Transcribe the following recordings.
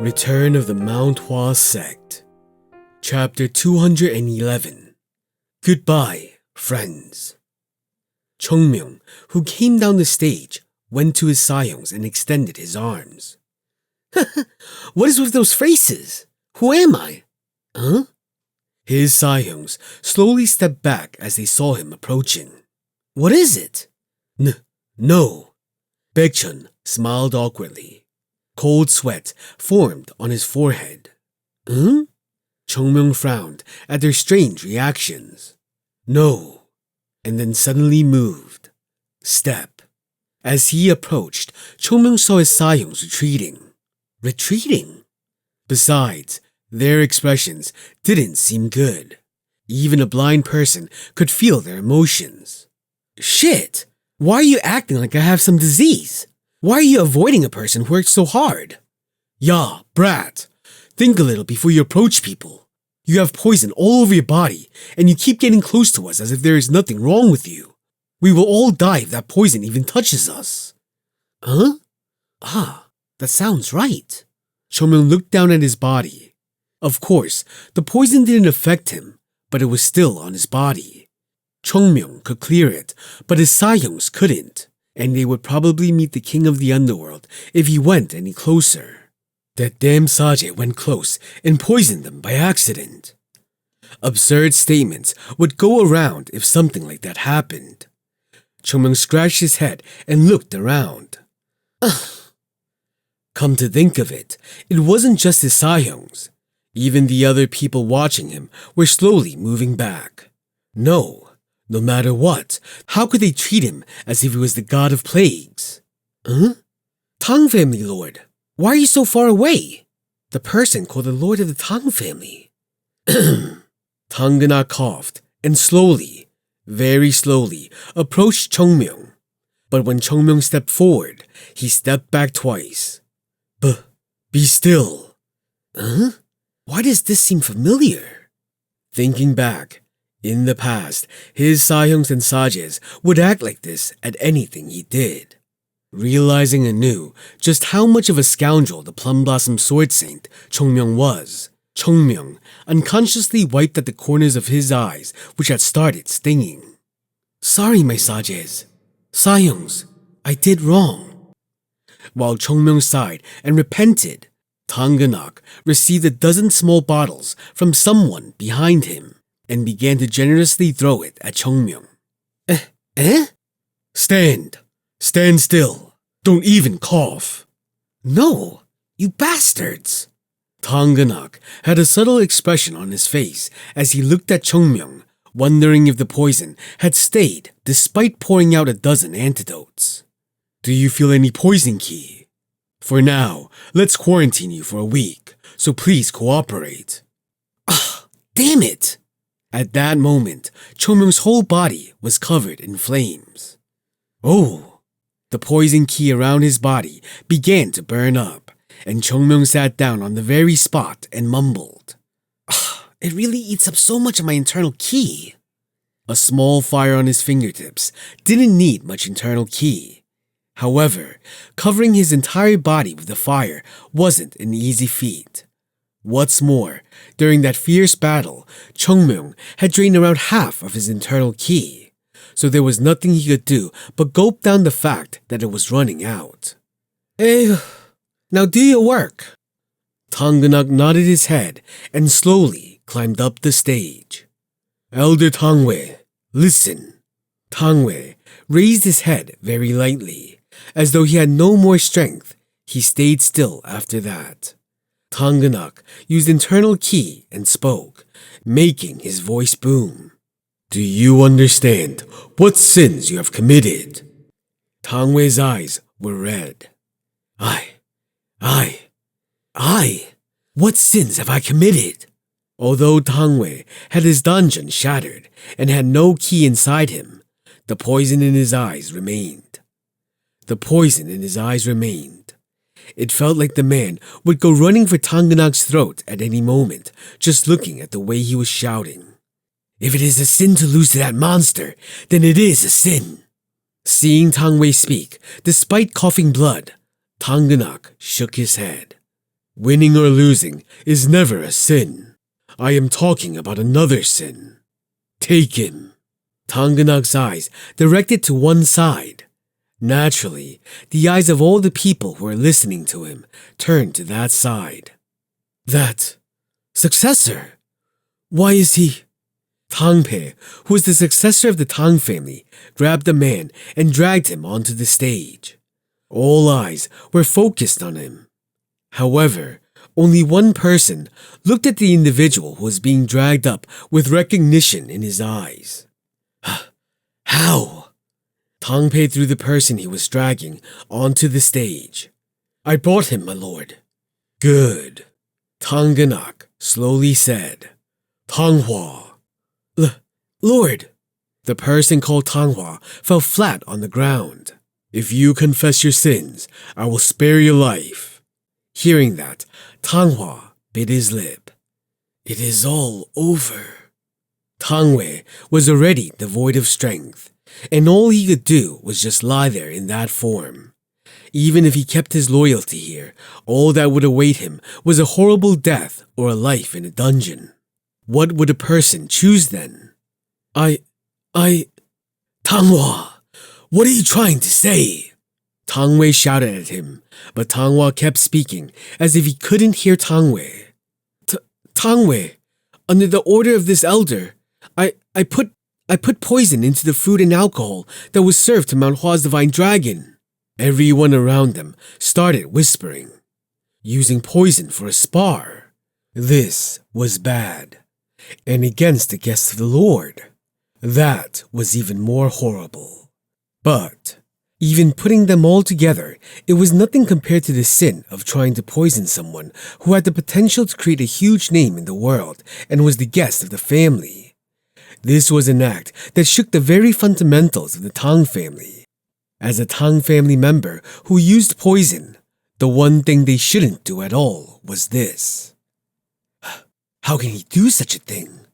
Return of the Mount Hua Sect. Chapter 211. Goodbye, friends. Chung Myung, who came down the stage, went to his Sayongs and extended his arms. What is with those faces? Who am I? Huh? His Sayongs slowly stepped back as they saw him approaching. What is it? No. Baekchun smiled awkwardly. Cold sweat formed on his forehead. Chung Myung frowned at their strange reactions. No. And then suddenly moved. Step. As he approached, Chung Myung saw his Sayongs retreating. Besides, their expressions didn't seem good. Even a blind person could feel their emotions. Shit! Why are you acting like I have some disease? Why are you avoiding a person who works so hard? Ya, brat. Think a little before you approach people. You have poison all over your body, and you keep getting close to us as if there is nothing wrong with you. We will all die if that poison even touches us. Huh? That sounds right. Chung Myung looked down at his body. Of course, the poison didn't affect him, but it was still on his body. Chung Myung could clear it, but his Sayongs couldn't, and they would probably meet the king of the underworld if he went any closer. That damn Saje went close and poisoned them by accident. Absurd statements would go around if something like that happened. Chung Myung scratched his head and looked around. Come to think of it, it wasn't just his Sayongs. Even the other people watching him were slowly moving back. No matter what, how could they treat him as if he was the god of plagues? Tang family lord, why are you so far away? The person called the lord of the Tang family. Tangana coughed and slowly, very slowly, approached Chung Myung. But when Chung Myung stepped forward, he stepped back twice. Be still. Why does this seem familiar? Thinking back, in the past, his Sayongs and Sajes would act like this at anything he did. Realizing anew just how much of a scoundrel the Plum Blossom Sword Saint Chung Myung was, Chung Myung unconsciously wiped at the corners of his eyes which had started stinging. Sorry, my Sajes. Sayongs, I did wrong. While Chung Myung sighed and repented, Tanganak received a dozen small bottles from someone behind him and began to generously throw it at Chung Myung. Stand still. Don't even cough. No, you bastards. Tanganak had a subtle expression on his face as he looked at Chung Myung, wondering if the poison had stayed despite pouring out a dozen antidotes. Do you feel any poison ki? For now, let's quarantine you for a week, so please cooperate. Damn it! At that moment, Chung Myung's whole body was covered in flames. The poison ki around his body began to burn up, and Chung Myung sat down on the very spot and mumbled. It really eats up so much of my internal ki. A small fire on his fingertips didn't need much internal ki. However, covering his entire body with the fire wasn't an easy feat. What's more, during that fierce battle, Chung Myung had drained around half of his internal ki, so there was nothing he could do but gulp down the fact that it was running out. Now do your work. Tanganak nodded his head and slowly climbed up the stage. Elder Tangwei, listen. Tangwei raised his head very lightly. As though he had no more strength, he stayed still after that. Tanganak used internal ki and spoke, making his voice boom. Do you understand what sins you have committed? Tangwei's eyes were red. What sins have I committed? Although Tangwei had his dungeon shattered and had no ki inside him, the poison in his eyes remained. It felt like the man would go running for Tanganak's throat at any moment, just looking at the way he was shouting. If it is a sin to lose to that monster, then it is a sin. Seeing Tangwei speak, despite coughing blood, Tanganak shook his head. Winning or losing is never a sin. I am talking about another sin. Take him. Tang Ganak's eyes directed to one side. Naturally, the eyes of all the people who were listening to him turned to that side. That successor? Why is he? Tang Pei, who was the successor of the Tang family, grabbed the man and dragged him onto the stage. All eyes were focused on him. However, only one person looked at the individual who was being dragged up with recognition in his eyes. How? Tang Pei threw the person he was dragging onto the stage. I brought him, my lord. Good. Tang Ganak slowly said, Tang Hua. Lord. The person called Tang Hua fell flat on the ground. If you confess your sins, I will spare your life. Hearing that, Tang Hua bit his lip. It is all over. Tang Wei was already devoid of strength, and all he could do was just lie there in that form. Even if he kept his loyalty here, all that would await him was a horrible death or a life in a dungeon. What would a person choose then? Tang Hua, what are you trying to say? Tang Wei shouted at him, but Tang Hua kept speaking as if he couldn't hear Tang Wei. Tang Wei, under the order of this elder, I put poison into the food and alcohol that was served to Mount Hua's divine dragon. Everyone around them started whispering. Using poison for a spar. This was bad. And against the guests of the Lord. That was even more horrible. But, even putting them all together, it was nothing compared to the sin of trying to poison someone who had the potential to create a huge name in the world and was the guest of the family. This was an act that shook the very fundamentals of the Tang family. As a Tang family member who used poison, the one thing they shouldn't do at all was this. How can he do such a thing?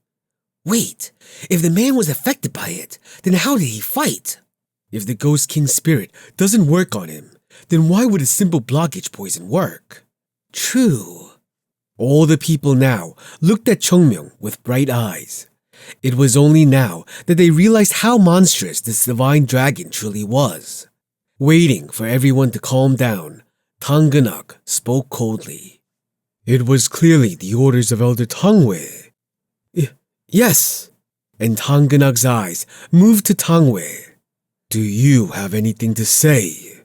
Wait, if the man was affected by it, then how did he fight? If the Ghost King's spirit doesn't work on him, then why would a simple blockage poison work? True. All the people now looked at Chung Myung with bright eyes. It was only now that they realized how monstrous this divine dragon truly was. Waiting for everyone to calm down, Tang Ganak spoke coldly. It was clearly the orders of Elder Tang Wei. Yes. And Tang Ganak's eyes moved to Tang Wei. Do you have anything to say?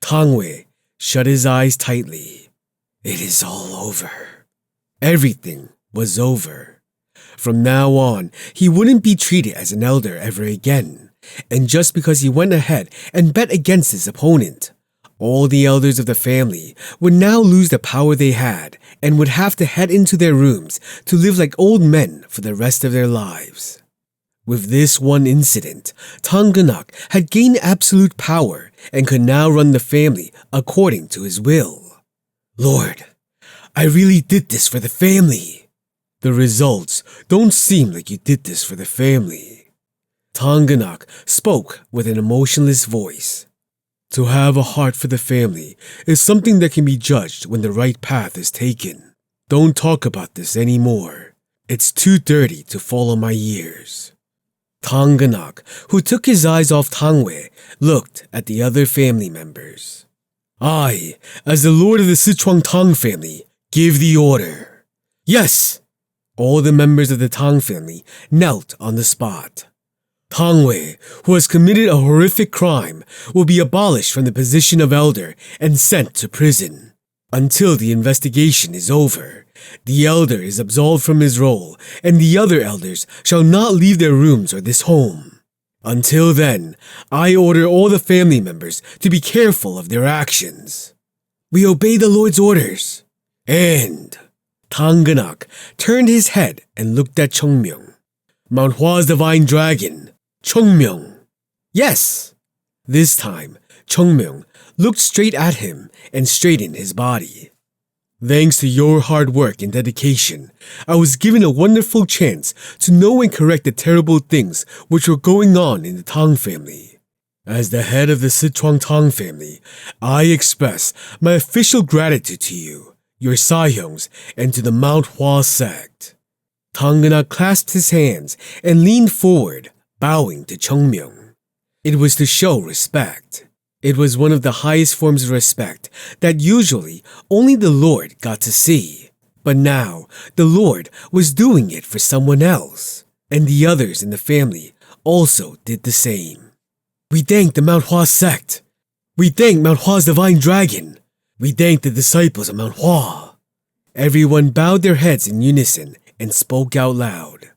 Tang Wei shut his eyes tightly. It is all over. Everything was over. From now on, he wouldn't be treated as an elder ever again. And just because he went ahead and bet against his opponent, all the elders of the family would now lose the power they had and would have to head into their rooms to live like old men for the rest of their lives. With this one incident, Tang Ganak had gained absolute power and could now run the family according to his will. Lord, I really did this for the family. The results don't seem like you did this for the family. Tang Ganak spoke with an emotionless voice. To have a heart for the family is something that can be judged when the right path is taken. Don't talk about this anymore. It's too dirty to fall on my ears. Tang Ganak, who took his eyes off Tang Wei, looked at the other family members. I, as the lord of the Sichuan Tang family, give the order. Yes! All the members of the Tang family knelt on the spot. Tang Wei, who has committed a horrific crime, will be abolished from the position of elder and sent to prison. Until the investigation is over, the elder is absolved from his role, and the other elders shall not leave their rooms or this home. Until then, I order all the family members to be careful of their actions. We obey the Lord's orders. And Tang Ganak turned his head and looked at Chung Myung. Mount Hua's divine dragon, Chung Myung. Yes! This time, Chung Myung looked straight at him and straightened his body. Thanks to your hard work and dedication, I was given a wonderful chance to know and correct the terrible things which were going on in the Tang family. As the head of the Sichuan Tang family, I express my official gratitude to you. your Sahyungs, and to the Mount Hua Sect. Tangana clasped his hands and leaned forward, bowing to Chung Myung. It was to show respect. It was one of the highest forms of respect that usually only the Lord got to see. But now, the Lord was doing it for someone else, and the others in the family also did the same. We thank the Mount Hua Sect. We thank Mount Hua's divine dragon. We thank the disciples of Mount Hua. Everyone bowed their heads in unison and spoke out loud.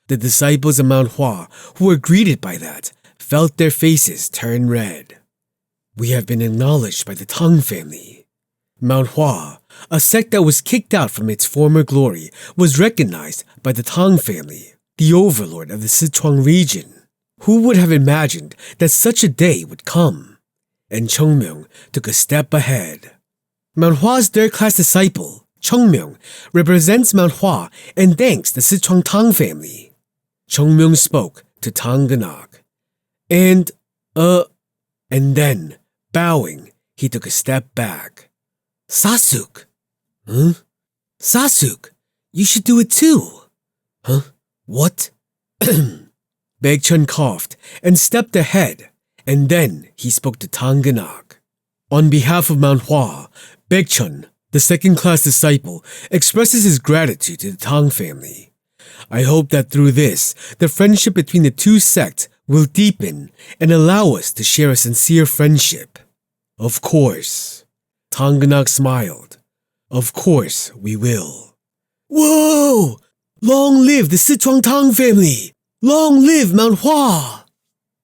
The disciples of Mount Hua, who were greeted by that, felt their faces turn red. We have been acknowledged by the Tang family. Mount Hua, a sect that was kicked out from its former glory, was recognized by the Tang family, the overlord of the Sichuan region. Who would have imagined that such a day would come? And Chung Myung took a step ahead. Mount Hua's third-class disciple, Chung Myung, represents Mount Hua and thanks the Sichuan Tang family. Chung Myung spoke to Tang Ganak. And then, bowing, he took a step back. Sasuk. Huh? Sasuk, you should do it too. Huh? What? Baekchun coughed and stepped ahead, and then he spoke to Tang Ganak. On behalf of Mount Hua, Baekchun, the second-class disciple, expresses his gratitude to the Tang family. I hope that through this, the friendship between the two sects will deepen and allow us to share a sincere friendship. Of course. Tang Ganak smiled. Of course we will. Whoa! Long live the Sichuan Tang family! Long live Mount Hua!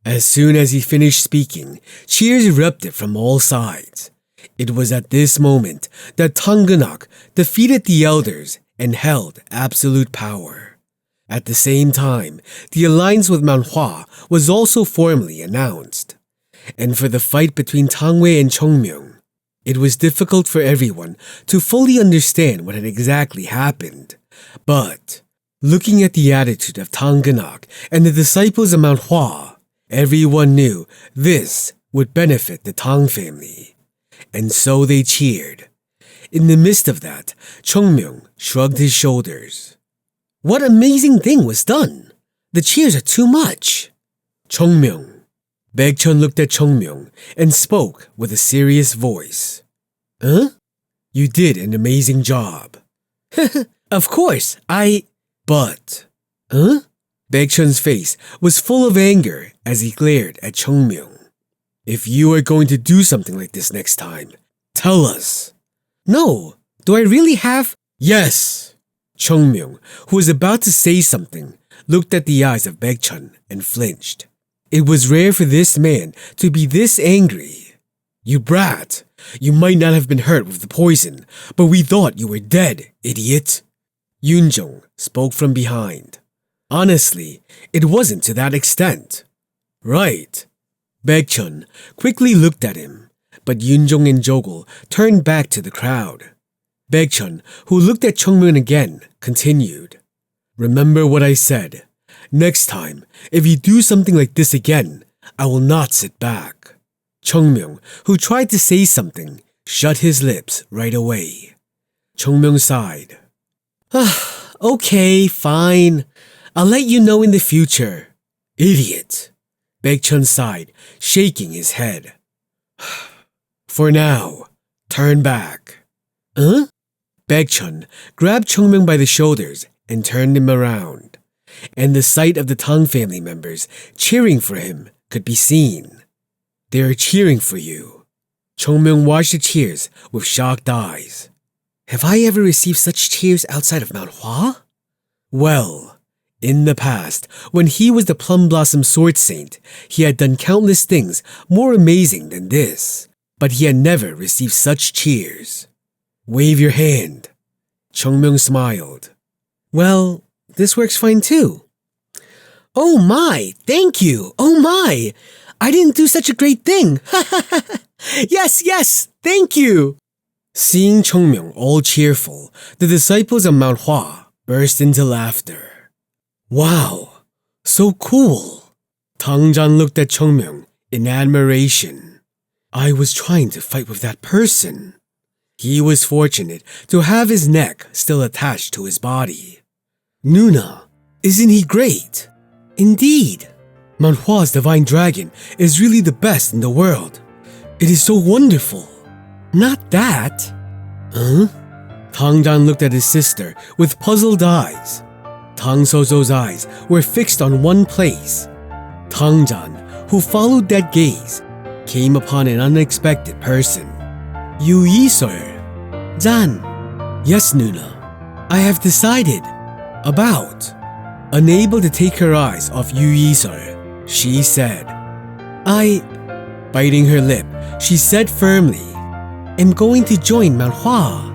As soon as he finished speaking, cheers erupted from all sides. It was at this moment that Tang Ganak defeated the elders and held absolute power. At the same time, the alliance with Mount Hua was also formally announced. And for the fight between Tang Wei and Chung Myung, it was difficult for everyone to fully understand what had exactly happened. But, looking at the attitude of Tang Ganak and the disciples of Mount Hua, everyone knew this would benefit the Tang family. And so they cheered. In the midst of that, Chung Myung shrugged his shoulders. What amazing thing was done? The cheers are too much. Chung Myung. Baekchun looked at Chung Myung and spoke with a serious voice. Huh? You did an amazing job. Of course, But... Huh? Baekchun's face was full of anger as he glared at Chung Myung. If you are going to do something like this next time, tell us. No, do I really have... Yes! Chung Myung, who was about to say something, looked at the eyes of Baekchun and flinched. It was rare for this man to be this angry. You brat! You might not have been hurt with the poison, but we thought you were dead, idiot! Yoonjung spoke from behind. Honestly, it wasn't to that extent. Right. Baekchun quickly looked at him, but Yoonjung and Jogul turned back to the crowd. Baekchun, who looked at Chung Myung again, continued. Remember what I said. Next time, if you do something like this again, I will not sit back. Chung Myung, who tried to say something, shut his lips right away. Chung Myung sighed. Okay, fine. I'll let you know in the future. Idiot. Baekchun sighed, shaking his head. For now, turn back. Huh? Baekchun grabbed Chung Myung by the shoulders and turned him around, and the sight of the Tang family members cheering for him could be seen. They are cheering for you. Chung Myung watched the cheers with shocked eyes. Have I ever received such cheers outside of Mount Hua? Well, in the past, when he was the Plum Blossom Sword Saint, he had done countless things more amazing than this, but he had never received such cheers. Wave your hand. Chung Myung smiled. Well, this works fine too. Oh my, thank you. Oh my, I didn't do such a great thing. Yes, thank you. Seeing Chung Myung all cheerful, the disciples of Mount Hua burst into laughter. Wow, so cool. Tang Jan looked at Chung Myung in admiration. I was trying to fight with that person. He was fortunate to have his neck still attached to his body. Nuna, isn't he great? Indeed. Mount Hua's divine dragon is really the best in the world. It is so wonderful. Not that. Huh? Tang Jan looked at his sister with puzzled eyes. Tang Sozo's eyes were fixed on one place. Tang Jan, who followed that gaze, came upon an unexpected person. Yu Yi-sir. Jan. Yes, Nuna. I have decided. About. Unable to take her eyes off Yu Yi-sir, she said. Biting her lip, she said firmly, I'm going to join Mount Hua.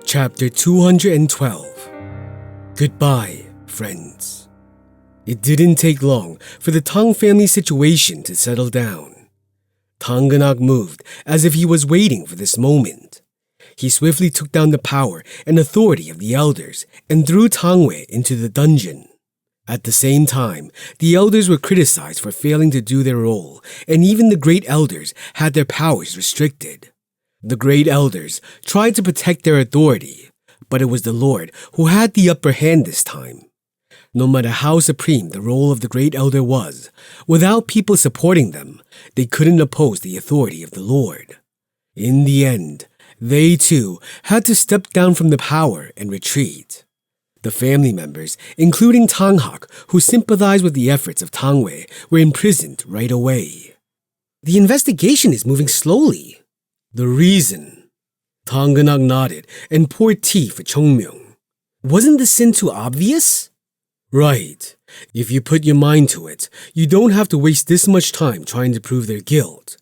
Chapter 212. Goodbye, friends. It didn't take long for the Tang family situation to settle down. Tang Genak moved as if he was waiting for this moment. He swiftly took down the power and authority of the elders and threw Tang Wei into the dungeon. At the same time, the elders were criticized for failing to do their role, and even the great elders had their powers restricted. The great elders tried to protect their authority, but it was the Lord who had the upper hand this time. No matter how supreme the role of the great elder was, without people supporting them, they couldn't oppose the authority of the Lord. In the end, they too had to step down from the power and retreat. The family members, including Tang Hak, who sympathized with the efforts of Tang Wei, were imprisoned right away. The investigation is moving slowly. The reason? Tang Genak nodded and poured tea for Chung Myung. Wasn't the sin too obvious? Right. If you put your mind to it, you don't have to waste this much time trying to prove their guilt.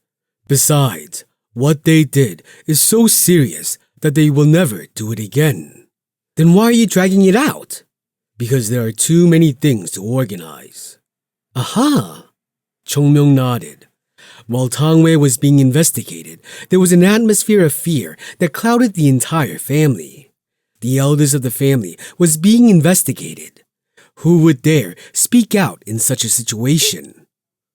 Besides, what they did is so serious that they will never do it again. Then why are you dragging it out? Because there are too many things to organize. Aha! Chung Myung nodded. While Tang Wei was being investigated, there was an atmosphere of fear that clouded the entire family. The elders of the family was being investigated. Who would dare speak out in such a situation?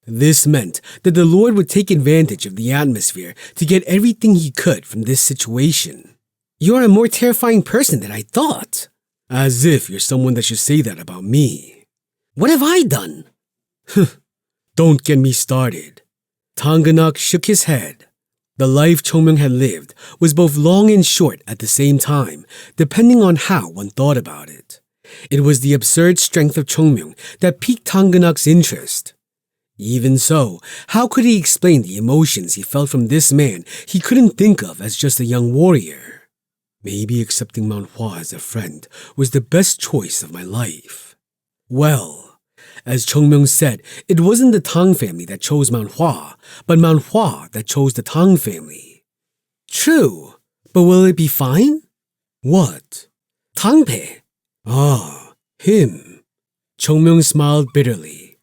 This meant that the Lord would take advantage of the atmosphere to get everything he could from this situation. You're a more terrifying person than I thought. As if you're someone that should say that about me. What have I done? Don't get me started. Tang Genak shook his head. The life Chung Myung had lived was both long and short at the same time, depending on how one thought about it. It was the absurd strength of Chung Myung that piqued Tang Genak's interest. Even so, how could he explain the emotions he felt from this man he couldn't think of as just a young warrior? Maybe accepting Mount Hua as a friend was the best choice of my life. Well, as Chung Myung said, it wasn't the Tang family that chose Mount Hua, but Mount Hua that chose the Tang family. True, but will it be fine? What? Tang Pei. Ah, him. Chung Myung smiled bitterly.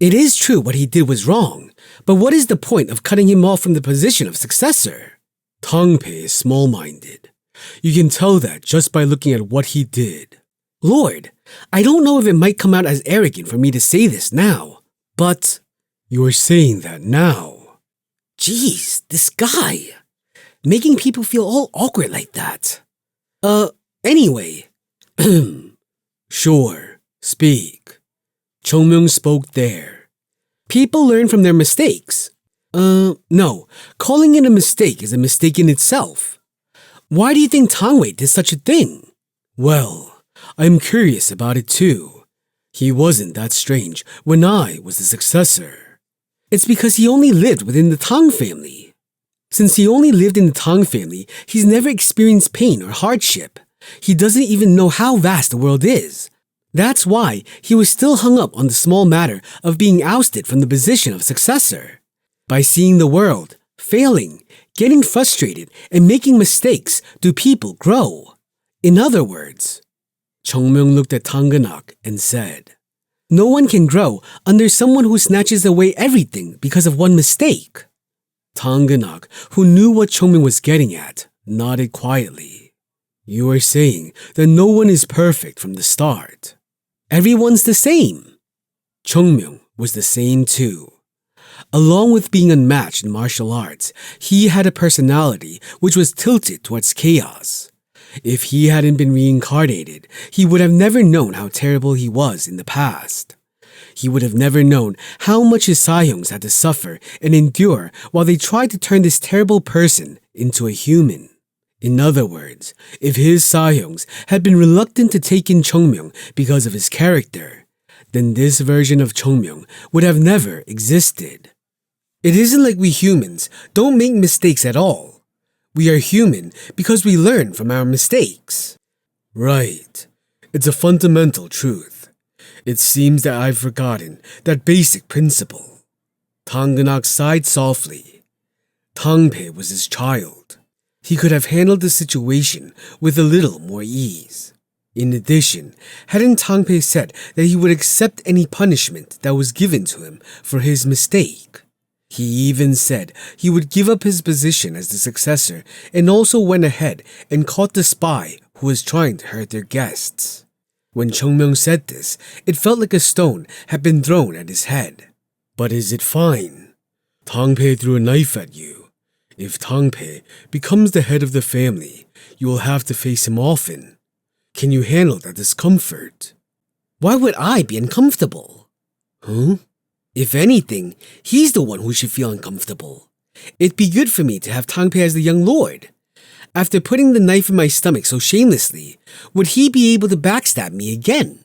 It is true what he did was wrong, but what is the point of cutting him off from the position of successor? Tang Pei is small-minded. You can tell that just by looking at what he did. Lord, I don't know if it might come out as arrogant for me to say this now, but... You're saying that now. Jeez, this guy. Making people feel all awkward like that. Anyway. Sure, speak. Chung Myung spoke there. People learn from their mistakes. No. Calling it a mistake is a mistake in itself. Why do you think Tang Wei did such a thing? Well... I'm curious about it too. He wasn't that strange when I was the successor. It's because he only lived within the Tang family. Since he only lived in the Tang family, he's never experienced pain or hardship. He doesn't even know how vast the world is. That's why he was still hung up on the small matter of being ousted from the position of successor. By seeing the world, failing, getting frustrated, and making mistakes do people grow. In other words, Chung Myung looked at Tang Genak and said, No one can grow under someone who snatches away everything because of one mistake. Tanggenak, who knew what Chung Myung was getting at, nodded quietly. You are saying that no one is perfect from the start. Everyone's the same. Chung Myung was the same too. Along with being unmatched in martial arts, he had a personality which was tilted towards chaos. If he hadn't been reincarnated, he would have never known how terrible he was in the past. He would have never known how much his Sahyungs had to suffer and endure while they tried to turn this terrible person into a human. In other words, if his Sahyungs had been reluctant to take in Chung Myung because of his character, then this version of Chung Myung would have never existed. It isn't like we humans don't make mistakes at all. We are human because we learn from our mistakes. Right. It's a fundamental truth. It seems that I've forgotten that basic principle. Tanggenak sighed softly. Tangpe was his child. He could have handled the situation with a little more ease. In addition, hadn't Tangpe said that he would accept any punishment that was given to him for his mistake? He even said he would give up his position as the successor and also went ahead and caught the spy who was trying to hurt their guests. When Chung Myung said this, it felt like a stone had been thrown at his head. But is it fine? Tangpe threw a knife at you. If Tangpe becomes the head of the family, you will have to face him often. Can you handle that discomfort? Why would I be uncomfortable? Huh? If anything, he's the one who should feel uncomfortable. It'd be good for me to have Tangpe as the young lord. After putting the knife in my stomach so shamelessly, would he be able to backstab me again?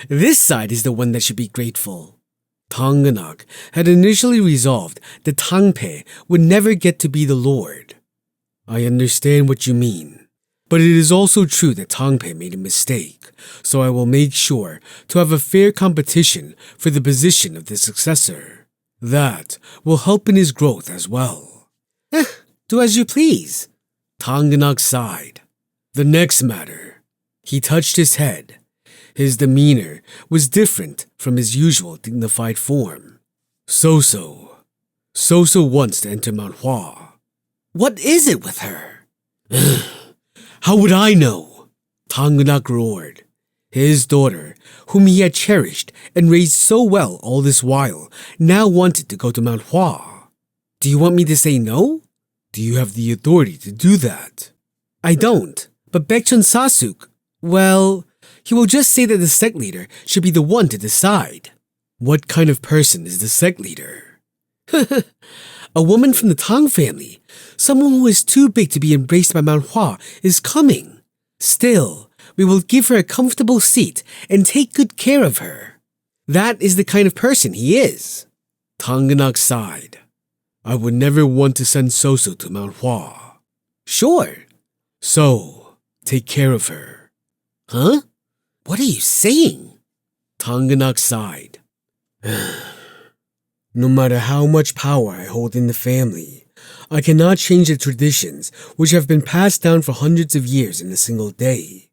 This side is the one that should be grateful. Tanggenak had initially resolved that Tangpe would never get to be the lord. I understand what you mean. But it is also true that Tangpe made a mistake, so I will make sure to have a fair competition for the position of the successor. That will help in his growth as well. Do as you please. Tanggenak sighed. The next matter. He touched his head. His demeanor was different from his usual dignified form. So-so wants to enter Mount Hua. What is it with her? How would I know? Tanggenak roared. His daughter, whom he had cherished and raised so well all this while, now wanted to go to Mount Hua. Do you want me to say no? Do you have the authority to do that? I don't, but Baekchun Sasuk, well, he will just say that the sect leader should be the one to decide. What kind of person is the sect leader? A woman from the Tang family, someone who is too big to be embraced by Mount Hua, is coming. Still, we will give her a comfortable seat and take good care of her. That is the kind of person he is. Tanggenak sighed. I would never want to send So-so to Mount Hua. Sure. So, take care of her. Huh? What are you saying? Tanggenak sighed. No matter how much power I hold in the family, I cannot change the traditions which have been passed down for hundreds of years in a single day.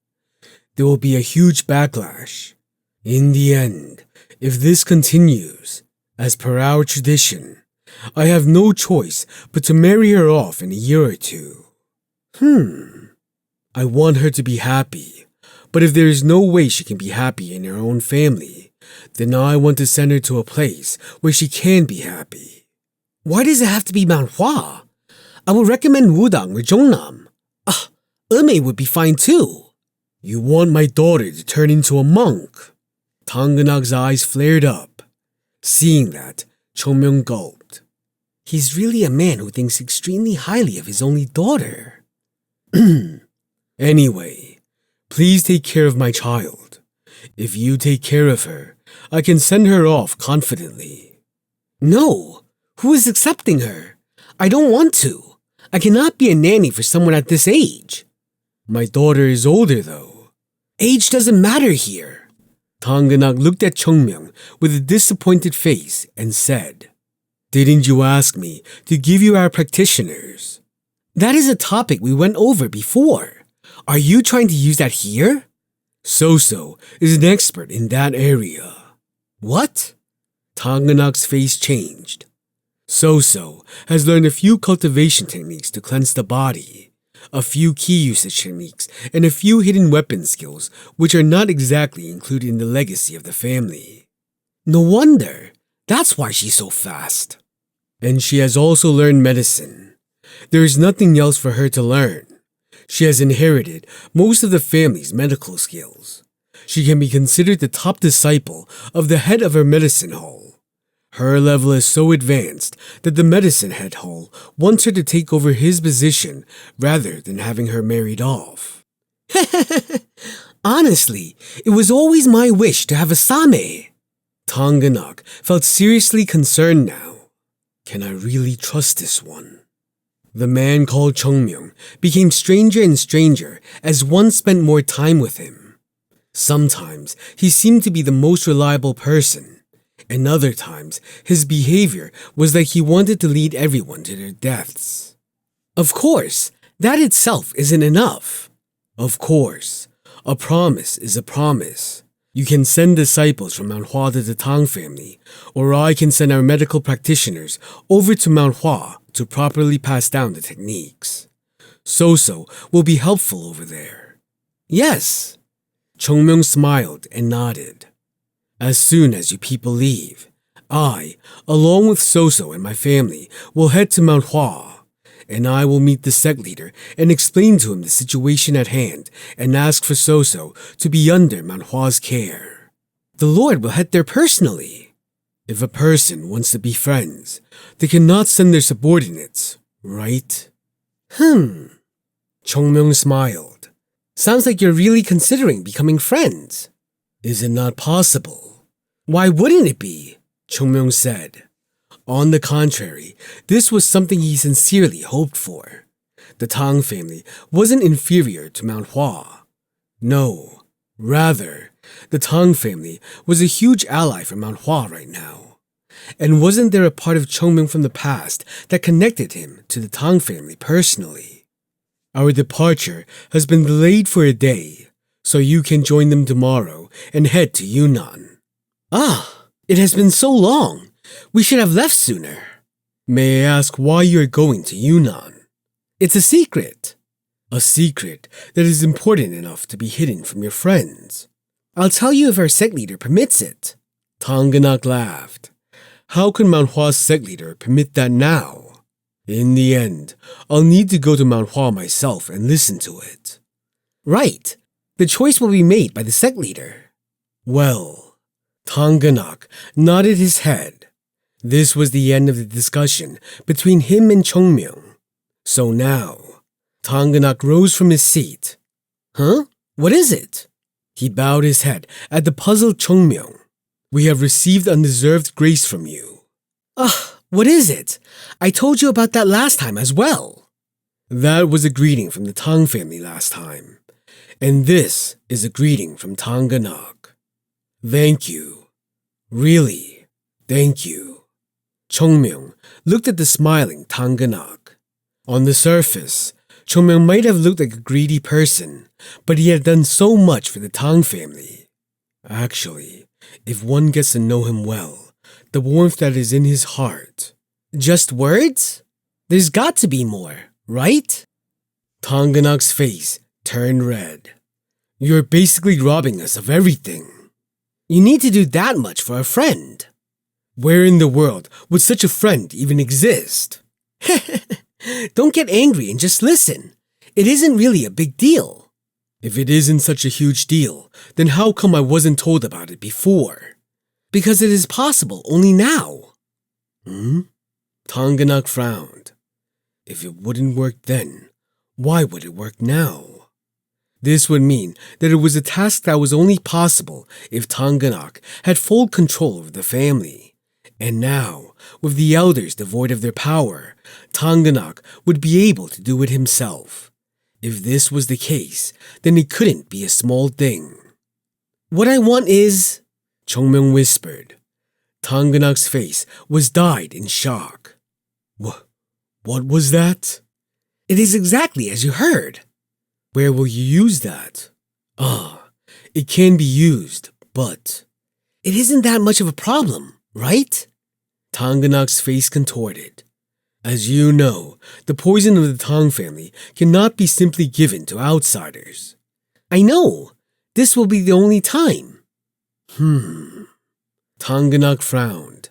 There will be a huge backlash. In the end, if this continues, as per our tradition, I have no choice but to marry her off in a year or two. I want her to be happy, but if there is no way she can be happy in her own family, then I want to send her to a place where she can be happy. Why does it have to be Mount Hua? I would recommend Wudang or Zhongnam. Emei would be fine too. You want my daughter to turn into a monk? Tanggenak's eyes flared up. Seeing that, Chung Myung gulped. He's really a man who thinks extremely highly of his only daughter. Anyway, please take care of my child. If you take care of her, I can send her off confidently. No, who is accepting her? I don't want to. I cannot be a nanny for someone at this age. My daughter is older though. Age doesn't matter here. Tanggenak looked at Chung Myung with a disappointed face and said, Didn't you ask me to give you our practitioners? That is a topic we went over before. Are you trying to use that here? So is an expert in that area. What? Tanganak's face changed. So has learned a few cultivation techniques to cleanse the body, a few key usage techniques, and a few hidden weapon skills which are not exactly included in the legacy of the family. No wonder. That's why she's so fast. And she has also learned medicine. There is nothing else for her to learn. She has inherited most of the family's medical skills. She can be considered the top disciple of the head of her medicine hall. Her level is so advanced that the medicine head hall wants her to take over his position rather than having her married off. Honestly, it was always my wish to have a same. Tanganak felt seriously concerned now. Can I really trust this one? The man called Chung Myung became stranger and stranger as one spent more time with him. Sometimes he seemed to be the most reliable person, and other times his behavior was like he wanted to lead everyone to their deaths. Of course, that itself isn't enough. Of course, a promise is a promise. You can send disciples from Mount Hua to the Tang family, or I can send our medical practitioners over to Mount Hua to properly pass down the techniques. So will be helpful over there. Yes. Chung Myung smiled and nodded. As soon as you people leave, I, along with So and my family, will head to Mount Hua, and I will meet the sect leader and explain to him the situation at hand and ask for So to be under Mount Hua's care. The Lord will head there personally. If a person wants to be friends, they cannot send their subordinates, right? Chung Myung smiled. Sounds like you're really considering becoming friends. Is it not possible? Why wouldn't it be? Chung Myung said. On the contrary, this was something he sincerely hoped for. The Tang family wasn't inferior to Mount Hua. No, rather, the Tang family was a huge ally for Mount Hua right now. And wasn't there a part of Chung Myung from the past that connected him to the Tang family personally? Our departure has been delayed for a day, so you can join them tomorrow and head to Yunnan. Ah, it has been so long. We should have left sooner. May I ask why you are going to Yunnan? It's a secret. A secret that is important enough to be hidden from your friends. I'll tell you if our sect leader permits it. Tanganak laughed. How can Mount Hua's sect leader permit that now? In the end, I'll need to go to Mount Hua myself and listen to it. Right. The choice will be made by the sect leader. Well, Tanganak nodded his head. This was the end of the discussion between him and Chung Myung. So now, Tanganak rose from his seat. Huh? What is it? He bowed his head at the puzzled Chung Myung. We have received undeserved grace from you. What is it? I told you about that last time as well. That was a greeting from the Tang family last time. And this is a greeting from Tanganak. Thank you. Really, thank you. Chung Myung looked at the smiling Tanganak. On the surface, Chung Myung might have looked like a greedy person, but he had done so much for the Tang family. Actually, if one gets to know him well, the warmth that is in his heart. Just words? There's got to be more, right? Tanganak's face turned red. You're basically robbing us of everything. You need to do that much for a friend. Where in the world would such a friend even exist? Don't get angry and just listen. It isn't really a big deal. If it isn't such a huge deal, then how come I wasn't told about it before? Because it is possible only now. Tanganak frowned. If it wouldn't work then, why would it work now? This would mean that it was a task that was only possible if Tanganak had full control over the family. And now, with the elders devoid of their power, Tanganak would be able to do it himself. If this was the case, then it couldn't be a small thing. What I want is... Chung Myung whispered. Tanganak's face was dyed in shock. What was that? It is exactly as you heard. Where will you use that? It can be used, but it isn't that much of a problem, right? Tanganak's face contorted. As you know, the poison of the Tang family cannot be simply given to outsiders. I know. This will be the only time. Tanganak frowned,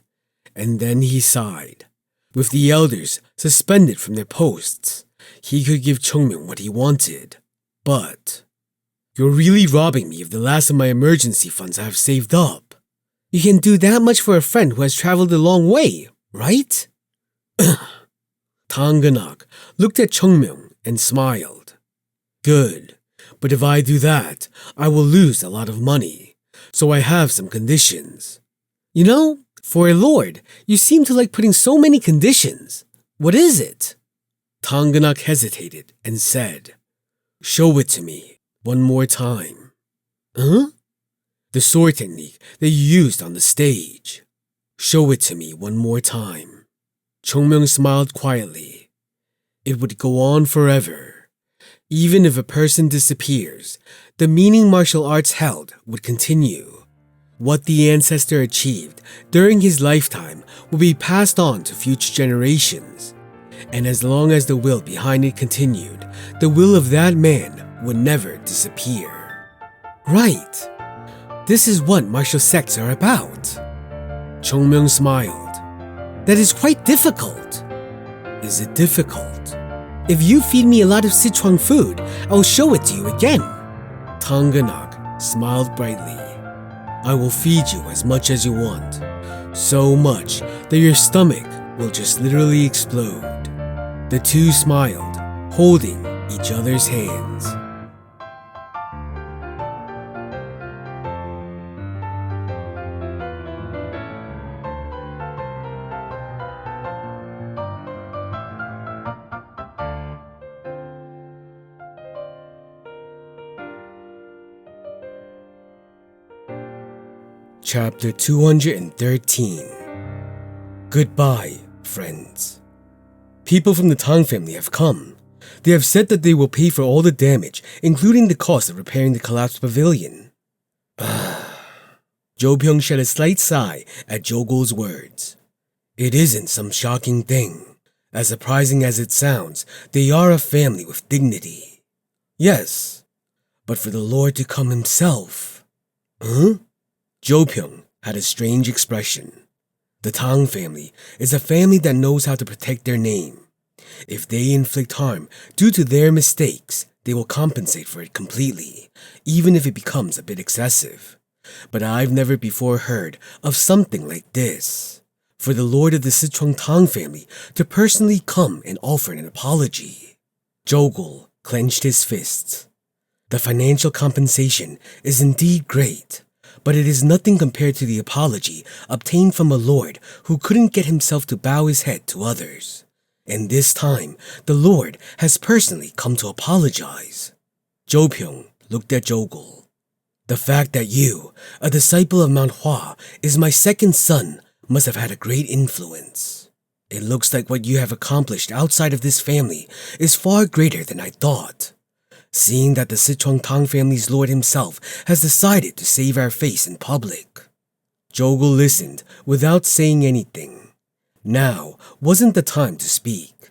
and then he sighed. With the elders suspended from their posts, he could give Chung Myung what he wanted. But you're really robbing me of the last of my emergency funds I have saved up. You can do that much for a friend who has traveled a long way, right? Tanganak looked at Chung Myung and smiled. Good, but if I do that, I will lose a lot of money, so I have some conditions. You know, for a lord, you seem to like putting so many conditions. What is it? Tanganak hesitated and said, Show it to me one more time. Huh? The sword technique that you used on the stage. Show it to me one more time. Chung Myung smiled quietly. It would go on forever. Even if a person disappears, the meaning martial arts held would continue. What the ancestor achieved during his lifetime will be passed on to future generations. And as long as the will behind it continued, the will of that man would never disappear. Right. This is what martial sects are about. Chung Myung smiled. That is quite difficult. Is it difficult? If you feed me a lot of Sichuan food, I will show it to you again. Tanganak smiled brightly. I will feed you as much as you want. So much that your stomach will just literally explode. The two smiled, holding each other's hands. Chapter 213. Goodbye, friends. People from the Tang family have come. They have said that they will pay for all the damage, including the cost of repairing the collapsed pavilion. Jo Pyung shed a slight sigh at Jogul's words. It isn't some shocking thing. As surprising as it sounds, they are a family with dignity. Yes, but for the Lord to come himself. Huh? Jo Pyung had a strange expression. The Tang family is a family that knows how to protect their name. If they inflict harm due to their mistakes, they will compensate for it completely, even if it becomes a bit excessive. But I've never before heard of something like this. For the lord of the Sichuan Tang family to personally come and offer an apology. Jogul clenched his fists. The financial compensation is indeed great, but it is nothing compared to the apology obtained from a lord who couldn't get himself to bow his head to others. And this time, the lord has personally come to apologize. Jo Pyung looked at Jogul. The fact that you, a disciple of Mount Hua, is my second son must have had a great influence. It looks like what you have accomplished outside of this family is far greater than I thought. Seeing that the Sichuan Tang family's lord himself has decided to save our face in public. Jogul listened without saying anything. Now wasn't the time to speak.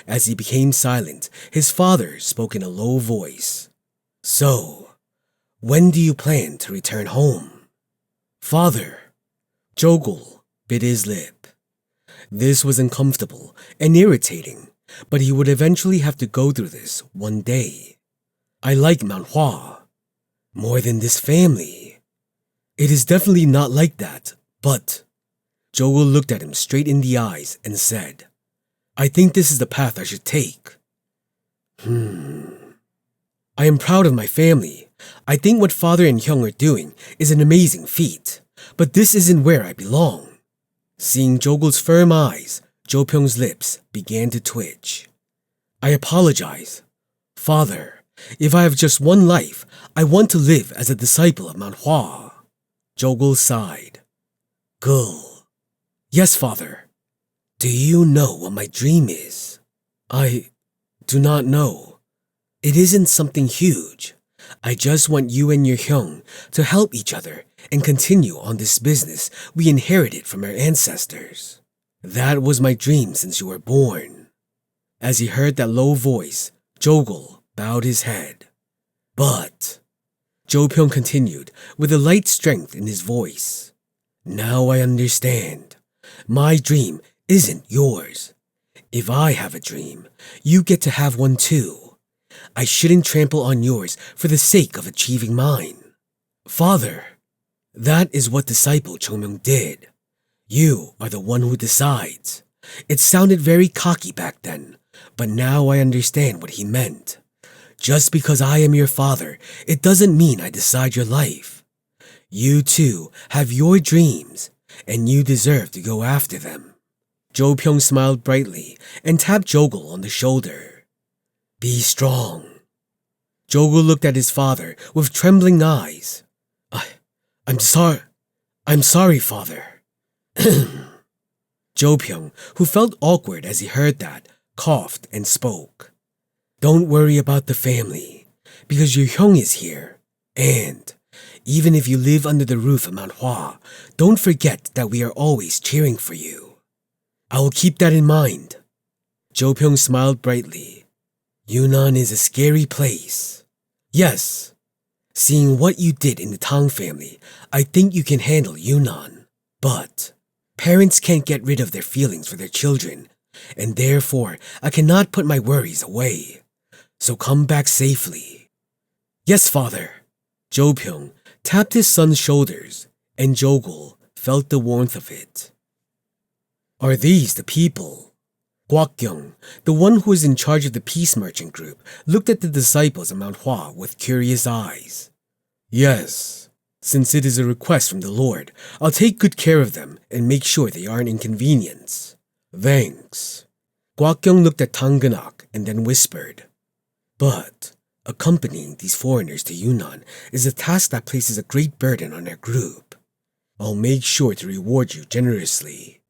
As he became silent, his father spoke in a low voice. So, when do you plan to return home? Father. Jogul bit his lip. This was uncomfortable and irritating, but he would eventually have to go through this one day. I like Mount Hua more than this family. It is definitely not like that, but Jogul looked at him straight in the eyes and said, I think this is the path I should take. I am proud of my family. I think what Father and Hyung are doing is an amazing feat, but this isn't where I belong. Seeing Jogul's firm eyes, Jo Pyung's lips began to twitch. I apologize. Father, if I have just one life, I want to live as a disciple of Mount Hua. Jogul sighed. Gul. Yes, father. Do you know what my dream is? I do not know. It isn't something huge. I just want you and your Hyung to help each other and continue on this business we inherited from our ancestors. That was my dream since you were born." As he heard that low voice, Jogul bowed his head. "But," Jo Pyong continued with a light strength in his voice, "now I understand. My dream isn't yours. If I have a dream, you get to have one too. I shouldn't trample on yours for the sake of achieving mine. Father, that is what disciple Chung Myung did. You are the one who decides. It sounded very cocky back then, but now I understand what he meant. Just because I am your father, it doesn't mean I decide your life. You too have your dreams, and you deserve to go after them." Jo Pyong smiled brightly and tapped Jogul on the shoulder. "Be strong." Jogul looked at his father with trembling eyes. I'm sorry, father." Jo Pyong, who felt awkward as he heard that, coughed and spoke. "Don't worry about the family, because your Hyung is here. And even if you live under the roof of Mount Hua, don't forget that we are always cheering for you." "I will keep that in mind." Jo Pyong smiled brightly. "Yunnan is a scary place." "Yes. Seeing what you did in the Tang family, I think you can handle Yunnan. But parents can't get rid of their feelings for their children, and therefore I cannot put my worries away. So come back safely." "Yes, father." Jo Pyong tapped his son's shoulders, and Jogul felt the warmth of it. "Are these the people?" Kwak Kyung, the one who was in charge of the peace merchant group, looked at the disciples of Mount Hua with curious eyes. "Yes. Since it is a request from the Lord, I'll take good care of them and make sure they aren't inconvenience." "Thanks." Kwak Kyung looked at Tang Ganak and then whispered, "But accompanying these foreigners to Yunnan is a task that places a great burden on our group. I'll make sure to reward you generously.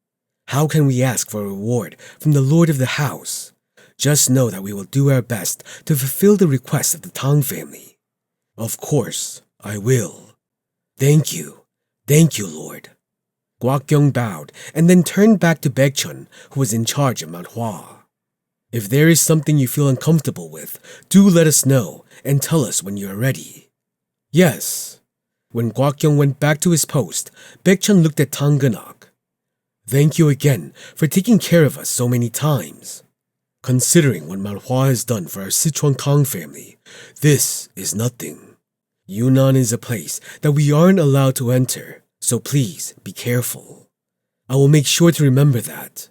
How can we ask for a reward from the Lord of the house? Just know that we will do our best to fulfill the request of the Tang family." "Of course, I will." Thank you, Lord." Kwak Kyung bowed and then turned back to Baekchun, who was in charge of Mount Hua. "If there is something you feel uncomfortable with, do let us know and tell us when you are ready." "Yes." When Kwak Kyung went back to his post, Baekchun looked at Tang Ganak. "Thank you again for taking care of us so many times. Considering what Mount Hua has done for our Sichuan Tang family, this is nothing. Yunnan is a place that we aren't allowed to enter, so please be careful. I will make sure to remember that."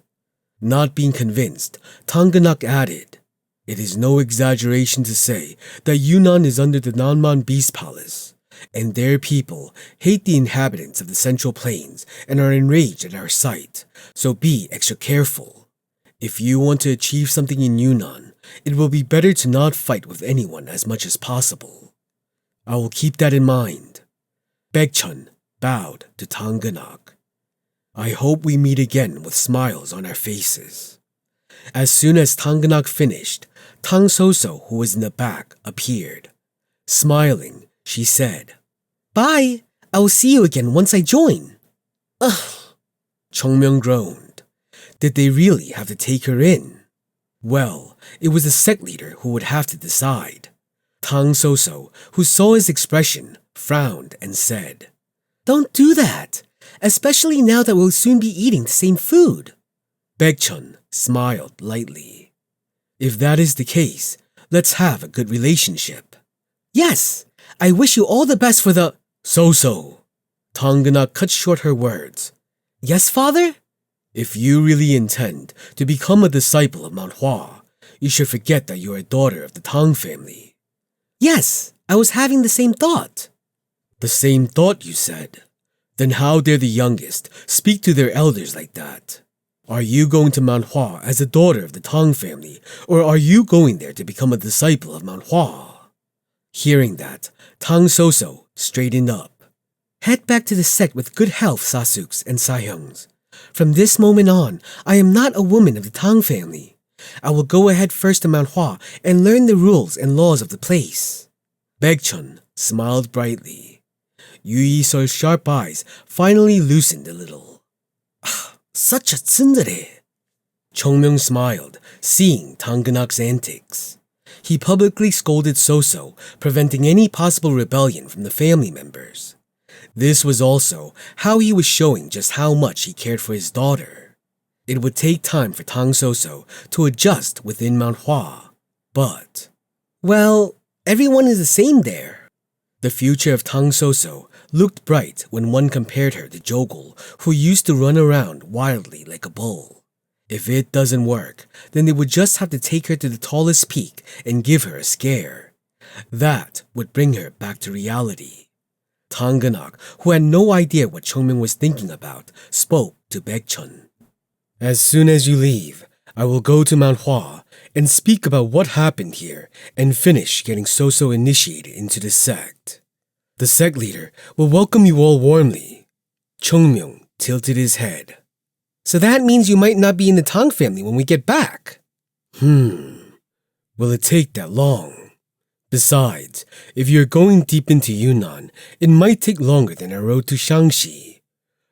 Not being convinced, Tang Ganak added, "It is no exaggeration to say that Yunnan is under the Nanman Beast Palace, and their people hate the inhabitants of the Central Plains and are enraged at our sight, so be extra careful. If you want to achieve something in Yunnan, it will be better to not fight with anyone as much as possible." "I will keep that in mind." Baekchun bowed to Tang Ganak. "I hope we meet again with smiles on our faces." As soon as Tang Ganak finished, Tang Soso, who was in the back, appeared. Smiling, she said, "Bye. I will see you again once I join." Ugh. Chung Myung groaned. Did they really have to take her in? Well, it was the sect leader who would have to decide. Tang Soso, who saw his expression, frowned and said, "Don't do that, especially now that we'll soon be eating the same food." Baekchun smiled lightly. "If that is the case, let's have a good relationship." "Yes, I wish you all the best for the—" "So. Tang Ganak cut short her words. "Yes, father?" "If you really intend to become a disciple of Mount Hua, you should forget that you are a daughter of the Tang family." "Yes, I was having the same thought." "The same thought, you said? Then how dare the youngest speak to their elders like that? Are you going to Mount Hua as a daughter of the Tang family, or are you going there to become a disciple of Mount Hua?" Hearing that, Tang Soso straightened up. "Head back to the sect with good health, Sasuks and Sahyungs. From this moment on, I am not a woman of the Tang family. I will go ahead first to Mount Hua and learn the rules and laws of the place." Baekchun smiled brightly. Yu Yi-seol's sharp eyes finally loosened a little. Such a tsundere. Chung Myung smiled, seeing Tanganak's antics. He publicly scolded So-so, preventing any possible rebellion from the family members. This was also how he was showing just how much he cared for his daughter. It would take time for Tang So-so to adjust within Mount Hua, but, well, everyone is the same there. The future of Tang So-so looked bright when one compared her to Jogul, who used to run around wildly like a bull. If it doesn't work, then they would just have to take her to the tallest peak and give her a scare. That would bring her back to reality. Tanganak, who had no idea what Chung Myung was thinking about, spoke to Baekchun. As soon as you leave, I will go to Mount Hua and speak about what happened here and finish getting So-so initiated into the sect. The sect leader will welcome you all warmly. Chung Myung tilted his head. So that means you might not be in the Tang family when we get back. Will it take that long? Besides, if you're going deep into Yunnan, it might take longer than a road to Shaanxi.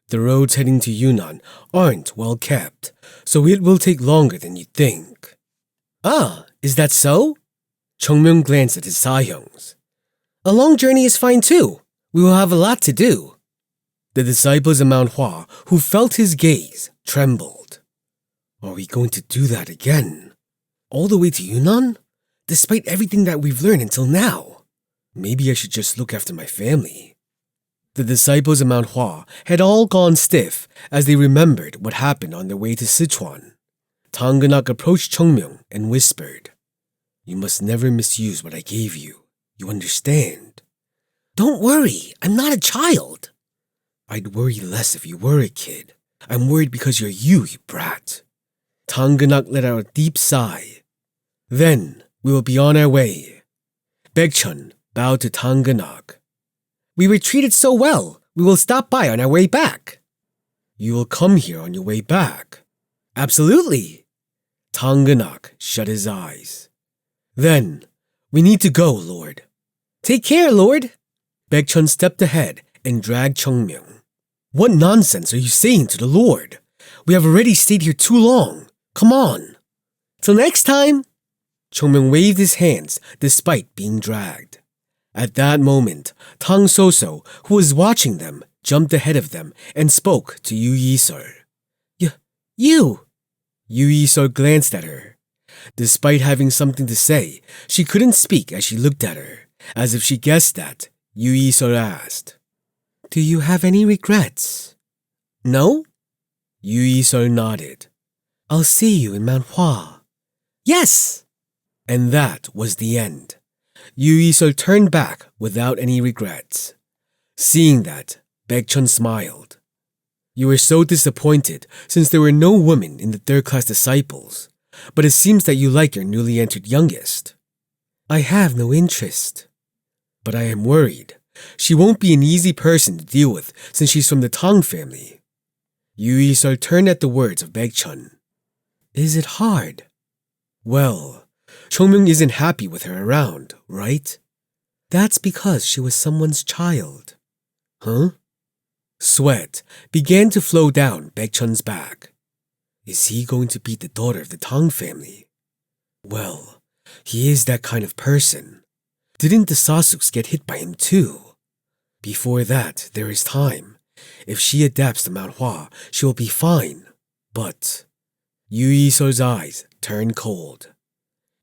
The roads heading to Yunnan aren't well kept, so it will take longer than you think. Ah, is that so? Chung Myung glanced at his Sahyungs. A long journey is fine too. We will have a lot to do. The disciples of Mount Hua, who felt his gaze, trembled. Are we going to do that again? All the way to Yunnan? Despite everything that we've learned until now. Maybe I should just look after my family. The disciples of Mount Hua had all gone stiff as they remembered what happened on their way to Sichuan. Tanganak approached Chung Myung and whispered, You must never misuse what I gave you. You understand? Don't worry, I'm not a child. I'd worry less if you were a kid. I'm worried because you're you brat. Tanganak let out a deep sigh. Then we will be on our way. Baekchun bowed to Tanganak. We were treated so well. We will stop by on our way back. You will come here on your way back. Absolutely. Tanganak shut his eyes. Then, we need to go, Lord. Take care, Lord. Baekchun stepped ahead and dragged Chung Myung. What nonsense are you saying to the Lord? We have already stayed here too long. Come on. Till next time. Chung Myung waved his hands despite being dragged. At that moment, Tang So-so, who was watching them, jumped ahead of them and spoke to Yu Yi-seol. You! Yu Yi-seol glanced at her. Despite having something to say, she couldn't speak as she looked at her. As if she guessed that, Yu Yi-seol asked, Do you have any regrets? No? Yu Yi-seol nodded. I'll see you in Mount Hua. Yes! And that was the end. Yu Yi-seol turned back without any regrets. Seeing that, Baekchun smiled. You were so disappointed since there were no women in the third-class disciples, but it seems that you like your newly entered youngest. I have no interest. But I am worried. She won't be an easy person to deal with since she's from the Tang family. Yu Yi-seol turned at the words of Baekchun. Is it hard? Well, Chung Myung isn't happy with her around, right? That's because she was someone's child. Huh? Sweat began to flow down Baekchun's back. Is he going to beat the daughter of the Tang family? Well, he is that kind of person. Didn't the Sasuks get hit by him too? Before that, there is time. If she adapts to Mount Hua, she will be fine. But Yu Yi-seol's eyes turned cold.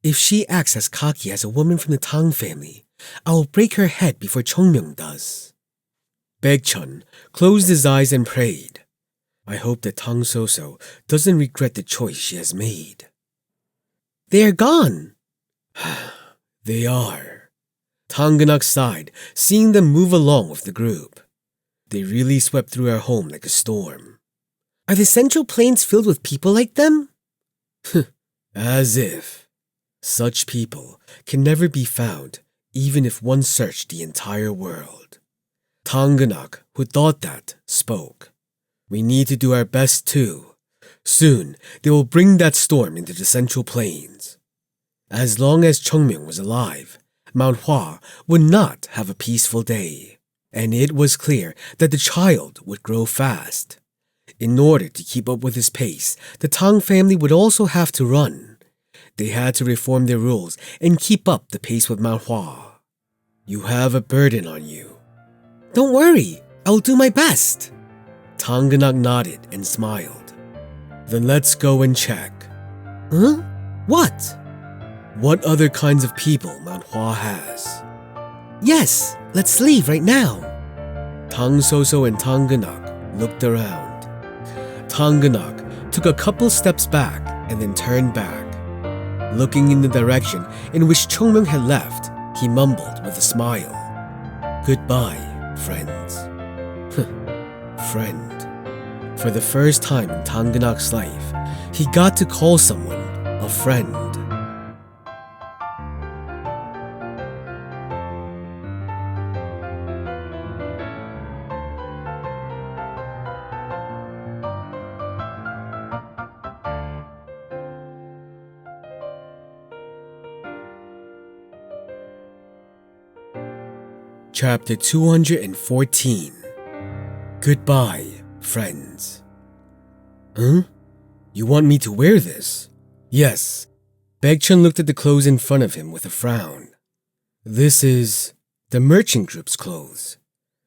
If she acts as cocky as a woman from the Tang family, I will break her head before Chung Myung does. Baekchun closed his eyes and prayed. I hope that Tang So-so doesn't regret the choice she has made. They are gone. They are. Tanganak sighed, seeing them move along with the group. They really swept through our home like a storm. Are the Central Plains filled with people like them? As if. Such people can never be found, even if one searched the entire world. Tanganak, who thought that, spoke. We need to do our best too. Soon, they will bring that storm into the Central Plains. As long as Chung Myung was alive, Mount Hua would not have a peaceful day, and it was clear that the child would grow fast. In order to keep up with his pace, the Tang family would also have to run. They had to reform their rules and keep up the pace with Mount Hua. You have a burden on you. Don't worry, I'll do my best. Tanganak nodded and smiled. Then let's go and check. Huh? What? What other kinds of people Mount Hua has? Yes, let's leave right now. Tang Soso and Tanganak looked around. Tanganak took a couple steps back and then turned back. Looking in the direction in which Chung Myung had left, he mumbled with a smile. Goodbye, friends. Friend. For the first time in Tanganak's life, he got to call someone a friend. Chapter 214. Goodbye, friends. Huh? You want me to wear this? Yes. Baekchun looked at the clothes in front of him with a frown. This is the merchant group's clothes.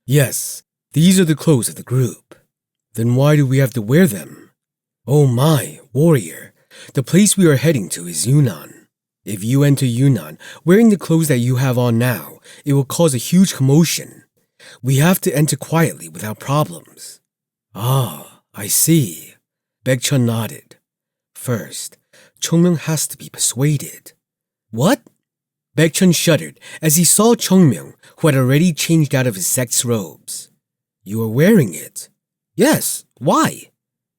Yes, these are the clothes of the group. Then why do we have to wear them? Oh my, warrior, the place we are heading to is Yunnan. If you enter Yunnan wearing the clothes that you have on now, it will cause a huge commotion. We have to enter quietly without problems. Ah, I see. Baekchun nodded. First, Chung Myung has to be persuaded. What? Baekchun shuddered as he saw Chung Myung, who had already changed out of his sect's robes. You are wearing it? Yes, why?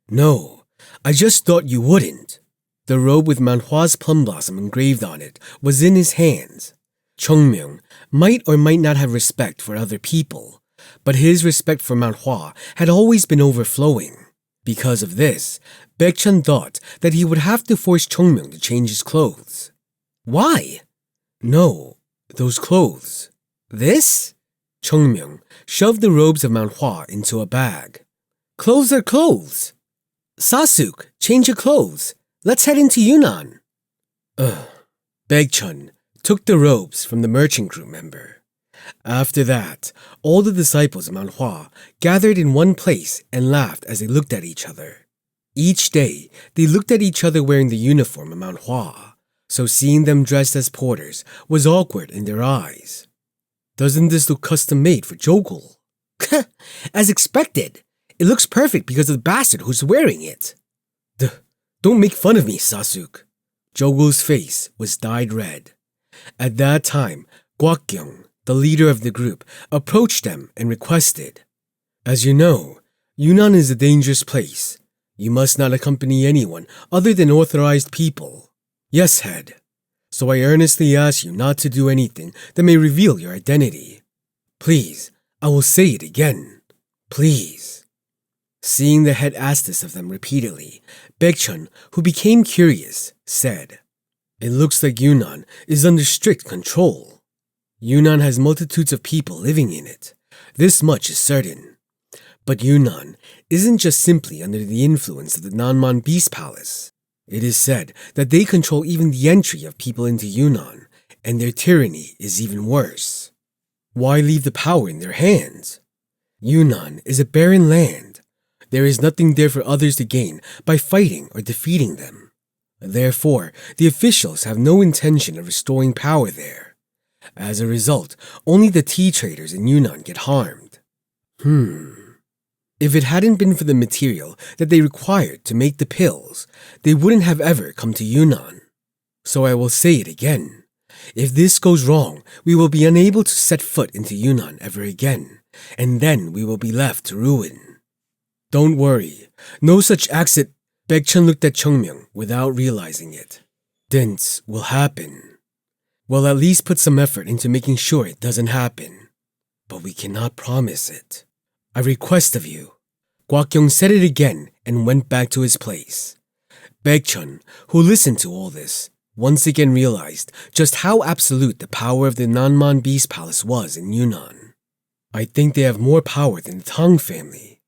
No, I just thought you wouldn't. The robe with Mount Hua's plum blossom engraved on it was in his hands. Chung Myung might or might not have respect for other people, but his respect for Mount Hua had always been overflowing. Because of this, Baekchun thought that he would have to force Chung Myung to change his clothes. Why? No, those clothes. This? Chung Myung shoved the robes of Mount Hua into a bag. Clothes are clothes. Sasuk, change your clothes. Let's head into Yunnan. Baekchun took the robes from the merchant group member. After that, all the disciples of Mount Hua gathered in one place and laughed as they looked at each other. Each day, they looked at each other wearing the uniform of Mount Hua, so seeing them dressed as porters was awkward in their eyes. Doesn't this look custom-made for Jogul? As expected. It looks perfect because of the bastard who's wearing it. Don't make fun of me, Sasuk. Jogul's face was dyed red. At that time, Gwakyung, the leader of the group, approached them and requested, As you know, Yunnan is a dangerous place. You must not accompany anyone other than authorized people. Yes, head. So I earnestly ask you not to do anything that may reveal your identity. Please, I will say it again. Please. Seeing the head ask this of them repeatedly, Baekchun, who became curious, said, It looks like Yunnan is under strict control. Yunnan has multitudes of people living in it. This much is certain. But Yunnan isn't just simply under the influence of the Nanman Beast Palace. It is said that they control even the entry of people into Yunnan, and their tyranny is even worse. Why leave the power in their hands? Yunnan is a barren land. There is nothing there for others to gain by fighting or defeating them. Therefore, the officials have no intention of restoring power there. As a result, only the tea traders in Yunnan get harmed. If it hadn't been for the material that they required to make the pills, they wouldn't have ever come to Yunnan. So I will say it again. If this goes wrong, we will be unable to set foot into Yunnan ever again, and then we will be left to ruin. Don't worry, no such accident. Baekchun looked at Chung Myung without realizing it. Dents will happen. We'll at least put some effort into making sure it doesn't happen. But we cannot promise it. I request of you. Gwakyung said it again and went back to his place. Baekchun, who listened to all this, once again realized just how absolute the power of the Nanman Beast Palace was in Yunnan. I think they have more power than the Tang family.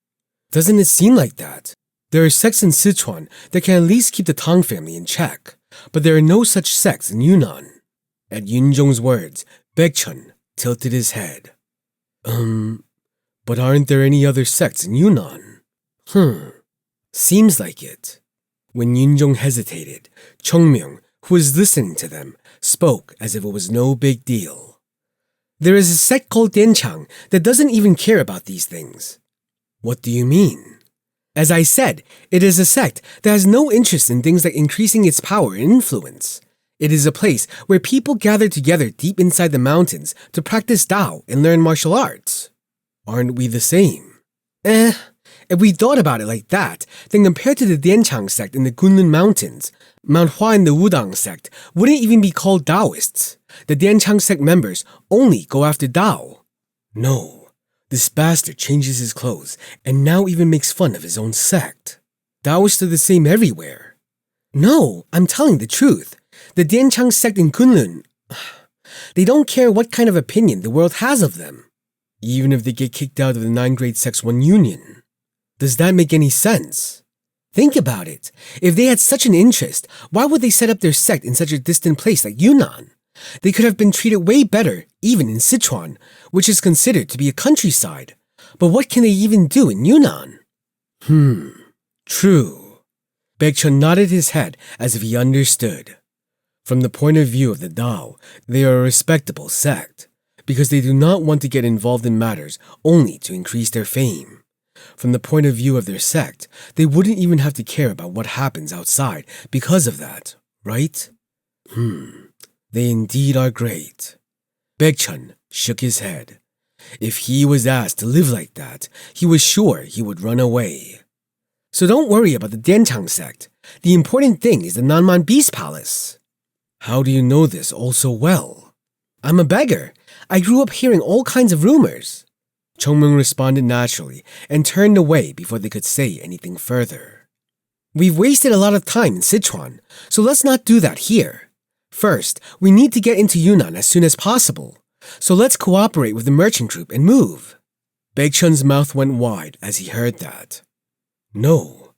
Doesn't it seem like that? There are sects in Sichuan that can at least keep the Tang family in check, but there are no such sects in Yunnan. At Yunzhong's words, Baekchun tilted his head. But aren't there any other sects in Yunnan? Seems like it. When Yunzhong hesitated, Chung Myung, who was listening to them, spoke as if it was no big deal. There is a sect called Dianchang that doesn't even care about these things. What do you mean? As I said, it is a sect that has no interest in things like increasing its power and influence. It is a place where people gather together deep inside the mountains to practice Tao and learn martial arts. Aren't we the same? If we thought about it like that, then compared to the Dianchang sect in the Kunlun Mountains, Mount Hua and the Wudang sect wouldn't even be called Taoists. The Dianchang sect members only go after Tao. No, this bastard changes his clothes and now even makes fun of his own sect. Taoists are the same everywhere. No, I'm telling the truth. The Dianchang sect in Kunlun, they don't care what kind of opinion the world has of them, even if they get kicked out of the 9-grade Sects 1 union. Does that make any sense? Think about it. If they had such an interest, why would they set up their sect in such a distant place like Yunnan? They could have been treated way better, even in Sichuan, which is considered to be a countryside. But what can they even do in Yunnan? True. Baekchun nodded his head as if he understood. From the point of view of the Tao, they are a respectable sect, because they do not want to get involved in matters only to increase their fame. From the point of view of their sect, they wouldn't even have to care about what happens outside because of that, right? They indeed are great. Baekchun shook his head. If he was asked to live like that, he was sure he would run away. So don't worry about the Dianchang sect. The important thing is the Nanman Beast Palace. How do you know this all so well? I'm a beggar. I grew up hearing all kinds of rumors. Chung Myung responded naturally and turned away before they could say anything further. We've wasted a lot of time in Sichuan, so let's not do that here. First, we need to get into Yunnan as soon as possible, so let's cooperate with the merchant group and move. Baekchun's mouth went wide as he heard that. No,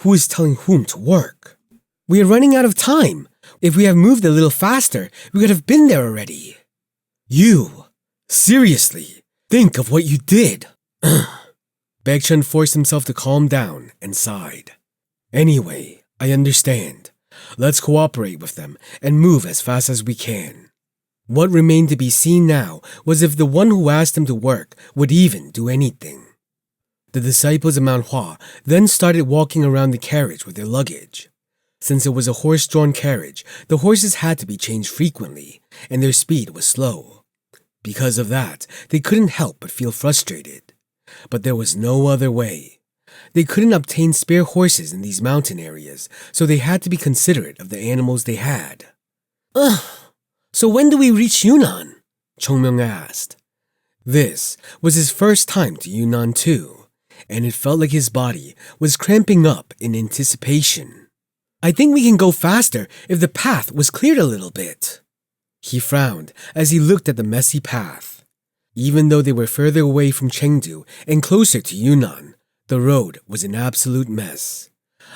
who is telling whom to work? We are running out of time. If we have moved a little faster, we could have been there already. You, seriously, think of what you did. Baekchun forced himself to calm down and sighed. Anyway, I understand. Let's cooperate with them and move as fast as we can. What remained to be seen now was if the one who asked him to work would even do anything. The disciples of Mount Hua then started walking around the carriage with their luggage. Since it was a horse-drawn carriage, the horses had to be changed frequently, and their speed was slow. Because of that, they couldn't help but feel frustrated. But there was no other way. They couldn't obtain spare horses in these mountain areas, so they had to be considerate of the animals they had. So when do we reach Yunnan? Chung Myung asked. This was his first time to Yunnan too, and it felt like his body was cramping up in anticipation. I think we can go faster if the path was cleared a little bit. He frowned as he looked at the messy path. Even though they were further away from Chengdu and closer to Yunnan, the road was an absolute mess.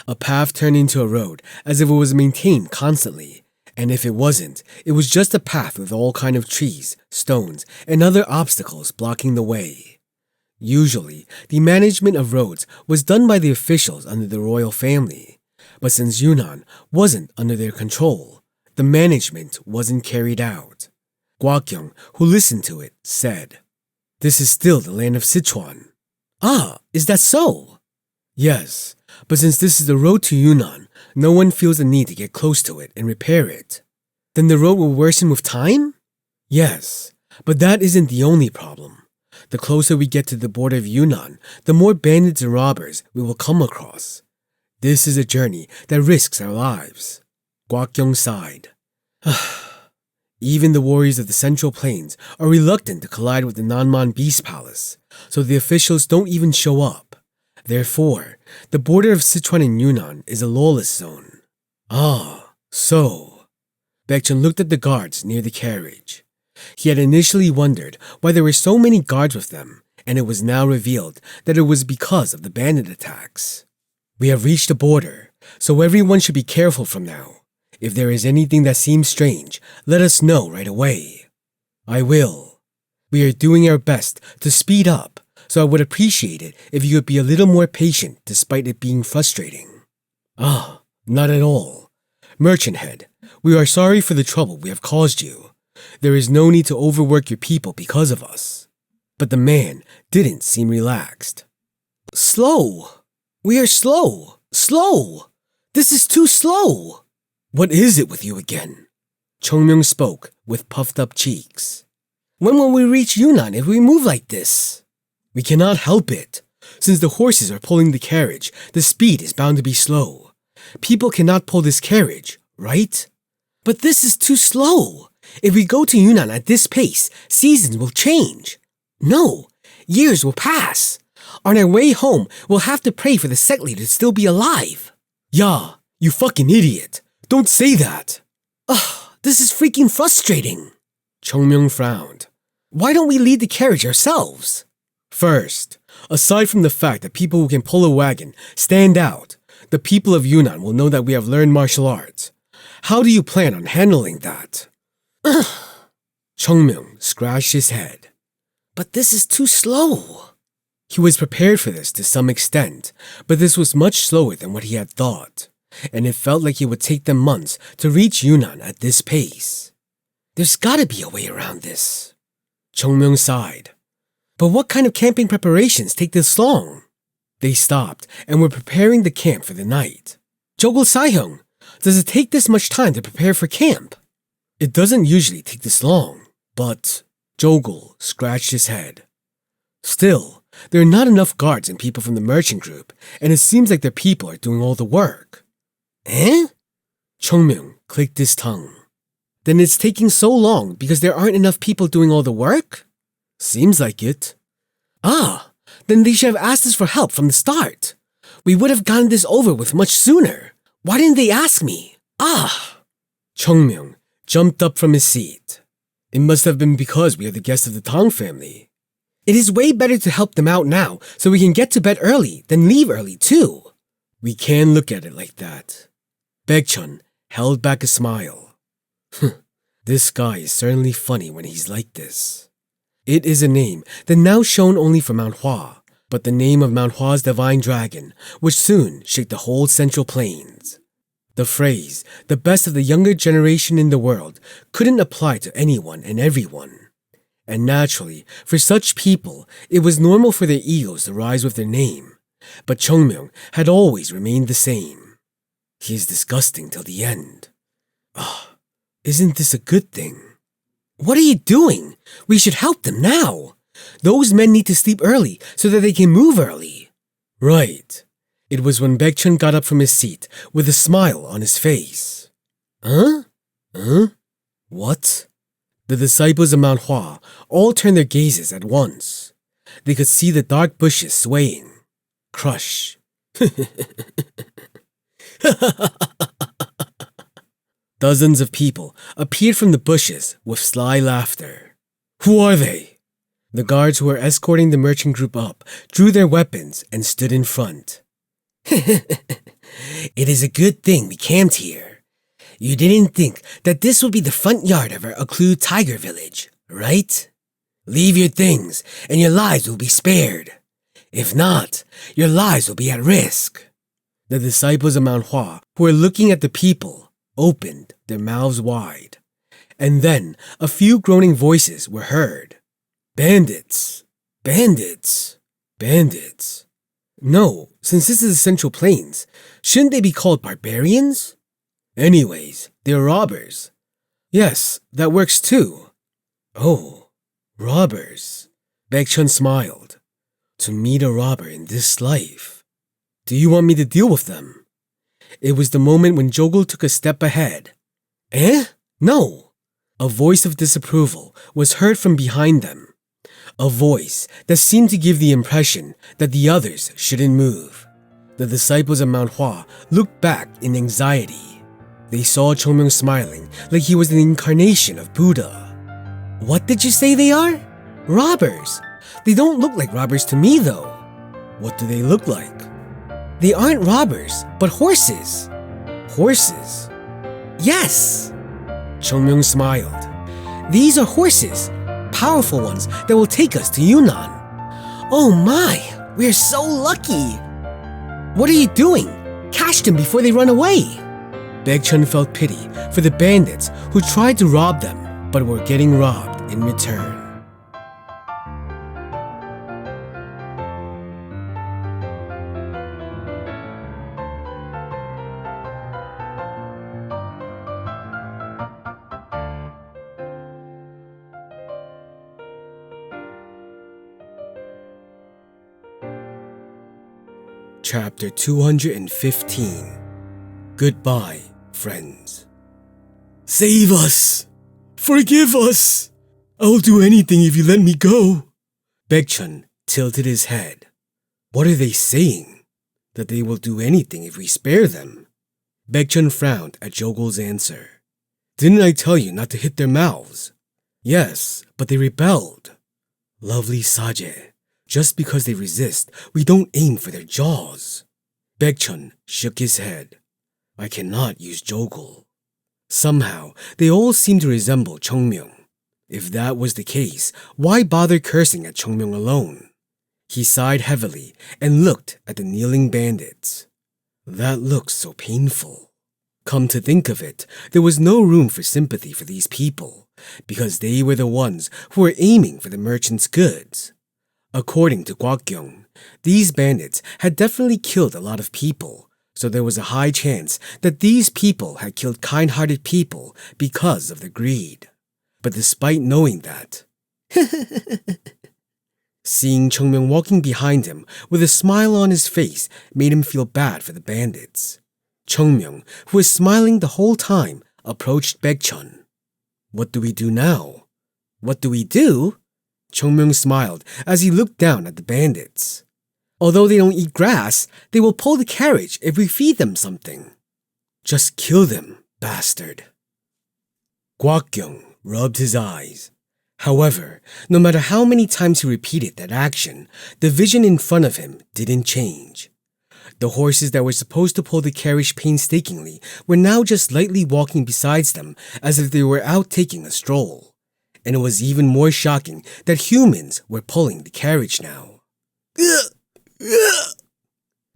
A path turned into a road as if it was maintained constantly, and if it wasn't, it was just a path with all kinds of trees, stones, and other obstacles blocking the way. Usually, the management of roads was done by the officials under the royal family. But since Yunnan wasn't under their control, the management wasn't carried out. Gwakyung, who listened to it, said, "This is still the land of Sichuan." Ah, is that so? Yes, but since this is the road to Yunnan, no one feels the need to get close to it and repair it. Then the road will worsen with time? Yes, but that isn't the only problem. The closer we get to the border of Yunnan, the more bandits and robbers we will come across. This is a journey that risks our lives. Gwakyung sighed. Even the warriors of the Central Plains are reluctant to collide with the Nanman Beast Palace, so the officials don't even show up. Therefore, the border of Sichuan and Yunnan is a lawless zone. Ah, so. Baekchun looked at the guards near the carriage. He had initially wondered why there were so many guards with them, and it was now revealed that it was because of the bandit attacks. We have reached the border, so everyone should be careful from now. If there is anything that seems strange, let us know right away. I will. We are doing our best to speed up, so I would appreciate it if you could be a little more patient despite it being frustrating. Ah, not at all. Merchant Head, we are sorry for the trouble we have caused you. There is no need to overwork your people because of us. But the man didn't seem relaxed. Slow. We are slow. Slow. This is too slow. What is it with you again? Chung Myung spoke with puffed up cheeks. When will we reach Yunnan if we move like this? We cannot help it. Since the horses are pulling the carriage, the speed is bound to be slow. People cannot pull this carriage, right? But this is too slow. If we go to Yunnan at this pace, seasons will change. No, years will pass. On our way home, we'll have to pray for the sect leader to still be alive. Yeah, you fucking idiot. Don't say that. Ugh, this is freaking frustrating. Chung Myung frowned. Why don't we lead the carriage ourselves? First, aside from the fact that people who can pull a wagon stand out, the people of Yunnan will know that we have learned martial arts. How do you plan on handling that? Chung Myung scratched his head. But this is too slow. He was prepared for this to some extent, but this was much slower than what he had thought, and it felt like it would take them months to reach Yunnan at this pace. There's gotta be a way around this. Chung Myung sighed. But what kind of camping preparations take this long? They stopped and were preparing the camp for the night. Jogul Sahyung, does it take this much time to prepare for camp? It doesn't usually take this long, but Jogul scratched his head. Still, there are not enough guards and people from the merchant group, and it seems like their people are doing all the work. Eh? Chung Myung clicked his tongue. Then it's taking so long because there aren't enough people doing all the work? Seems like it. Ah, then they should have asked us for help from the start. We would have gotten this over with much sooner. Why didn't they ask me? Ah! Chung Myung jumped up from his seat. It must have been because we are the guests of the Tong family. It is way better to help them out now so we can get to bed early than leave early too. We can look at it like that. Baekchun held back a smile. This guy is certainly funny when he's like this. It is a name that now shown only for Mount Hua, but the name of Mount Hua's divine dragon would soon shake the whole Central Plains. The phrase, the best of the younger generation in the world, couldn't apply to anyone and everyone. And naturally, for such people, it was normal for their egos to rise with their name. But Chung Myung had always remained the same. He is disgusting till the end. Isn't this a good thing? What are you doing? We should help them now. Those men need to sleep early so that they can move early. Right. It was when Baekchun got up from his seat with a smile on his face. Huh? What? The disciples of Mount Hua all turned their gazes at once. They could see the dark bushes swaying. Crush. Dozens of people appeared from the bushes with sly laughter. Who are they? The guards who were escorting the merchant group up drew their weapons and stood in front. It is a good thing we camped here. You didn't think that this would be the front yard of our occluded tiger village, right? Leave your things and your lives will be spared. If not, your lives will be at risk. The disciples of Mount Hua, who were looking at the people, opened their mouths wide. And then a few groaning voices were heard. Bandits! Bandits! Bandits! No, since this is the Central Plains, shouldn't they be called barbarians? Anyways, they're robbers. Yes, that works too. Oh, robbers. Baekchun smiled. To meet a robber in this life. Do you want me to deal with them? It was the moment when Jogul took a step ahead. Eh? No. A voice of disapproval was heard from behind them. A voice that seemed to give the impression that the others shouldn't move. The disciples of Mount Hua looked back in anxiety. They saw Chung Myung smiling like he was an incarnation of Buddha. What did you say they are? Robbers. They don't look like robbers to me though. What do they look like? They aren't robbers, but horses. Horses? Yes! Chung Myung smiled. These are horses, powerful ones that will take us to Yunnan. Oh my, we're so lucky! What are you doing? Catch them before they run away! Baekchun felt pity for the bandits who tried to rob them but were getting robbed in return. Chapter 215. Goodbye, friends. Save us! Forgive us! I'll do anything if you let me go. Baekchun tilted his head. What are they saying? That they will do anything if we spare them? Baekchun frowned at Jogul's answer. Didn't I tell you not to hit their mouths? Yes, but they rebelled. Lovely Saje. Just because they resist, we don't aim for their jaws. Baekchun shook his head. I cannot use Jogul. Somehow, they all seem to resemble Chung Myung. If that was the case, why bother cursing at Chung Myung alone? He sighed heavily and looked at the kneeling bandits. That looks so painful. Come to think of it, there was no room for sympathy for these people, because they were the ones who were aiming for the merchant's goods. According to Gwakyung, these bandits had definitely killed a lot of people, so there was a high chance that these people had killed kind-hearted people because of their greed. But despite knowing that, seeing Chung Myung walking behind him with a smile on his face made him feel bad for the bandits. Chung Myung, who was smiling the whole time, approached Baekchun. What do we do now? What do we do? Chung Myung smiled as he looked down at the bandits. Although they don't eat grass, they will pull the carriage if we feed them something. Just kill them, bastard. Gwakyung rubbed his eyes. However, no matter how many times he repeated that action, the vision in front of him didn't change. The horses that were supposed to pull the carriage painstakingly were now just lightly walking beside them as if they were out taking a stroll. And it was even more shocking that humans were pulling the carriage now.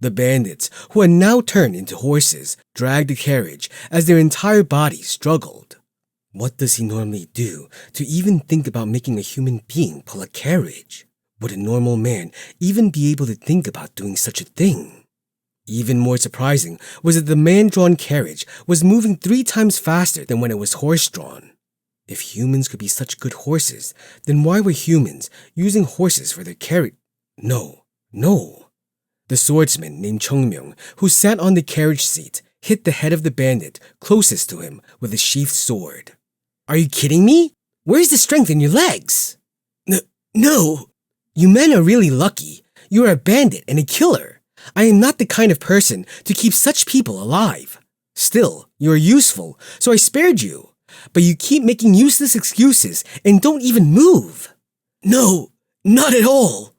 The bandits, who had now turned into horses, dragged the carriage as their entire bodies struggled. What does he normally do to even think about making a human being pull a carriage? Would a normal man even be able to think about doing such a thing? Even more surprising was that the man-drawn carriage was moving 3 times faster than when it was horse-drawn. If humans could be such good horses, then why were humans using horses for their carriage? No. The swordsman named Chung Myung, who sat on the carriage seat, hit the head of the bandit closest to him with a sheathed sword. Are you kidding me? Where's the strength in your legs? No. You men are really lucky. You are a bandit and a killer. I am not the kind of person to keep such people alive. Still, you are useful, so I spared you. But you keep making useless excuses and don't even move. No, not at all.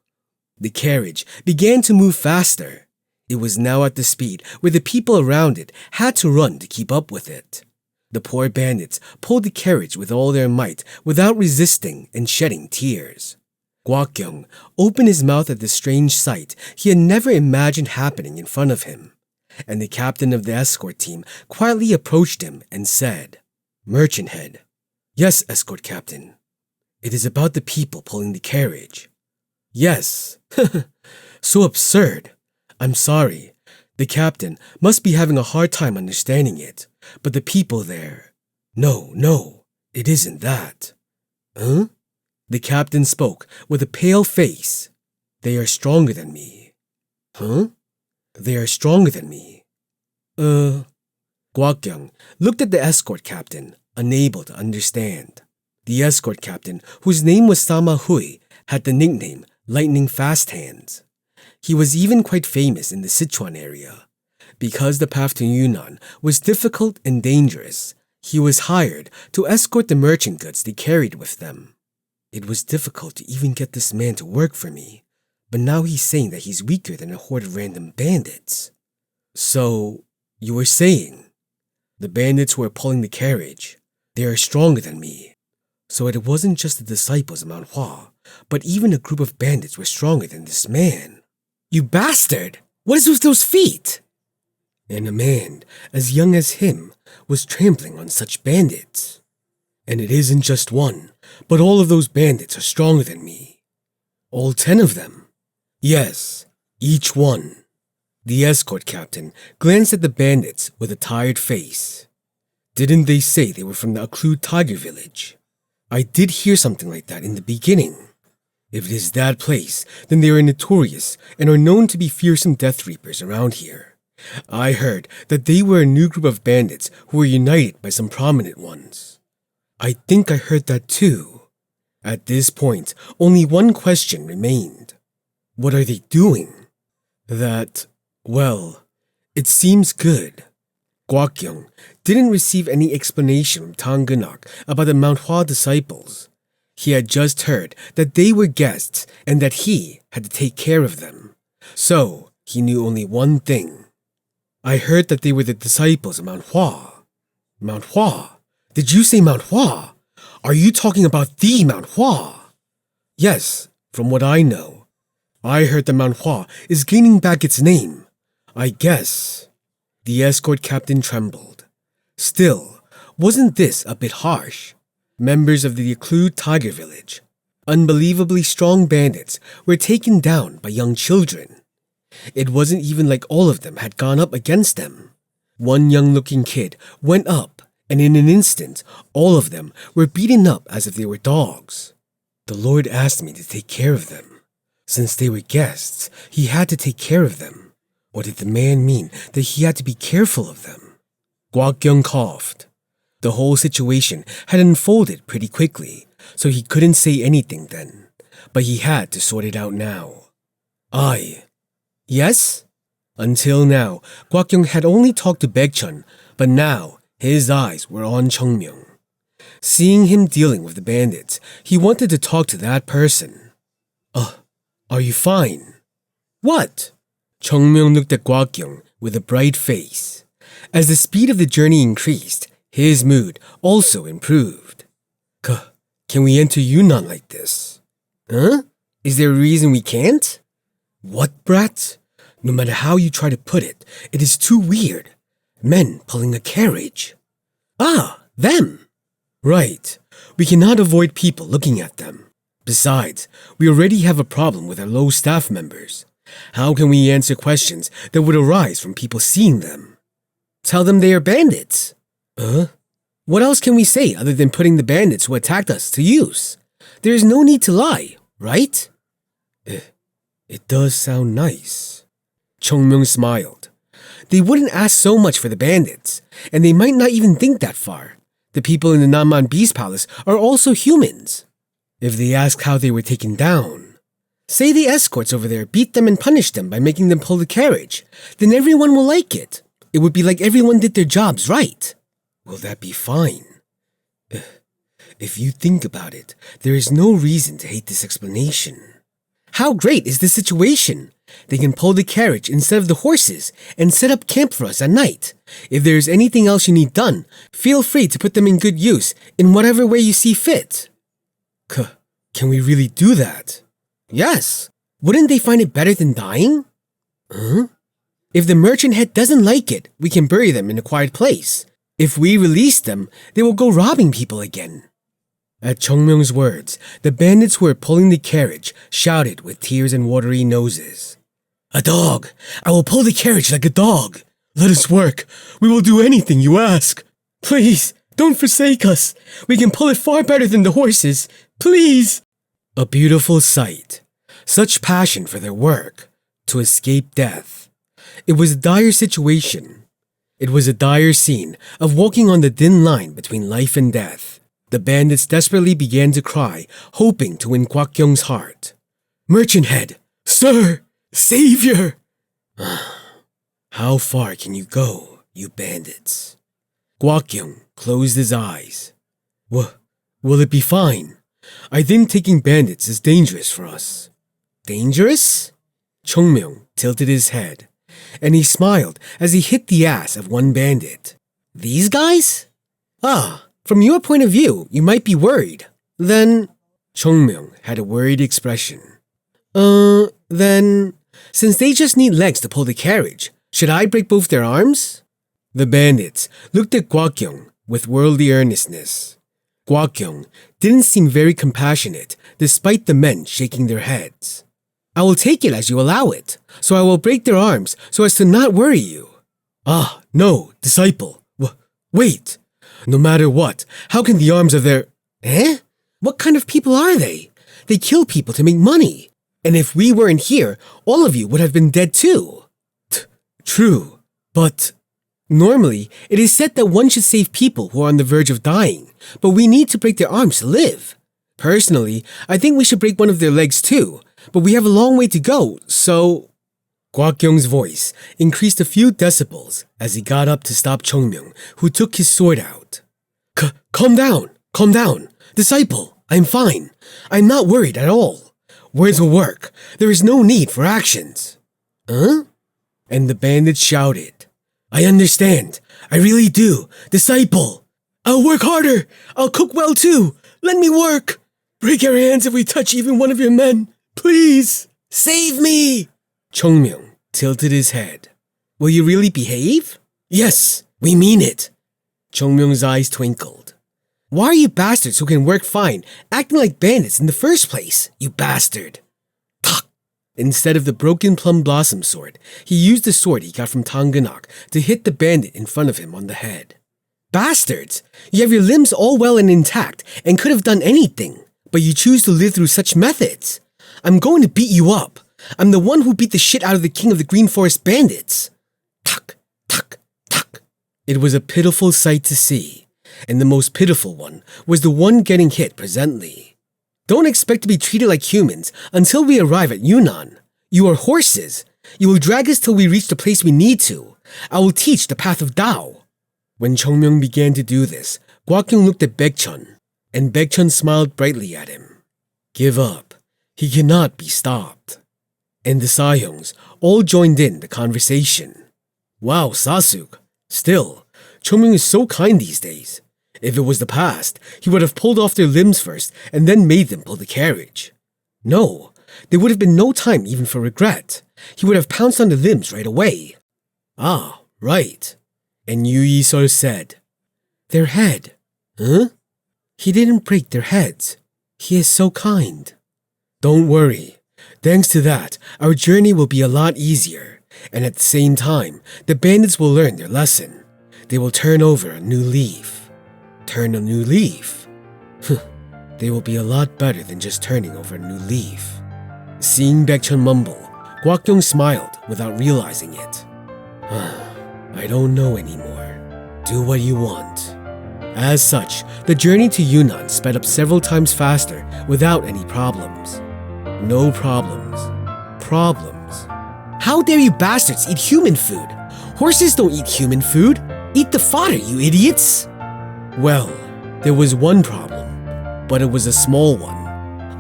The carriage began to move faster. It was now at the speed where the people around it had to run to keep up with it. The poor bandits pulled the carriage with all their might without resisting and shedding tears. Gwakyung opened his mouth at the strange sight he had never imagined happening in front of him, and the captain of the escort team quietly approached him and said, Merchant head. Yes, escort captain. It is about the people pulling the carriage. Yes. So absurd. I'm sorry. The captain must be having a hard time understanding it, but the people there... No, it isn't that. Huh? The captain spoke with a pale face. They are stronger than me. Huh? They are stronger than me. Gwakyung looked at the escort captain, unable to understand. The escort captain, whose name was Sama Hui, had the nickname Lightning Fast Hands. He was even quite famous in the Sichuan area. Because the path to Yunnan was difficult and dangerous, he was hired to escort the merchant goods they carried with them. It was difficult to even get this man to work for me, but now he's saying that he's weaker than a horde of random bandits. So, you were saying, the bandits who are pulling the carriage, they are stronger than me. So it wasn't just the disciples of Mount Hua, but even a group of bandits were stronger than this man. You bastard! What is with those feet? And a man as young as him was trampling on such bandits. And it isn't just one, but all of those bandits are stronger than me. All 10 of them. Yes, each one. The escort captain glanced at the bandits with a tired face. Didn't they say they were from the Occlude Tiger Village? I did hear something like that in the beginning. If it is that place, then they are notorious and are known to be fearsome death reapers around here. I heard that they were a new group of bandits who were united by some prominent ones. I think I heard that too. At this point, only one question remained. What are they doing? Well, it seems good. Gwakyung didn't receive any explanation from Tanganak about the Mount Hua disciples. He had just heard that they were guests and that he had to take care of them. So, he knew only one thing. I heard that they were the disciples of Mount Hua. Mount Hua? Did you say Mount Hua? Are you talking about the Mount Hua? Yes, from what I know. I heard that Mount Hua is gaining back its name. I guess. The escort captain trembled. Still, wasn't this a bit harsh? Members of the Occlude Tiger Village, unbelievably strong bandits, were taken down by young children. It wasn't even like all of them had gone up against them. One young-looking kid went up, and in an instant, all of them were beaten up as if they were dogs. The Lord asked me to take care of them. Since they were guests, he had to take care of them. Or did the man mean that he had to be careful of them? Gwakyung coughed. The whole situation had unfolded pretty quickly, so he couldn't say anything then. But he had to sort it out now. Yes? Until now, Gwakyung had only talked to Baekchun, but now his eyes were on Chung Myung. Seeing him dealing with the bandits, he wanted to talk to that person. Are you fine? What? Chung Myung looked at Gwakyung with a bright face. As the speed of the journey increased, his mood also improved. Can we enter Yunnan like this? Huh? Is there a reason we can't? What, brat? No matter how you try to put it, it is too weird. Men pulling a carriage. Them! Right. We cannot avoid people looking at them. Besides, we already have a problem with our low staff members. How can we answer questions that would arise from people seeing them? Tell them they are bandits. What else can we say other than putting the bandits who attacked us to use? There is no need to lie, right? It does sound nice. Chung Myung smiled. They wouldn't ask so much for the bandits, and they might not even think that far. The people in the Namman Beast Palace are also humans. If they ask how they were taken down, say the escorts over there beat them and punished them by making them pull the carriage, then everyone will like it. It would be like everyone did their jobs right. Will that be fine? If you think about it, there is no reason to hate this explanation. How great is this situation? They can pull the carriage instead of the horses and set up camp for us at night. If there is anything else you need done, feel free to put them in good use in whatever way you see fit. Can we really do that? Yes. Wouldn't they find it better than dying? If the merchant head doesn't like it, we can bury them in a quiet place. If we release them, they will go robbing people again. At Chung Myung's words, the bandits who were pulling the carriage shouted with tears and watery noses. A dog! I will pull the carriage like a dog! Let us work! We will do anything you ask! Please, don't forsake us! We can pull it far better than the horses! Please! A beautiful sight. Such passion for their work. To escape death. It was a dire situation. It was a dire scene of walking on the thin line between life and death. The bandits desperately began to cry, hoping to win Gwakyung's heart. Merchant head! Sir! Savior! How far can you go, you bandits? Gwakyung closed his eyes. Will it be fine? I think taking bandits is dangerous for us. Dangerous? Chung Myung tilted his head, and he smiled as he hit the ass of one bandit. These guys? From your point of view, you might be worried. Then, Chung Myung had a worried expression. Then, since they just need legs to pull the carriage, should I break both their arms? The bandits looked at Gwakyung with worldly earnestness. Gwakyung didn't seem very compassionate despite the men shaking their heads. I will take it as you allow it, so I will break their arms so as to not worry you. No, disciple. Wait. No matter what, how can the arms of their... What kind of people are they? They kill people to make money. And if we weren't here, all of you would have been dead too. True, but... Normally, it is said that one should save people who are on the verge of dying, but we need to break their arms to live. Personally, I think we should break one of their legs too, but we have a long way to go, so... Gwakyung's voice increased a few decibels as he got up to stop Chung Myung, who took his sword out. Calm down. Disciple, I'm fine. I'm not worried at all. Words will work. There is no need for actions. And the bandits shouted. I understand. I really do. Disciple. I'll work harder. I'll cook well too. Let me work. Break your hands if we touch even one of your men. Please. Save me. Chung Myung tilted his head. Will you really behave? Yes, we mean it. Chung Myung's eyes twinkled. Why are you bastards who can work fine acting like bandits in the first place, you bastard? Instead of the broken Plum Blossom Sword, he used the sword he got from Tanganak to hit the bandit in front of him on the head. Bastards! You have your limbs all well and intact and could have done anything, but you choose to live through such methods. I'm going to beat you up. I'm the one who beat the shit out of the king of the Green Forest bandits. Tuck. It was a pitiful sight to see, and the most pitiful one was the one getting hit presently. Don't expect to be treated like humans until we arrive at Yunnan. You are horses. You will drag us till we reach the place we need to. I will teach the path of Tao. When Chung Myung began to do this, Gwakyung looked at Baekchun, and Baekchun smiled brightly at him. Give up. He cannot be stopped. And the Sahyungs all joined in the conversation. Wow, Sasuk. Still, Chung Myung is so kind these days. If it was the past, he would have pulled off their limbs first and then made them pull the carriage. No, there would have been no time even for regret. He would have pounced on the limbs right away. Right. And Yu Yi-sol said, Their head. He didn't break their heads. He is so kind. Don't worry. Thanks to that, our journey will be a lot easier. And at the same time, the bandits will learn their lesson. They will turn over a new leaf. Turn a new leaf? They will be a lot better than just turning over a new leaf. Seeing Baekchun mumble, Gwakyung smiled without realizing it. I don't know anymore. Do what you want. As such, the journey to Yunnan sped up several times faster without any problems. No problems. Problems. How dare you bastards eat human food? Horses don't eat human food. Eat the fodder, you idiots! Well, there was one problem, but it was a small one.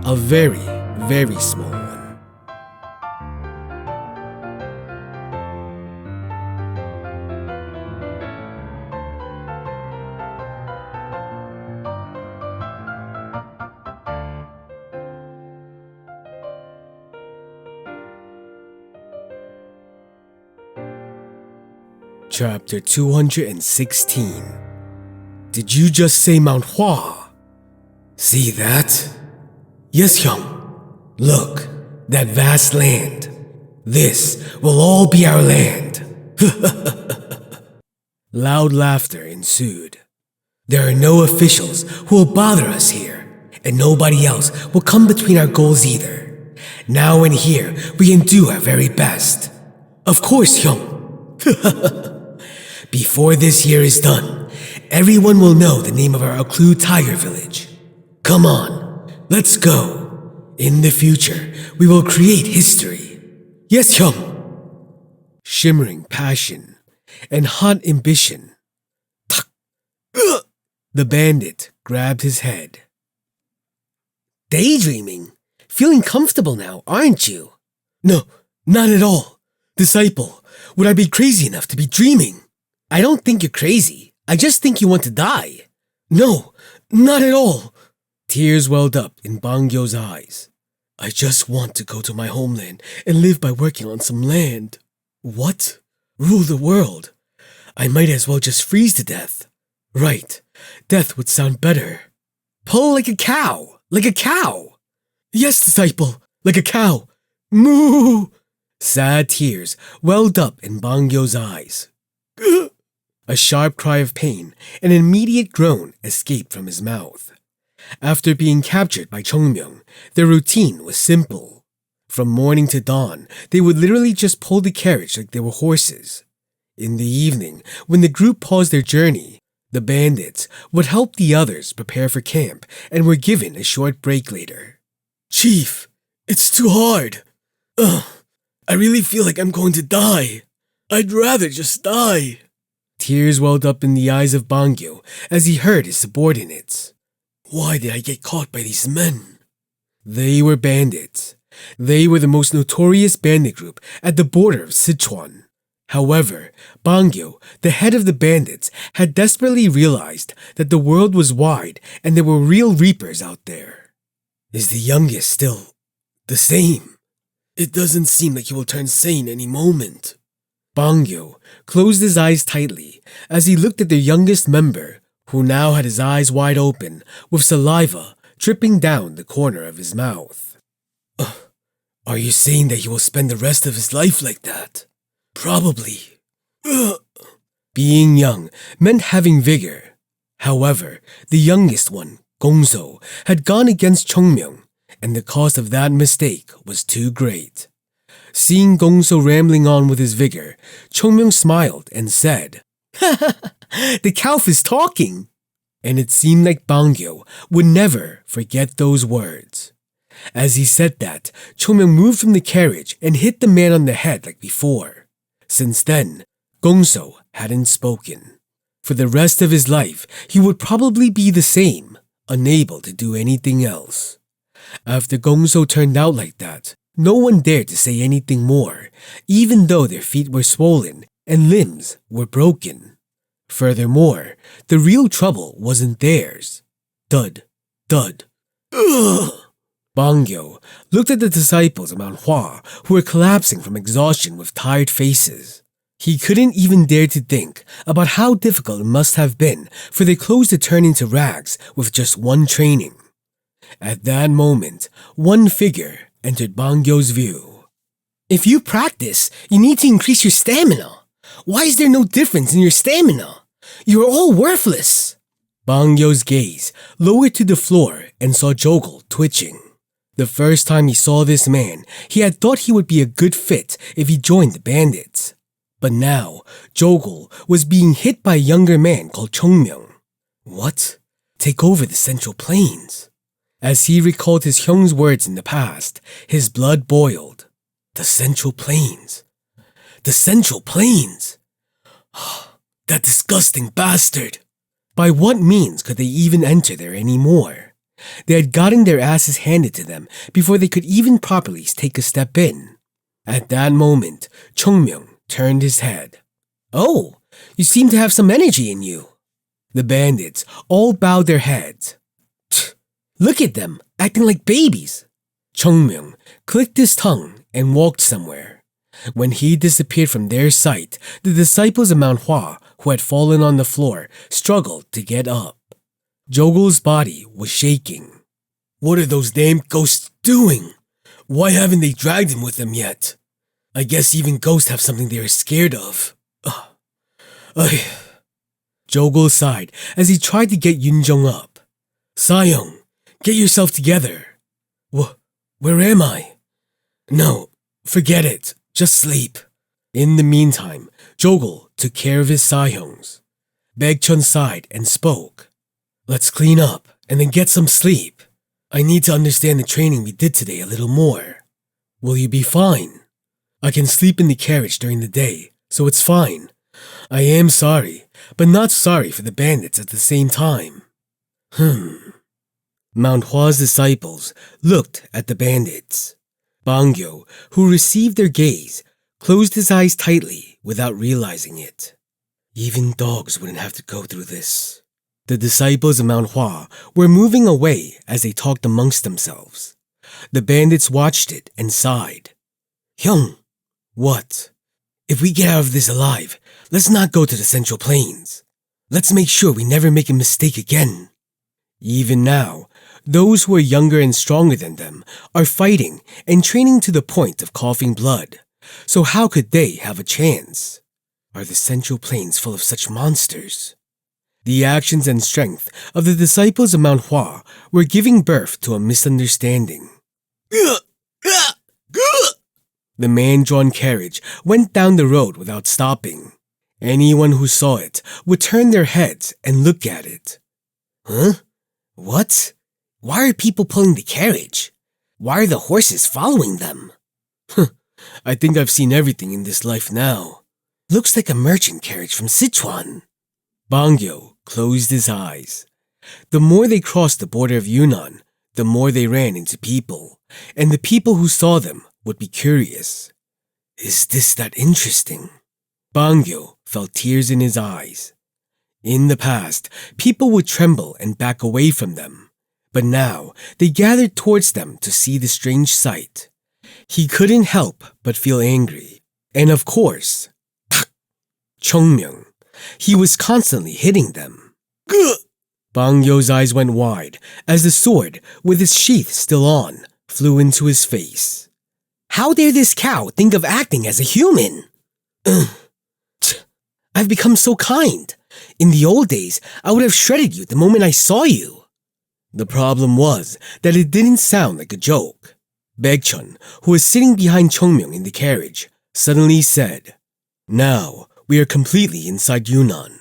A very, very small one. Chapter 216. Did you just say Mount Hua? See that? Yes, Hyung. Look, that vast land. This will all be our land. Loud laughter ensued. There are no officials who will bother us here, and nobody else will come between our goals either. Now and here, we can do our very best. Of course, Hyung. Before this year is done, everyone will know the name of our Oklu Tiger Village. Come on, let's go. In the future, we will create history. Yes, Hyung. shimmering passion, and hot ambition. The bandit grabbed his head. Daydreaming? Feeling comfortable now, aren't you? No, not at all. Disciple, would I be crazy enough to be dreaming? I don't think you're crazy. I just think you want to die. No, not at all. Tears welled up in Bangyo's eyes. I just want to go to my homeland and live by working on some land. What? Rule the world? I might as well just freeze to death. Right, death would sound better. Pull like a cow, like a cow. Yes, disciple, like a cow. Moo! Sad tears welled up in Bangyo's eyes. A sharp cry of pain and an immediate groan escaped from his mouth. After being captured by Chung Myung, their routine was simple. From morning to dawn, they would literally just pull the carriage like they were horses. In the evening, when the group paused their journey, the bandits would help the others prepare for camp and were given a short break later. Chief, it's too hard. I really feel like I'm going to die. I'd rather just die. Tears welled up in the eyes of Bangyo as he heard his subordinates. Why did I get caught by these men? They were bandits. They were the most notorious bandit group at the border of Sichuan. However, Bangyo, the head of the bandits, had desperately realized that the world was wide and there were real reapers out there. Is the youngest still the same? It doesn't seem like he will turn sane any moment. Bangyo closed his eyes tightly as he looked at their youngest member, who now had his eyes wide open with saliva dripping down the corner of his mouth. Are you saying that he will spend the rest of his life like that? Probably. Being young meant having vigor. However, the youngest one, Gongso, had gone against Chung Myung, and the cost of that mistake was too great. Seeing Gongso rambling on with his vigor, Chung Myung smiled and said, The calf is talking! And it seemed like Bangyo would never forget those words. As he said that, Chung Myung moved from the carriage and hit the man on the head like before. Since then, Gongso hadn't spoken. For the rest of his life, he would probably be the same, unable to do anything else. After Gongso turned out like that, no one dared to say anything more, even though their feet were swollen and limbs were broken. Furthermore, the real trouble wasn't theirs. Thud, thud. Ugh! Bangyo looked at the disciples of Mount Hua who were collapsing from exhaustion with tired faces. He couldn't even dare to think about how difficult it must have been for their clothes to turn into rags with just one training. At that moment, one figure entered Bangyo's view. If you practice, you need to increase your stamina. Why is there no difference in your stamina? You are all worthless. Bangyo's gaze lowered to the floor and saw Jogul twitching. The first time he saw this man, he had thought he would be a good fit if he joined the bandits. But now, Jogul was being hit by a younger man called Chung Myung. What? Take over the Central Plains? As he recalled his Hyung's words in the past, his blood boiled. The Central Plains. The Central Plains! That disgusting bastard! By what means could they even enter there anymore? They had gotten their asses handed to them before they could even properly take a step in. At that moment, Chung Myung turned his head. Oh, you seem to have some energy in you. The bandits all bowed their heads. Look at them, acting like babies. Chung Myung clicked his tongue and walked somewhere. When he disappeared from their sight, the disciples of Mount Hua, who had fallen on the floor, struggled to get up. Jogul's body was shaking. What are those damn ghosts doing? Why haven't they dragged him with them yet? I guess even ghosts have something they are scared of. Jogul sighed as he tried to get Yunjong up. Sayong, get yourself together. Where am I? No, forget it. Just sleep. In the meantime, Jogul took care of his Sayongs. Baekchun sighed and spoke. Let's clean up and then get some sleep. I need to understand the training we did today a little more. Will you be fine? I can sleep in the carriage during the day, so it's fine. I am sorry, but not sorry for the bandits at the same time. Mount Hua's disciples looked at the bandits. Bangyo, who received their gaze, closed his eyes tightly without realizing it. Even dogs wouldn't have to go through this. The disciples of Mount Hua were moving away as they talked amongst themselves. The bandits watched it and sighed. Hyung, what? If we get out of this alive, let's not go to the Central Plains. Let's make sure we never make a mistake again. Even now, those who are younger and stronger than them are fighting and training to the point of coughing blood. So how could they have a chance? Are the Central Plains full of such monsters? The actions and strength of the disciples of Mount Hua were giving birth to a misunderstanding. The man-drawn carriage went down the road without stopping. Anyone who saw it would turn their heads and look at it. Huh? What? Why are people pulling the carriage? Why are the horses following them? I think I've seen everything in this life now. Looks like a merchant carriage from Sichuan. Bangyo closed his eyes. The more they crossed the border of Yunnan, the more they ran into people, and the people who saw them would be curious. Is this that interesting? Bangyo felt tears in his eyes. In the past, people would tremble and back away from them, but now they gathered towards them to see the strange sight. He couldn't help but feel angry, and of course, Chung Myung. He was constantly hitting them. Bangyo's eyes went wide as the sword, with its sheath still on, flew into his face. How dare this cow think of acting as a human? I've become so kind. In the old days, I would have shredded you the moment I saw you. The problem was that it didn't sound like a joke. Baekchun, who was sitting behind Chung Myung in the carriage, suddenly said, Now we are completely inside Yunnan.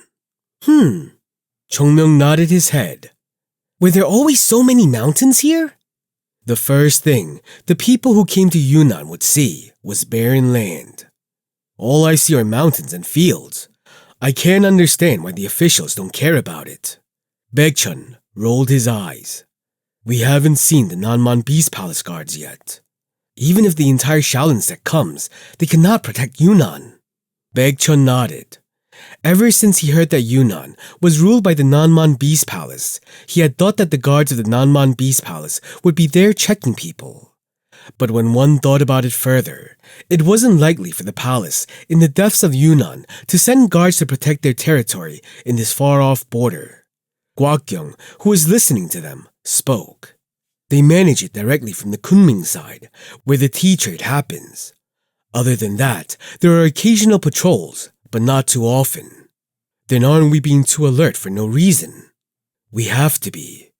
Chung Myung nodded his head. Were there always so many mountains here? The first thing the people who came to Yunnan would see was barren land. All I see are mountains and fields. I can't understand why the officials don't care about it. Baekchun rolled his eyes. We haven't seen the Nanman Beast Palace guards yet. Even if the entire Shaolin sect comes, they cannot protect Yunnan. Baekchun nodded. Ever since he heard that Yunnan was ruled by the Nanman Beast Palace, he had thought that the guards of the Nanman Beast Palace would be there checking people. But when one thought about it further, it wasn't likely for the palace in the depths of Yunnan to send guards to protect their territory in this far-off border. Gwakyung, who was listening to them, spoke. They manage it directly from the Kunming side, where the tea trade happens. Other than that, there are occasional patrols, but not too often. Then aren't we being too alert for no reason? We have to be.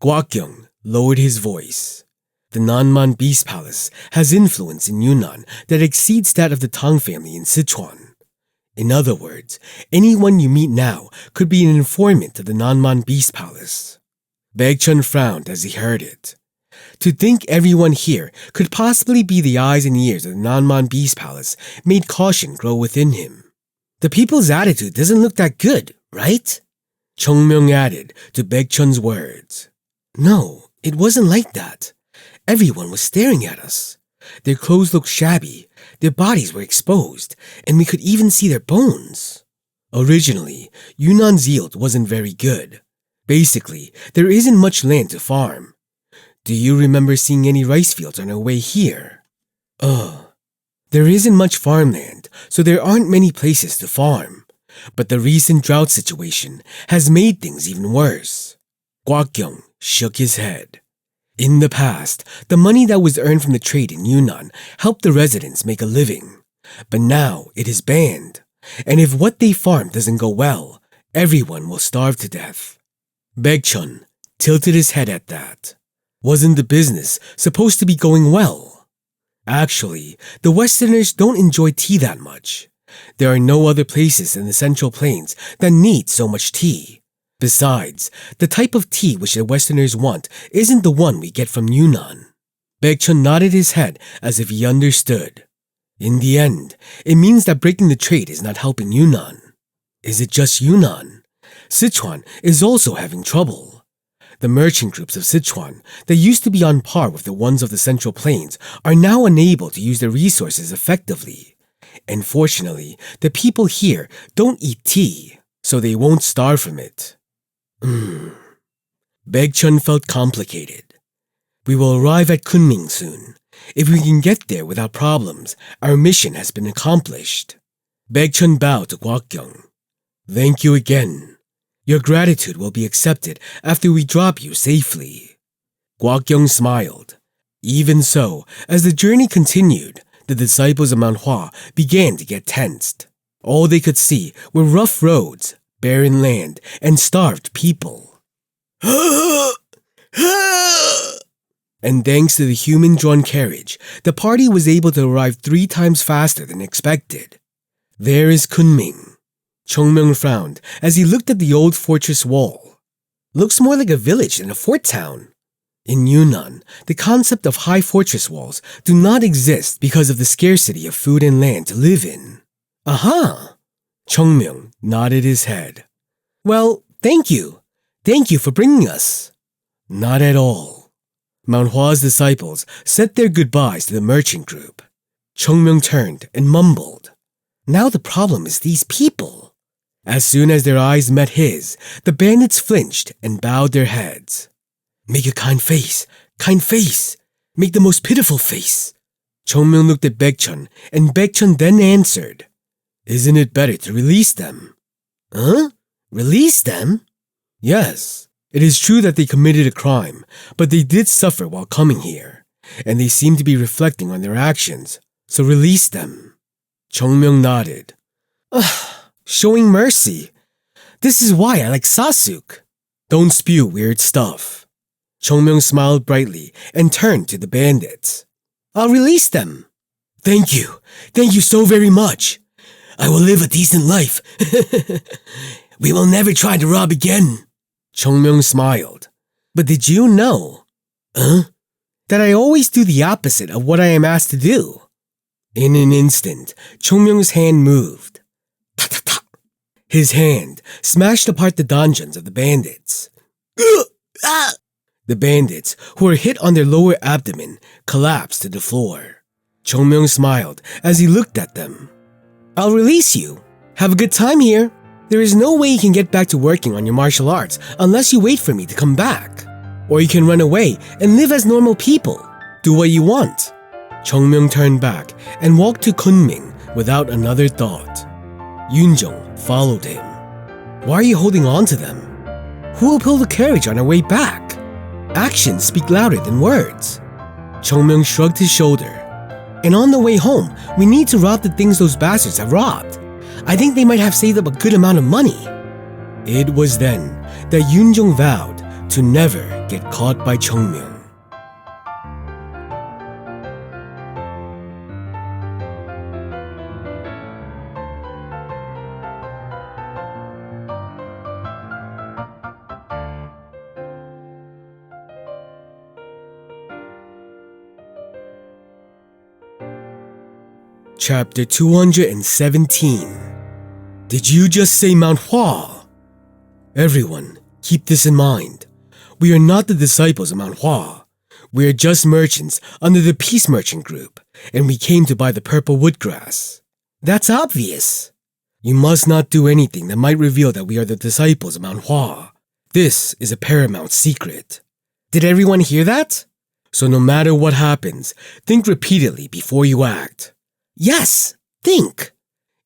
Gwakyung lowered his voice. The Nanman Beast Palace has influence in Yunnan that exceeds that of the Tang family in Sichuan. In other words, anyone you meet now could be an informant of the Nanman Beast Palace. Baekchun frowned as he heard it. To think everyone here could possibly be the eyes and ears of the Nanman Beast Palace made caution grow within him. The people's attitude doesn't look that good, right? Chung Myung added to Baekchun's words. No, it wasn't like that. Everyone was staring at us. Their clothes looked shabby, their bodies were exposed, and we could even see their bones. Originally, Yunnan's yield wasn't very good. Basically, there isn't much land to farm. Do you remember seeing any rice fields on our way here? There isn't much farmland, so there aren't many places to farm. But the recent drought situation has made things even worse. Gwakyung shook his head. In the past, the money that was earned from the trade in Yunnan helped the residents make a living. But now it is banned, and if what they farm doesn't go well, everyone will starve to death. Baekchun tilted his head at that. Wasn't the business supposed to be going well? Actually, the Westerners don't enjoy tea that much. There are no other places in the Central Plains that need so much tea. Besides, the type of tea which the Westerners want isn't the one we get from Yunnan. Baekchun nodded his head as if he understood. In the end, it means that breaking the trade is not helping Yunnan. Is it just Yunnan? Sichuan is also having trouble. The merchant groups of Sichuan that used to be on par with the ones of the Central Plains are now unable to use their resources effectively. And fortunately, the people here don't eat tea, so they won't starve from it. Baekchun felt complicated. We will arrive at Kunming soon. If we can get there without problems, our mission has been accomplished. Baekchun bowed to Gwakyung. Thank you again. Your gratitude will be accepted after we drop you safely. Gwakyung smiled. Even so, as the journey continued, the disciples of Mount Hua began to get tensed. All they could see were rough roads, barren land, and starved people. And thanks to the human-drawn carriage, the party was able to arrive 3 times faster than expected. There is Kunming. Chung Myung frowned as he looked at the old fortress wall. Looks more like a village than a fort town. In Yunnan, the concept of high fortress walls do not exist because of the scarcity of food and land to live in. Aha! Chung Myung nodded his head. Well, thank you. Thank you for bringing us. Not at all. Mount Hua's disciples said their goodbyes to the merchant group. Chung Myung turned and mumbled. Now the problem is these people. As soon as their eyes met his, the bandits flinched and bowed their heads. Make a kind face, kind face. Make the most pitiful face. Chung Myung looked at Baekchun, and Baekchun then answered, Isn't it better to release them? Huh? Release them? Yes. It is true that they committed a crime, but they did suffer while coming here, and they seem to be reflecting on their actions, so release them. Chung Myung nodded. Showing mercy. This is why I like Sasuk. Don't spew weird stuff. Chung Myung smiled brightly and turned to the bandits. I'll release them. Thank you. Thank you so very much. I will live a decent life. We will never try to rob again. Chung Myung smiled. But did you know? That I always do the opposite of what I am asked to do. In an instant, Chung Myung's hand moved. Ta-ta-ta. His hand smashed apart the donjons of the bandits. The bandits, who were hit on their lower abdomen, collapsed to the floor. Chung Myung smiled as he looked at them. I'll release you. Have a good time here. There is no way you can get back to working on your martial arts unless you wait for me to come back. Or you can run away and live as normal people. Do what you want. Chung Myung turned back and walked to Kunming without another thought. Yoonjung followed him. Why are you holding on to them? Who will pull the carriage on our way back? Actions speak louder than words. Chung Myung shrugged his shoulder. And on the way home, we need to rob the things those bastards have robbed. I think they might have saved up a good amount of money. It was then that Yoonjung vowed to never get caught by Chung Myung. Chapter 217. Did you just say Mount Hua? Everyone, keep this in mind. We are not the disciples of Mount Hua. We are just merchants under the Peace Merchant Group, and we came to buy the purple woodgrass. That's obvious. You must not do anything that might reveal that we are the disciples of Mount Hua. This is a paramount secret. Did everyone hear that? So no matter what happens, think repeatedly before you act. Yes, think.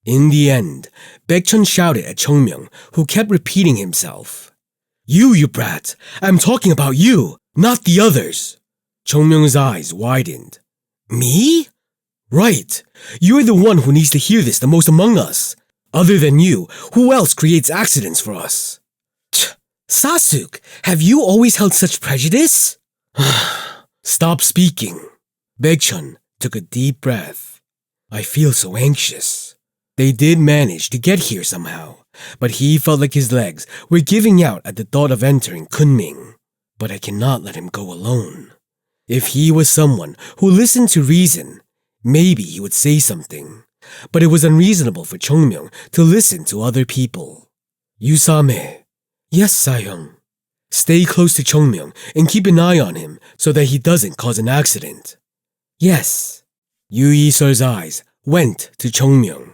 In the end, Baekchun shouted at Chung Myung, who kept repeating himself. You brat! I'm talking about you, not the others! Chung Myung's eyes widened. Me? Right. You're the one who needs to hear this the most among us. Other than you, who else creates accidents for us? Sasuk, have you always held such prejudice? Stop speaking. Baekchun took a deep breath. I feel so anxious. They did manage to get here somehow, but he felt like his legs were giving out at the thought of entering Kunming. But I cannot let him go alone. If he was someone who listened to reason, Maybe he would say something, but it was unreasonable for Chung Myung to listen to other people. Yusame. Yes, Sahyung. Stay close to Chung Myung and keep an eye on him so that he doesn't cause an accident. Yes. Yu Yi-seol's eyes went to Chung Myung.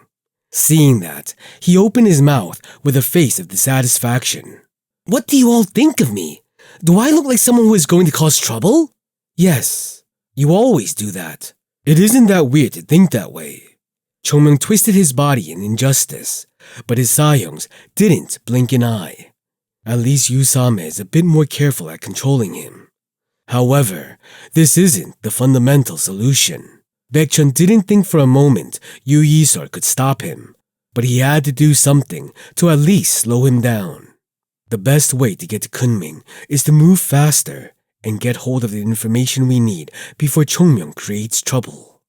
Seeing that, he opened his mouth with a face of dissatisfaction. What do you all think of me? Do I look like someone who is going to cause trouble? Yes, you always do that. It isn't that weird to think that way. Chung Myung twisted his body in injustice, but his Sahyungs didn't blink an eye. At least Yusame is a bit more careful at controlling him. However, this isn't the fundamental solution. Baekchun didn't think for a moment Yu Yi-seol could stop him, but he had to do something to at least slow him down. The best way to get to Kunming is to move faster and get hold of the information we need before Chung Myung creates trouble.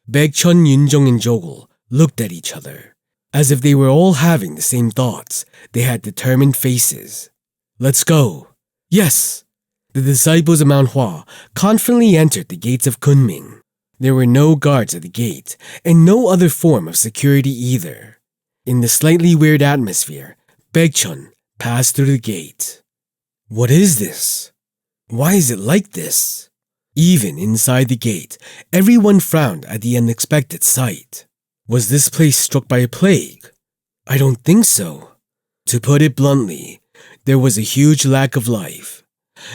Baekchun, Yunjong, and Jogul looked at each other. As if they were all having the same thoughts, they had determined faces. Let's go. Yes. The disciples of Mount Hua confidently entered the gates of Kunming. There were no guards at the gate and no other form of security either. In the slightly weird atmosphere, Baekchun passed through the gate. What is this? Why is it like this? Even inside the gate, everyone frowned at the unexpected sight. Was this place struck by a plague? I don't think so. To put it bluntly, there was a huge lack of life.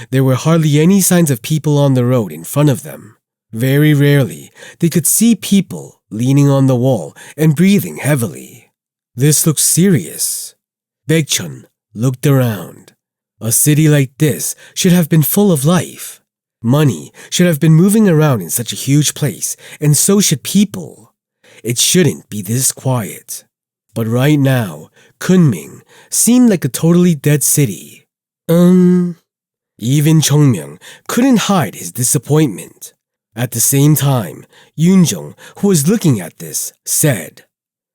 There were hardly any signs of people on the road in front of them. Very rarely, they could see people leaning on the wall and breathing heavily. This looks serious. Baekchun looked around. A city like this should have been full of life. Money should have been moving around in such a huge place, and so should people. It shouldn't be this quiet. But right now, Kunming seemed like a totally dead city. Even Chung Myung couldn't hide his disappointment. At the same time, Yunjong, who was looking at this, said,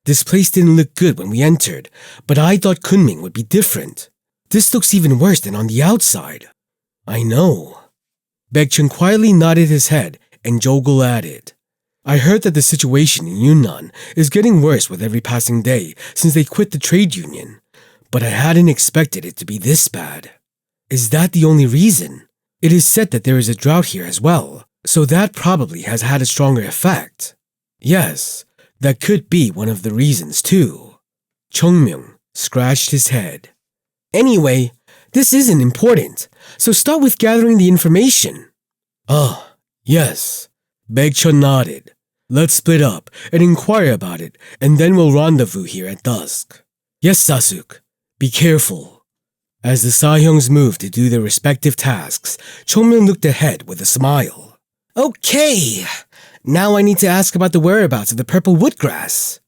This place didn't look good when we entered, but I thought Kunming would be different. This looks even worse than on the outside. I know. Baekchun quietly nodded his head and Jogul added, I heard that the situation in Yunnan is getting worse with every passing day since they quit the trade union, but I hadn't expected it to be this bad. Is that the only reason? It is said that there is a drought here as well, so that probably has had a stronger effect. Yes, that could be one of the reasons too. Chung Myung scratched his head. Anyway, this isn't important, so start with gathering the information. Yes. Baekchun nodded. Let's split up and inquire about it, and then we'll rendezvous here at dusk. Yes, Sasuk. Be careful. As the Sahyungs moved to do their respective tasks, Chung Myung looked ahead with a smile. Okay, now I need to ask about the whereabouts of the purple woodgrass.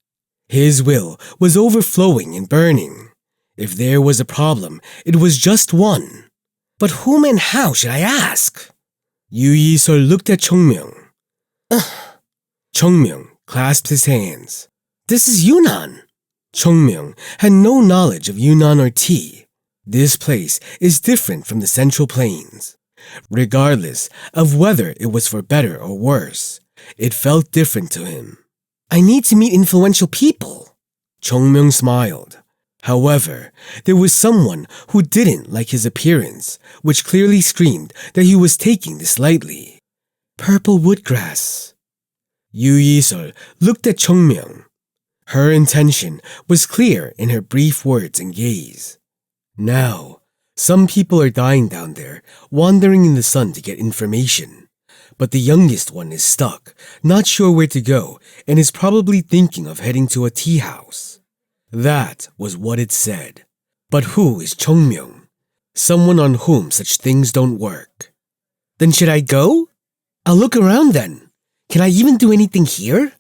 His will was overflowing and burning. If there was a problem, it was just one. But whom and how should I ask? Yu Yi-seol looked at Chung Myung. Chung Myung clasped his hands. This is Yunnan. Chung Myung had no knowledge of Yunnan or tea. This place is different from the Central Plains. Regardless of whether it was for better or worse, it felt different to him. I need to meet influential people. Chung Myung smiled. However, there was someone who didn't like his appearance, which clearly screamed that he was taking this lightly. Purple woodgrass. Yu Yi-seol looked at Chung Myung. Her intention was clear in her brief words and gaze. Now, some people are dying down there, wandering in the sun to get information. But the youngest one is stuck, not sure where to go, and is probably thinking of heading to a tea house. That was what it said. But who is Chung Myung? Someone on whom such things don't work. Then should I go? I'll look around then. Can I even do anything here?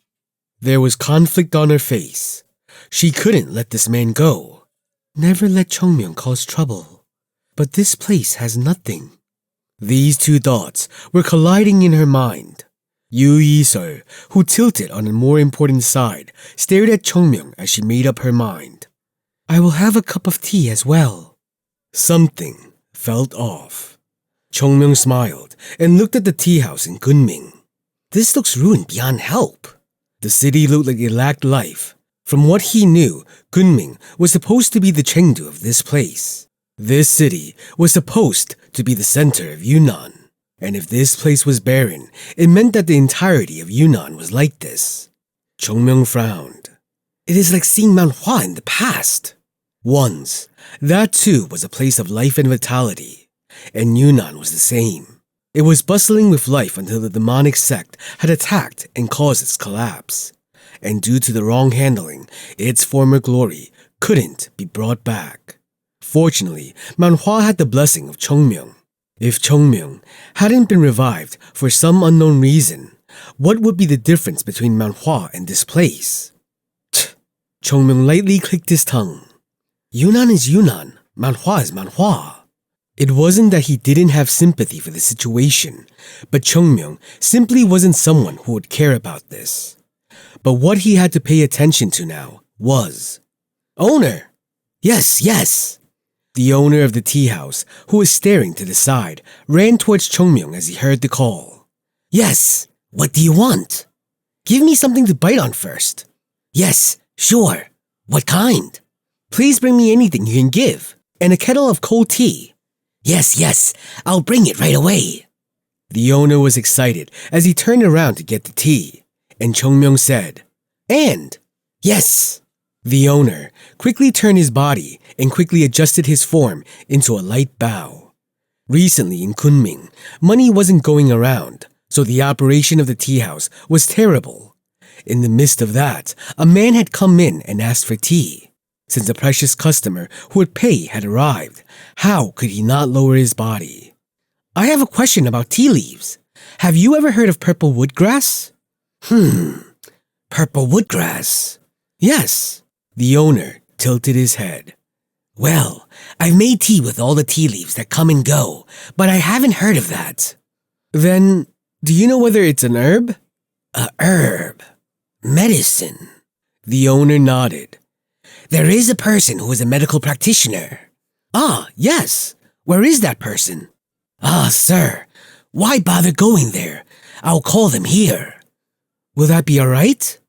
There was conflict on her face. She couldn't let this man go. Never let Chung Myung cause trouble. But this place has nothing. These two thoughts were colliding in her mind. Yu Yi-seol, who tilted on a more important side, stared at Chung Myung as she made up her mind. I will have a cup of tea as well. Something felt off. Chung Myung smiled and looked at the tea house in Kunming. This looks ruined beyond help. The city looked like it lacked life. From what he knew, Kunming was supposed to be the Chengdu of this place. This city was supposed to be the center of Yunnan. And if this place was barren, it meant that the entirety of Yunnan was like this. Chung Myung frowned. It is like seeing Mount Hua in the past. Once, that too was a place of life and vitality. And Yunnan was the same. It was bustling with life until the demonic sect had attacked and caused its collapse. And due to the wrong handling, its former glory couldn't be brought back. Fortunately, Mount Hua had the blessing of Chung Myung. If Chung Myung hadn't been revived for some unknown reason, what would be the difference between Mount Hua and this place? Chung Myung lightly clicked his tongue. Yunnan is Yunnan, Mount Hua is Mount Hua. It wasn't that he didn't have sympathy for the situation, but Chung Myung simply wasn't someone who would care about this. But what he had to pay attention to now was... Owner! Yes. The owner of the tea house, who was staring to the side, ran towards Chung Myung as he heard the call. Yes, what do you want? Give me something to bite on first. Yes, sure. What kind? Please bring me anything you can give, and a kettle of cold tea. Yes, I'll bring it right away. The owner was excited as he turned around to get the tea, and Chung Myung said, And, yes. The owner quickly turned his body and quickly adjusted his form into a light bow. Recently in Kunming, money wasn't going around, so the operation of the tea house was terrible. In the midst of that, a man had come in and asked for tea. Since the precious customer who would pay had arrived, how could he not lower his body? I have a question about tea leaves. Have you ever heard of purple woodgrass? Purple woodgrass? Yes. The owner tilted his head. Well, I've made tea with all the tea leaves that come and go, but I haven't heard of that. Then, do you know whether it's an herb? A herb. Medicine. The owner nodded. There is a person who is a medical practitioner. Ah, yes. Where is that person? Ah, sir. Why bother going there? I'll call them here. Will that be all right?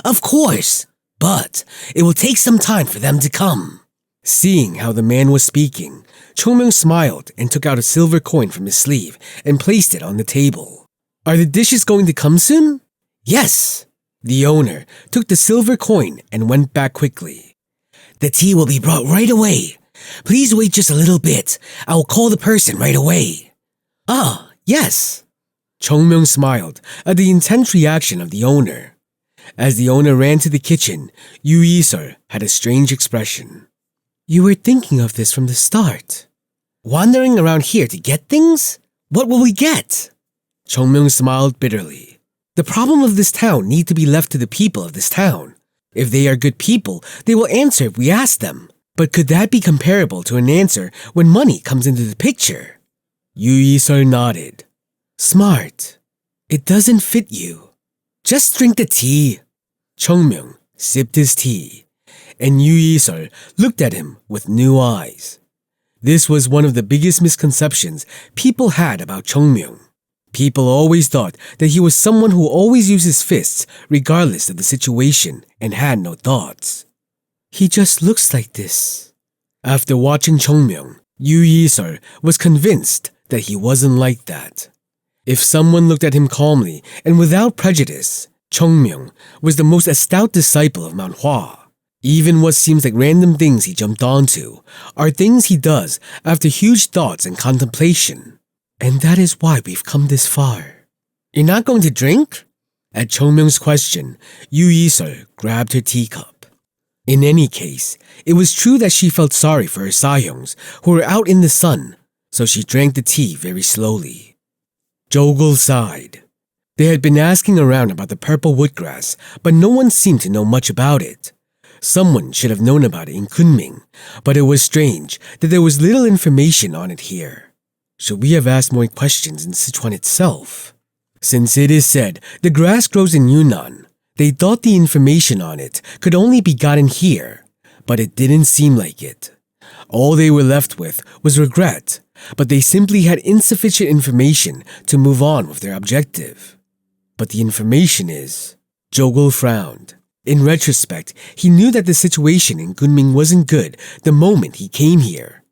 Of course. But it will take some time for them to come. Seeing how the man was speaking, Chung Myung smiled and took out a silver coin from his sleeve and placed it on the table. Are the dishes going to come soon? Yes. The owner took the silver coin and went back quickly. The tea will be brought right away. Please wait just a little bit. I will call the person right away. Ah, yes. Chung Myung smiled at the intense reaction of the owner. As the owner ran to the kitchen, Yu Yi-seol had a strange expression. You were thinking of this from the start. Wandering around here to get things? What will we get? Chung Myung smiled bitterly. The problem of this town need to be left to the people of this town. If they are good people, they will answer if we ask them. But could that be comparable to an answer when money comes into the picture? Yu Yi-seol nodded. Smart. It doesn't fit you. Just drink the tea. Chung Myung sipped his tea, and Yu Yi-seol looked at him with new eyes. This was one of the biggest misconceptions people had about Chung Myung. People always thought that he was someone who always used his fists regardless of the situation and had no thoughts. He just looks like this. After watching Chung Myung, Yu Yi-seol was convinced that he wasn't like that. If someone looked at him calmly and without prejudice, Chung Myung was the most stout disciple of Mount Hua. Even what seems like random things he jumped onto are things he does after huge thoughts and contemplation. And that is why we've come this far. You're not going to drink? At Chung Myung's question, Yu Yi-seol grabbed her teacup. In any case, it was true that she felt sorry for her Sayongs who were out in the sun, so she drank the tea very slowly. Jogul sighed. They had been asking around about the purple woodgrass, but no one seemed to know much about it. Someone should have known about it in Kunming, but it was strange that there was little information on it here. Should we have asked more questions in Sichuan itself? Since it is said the grass grows in Yunnan, they thought the information on it could only be gotten here, but it didn't seem like it. All they were left with was regret but they simply had insufficient information to move on with their objective. But the information is... Jogul frowned. In retrospect, he knew that the situation in Kunming wasn't good the moment he came here.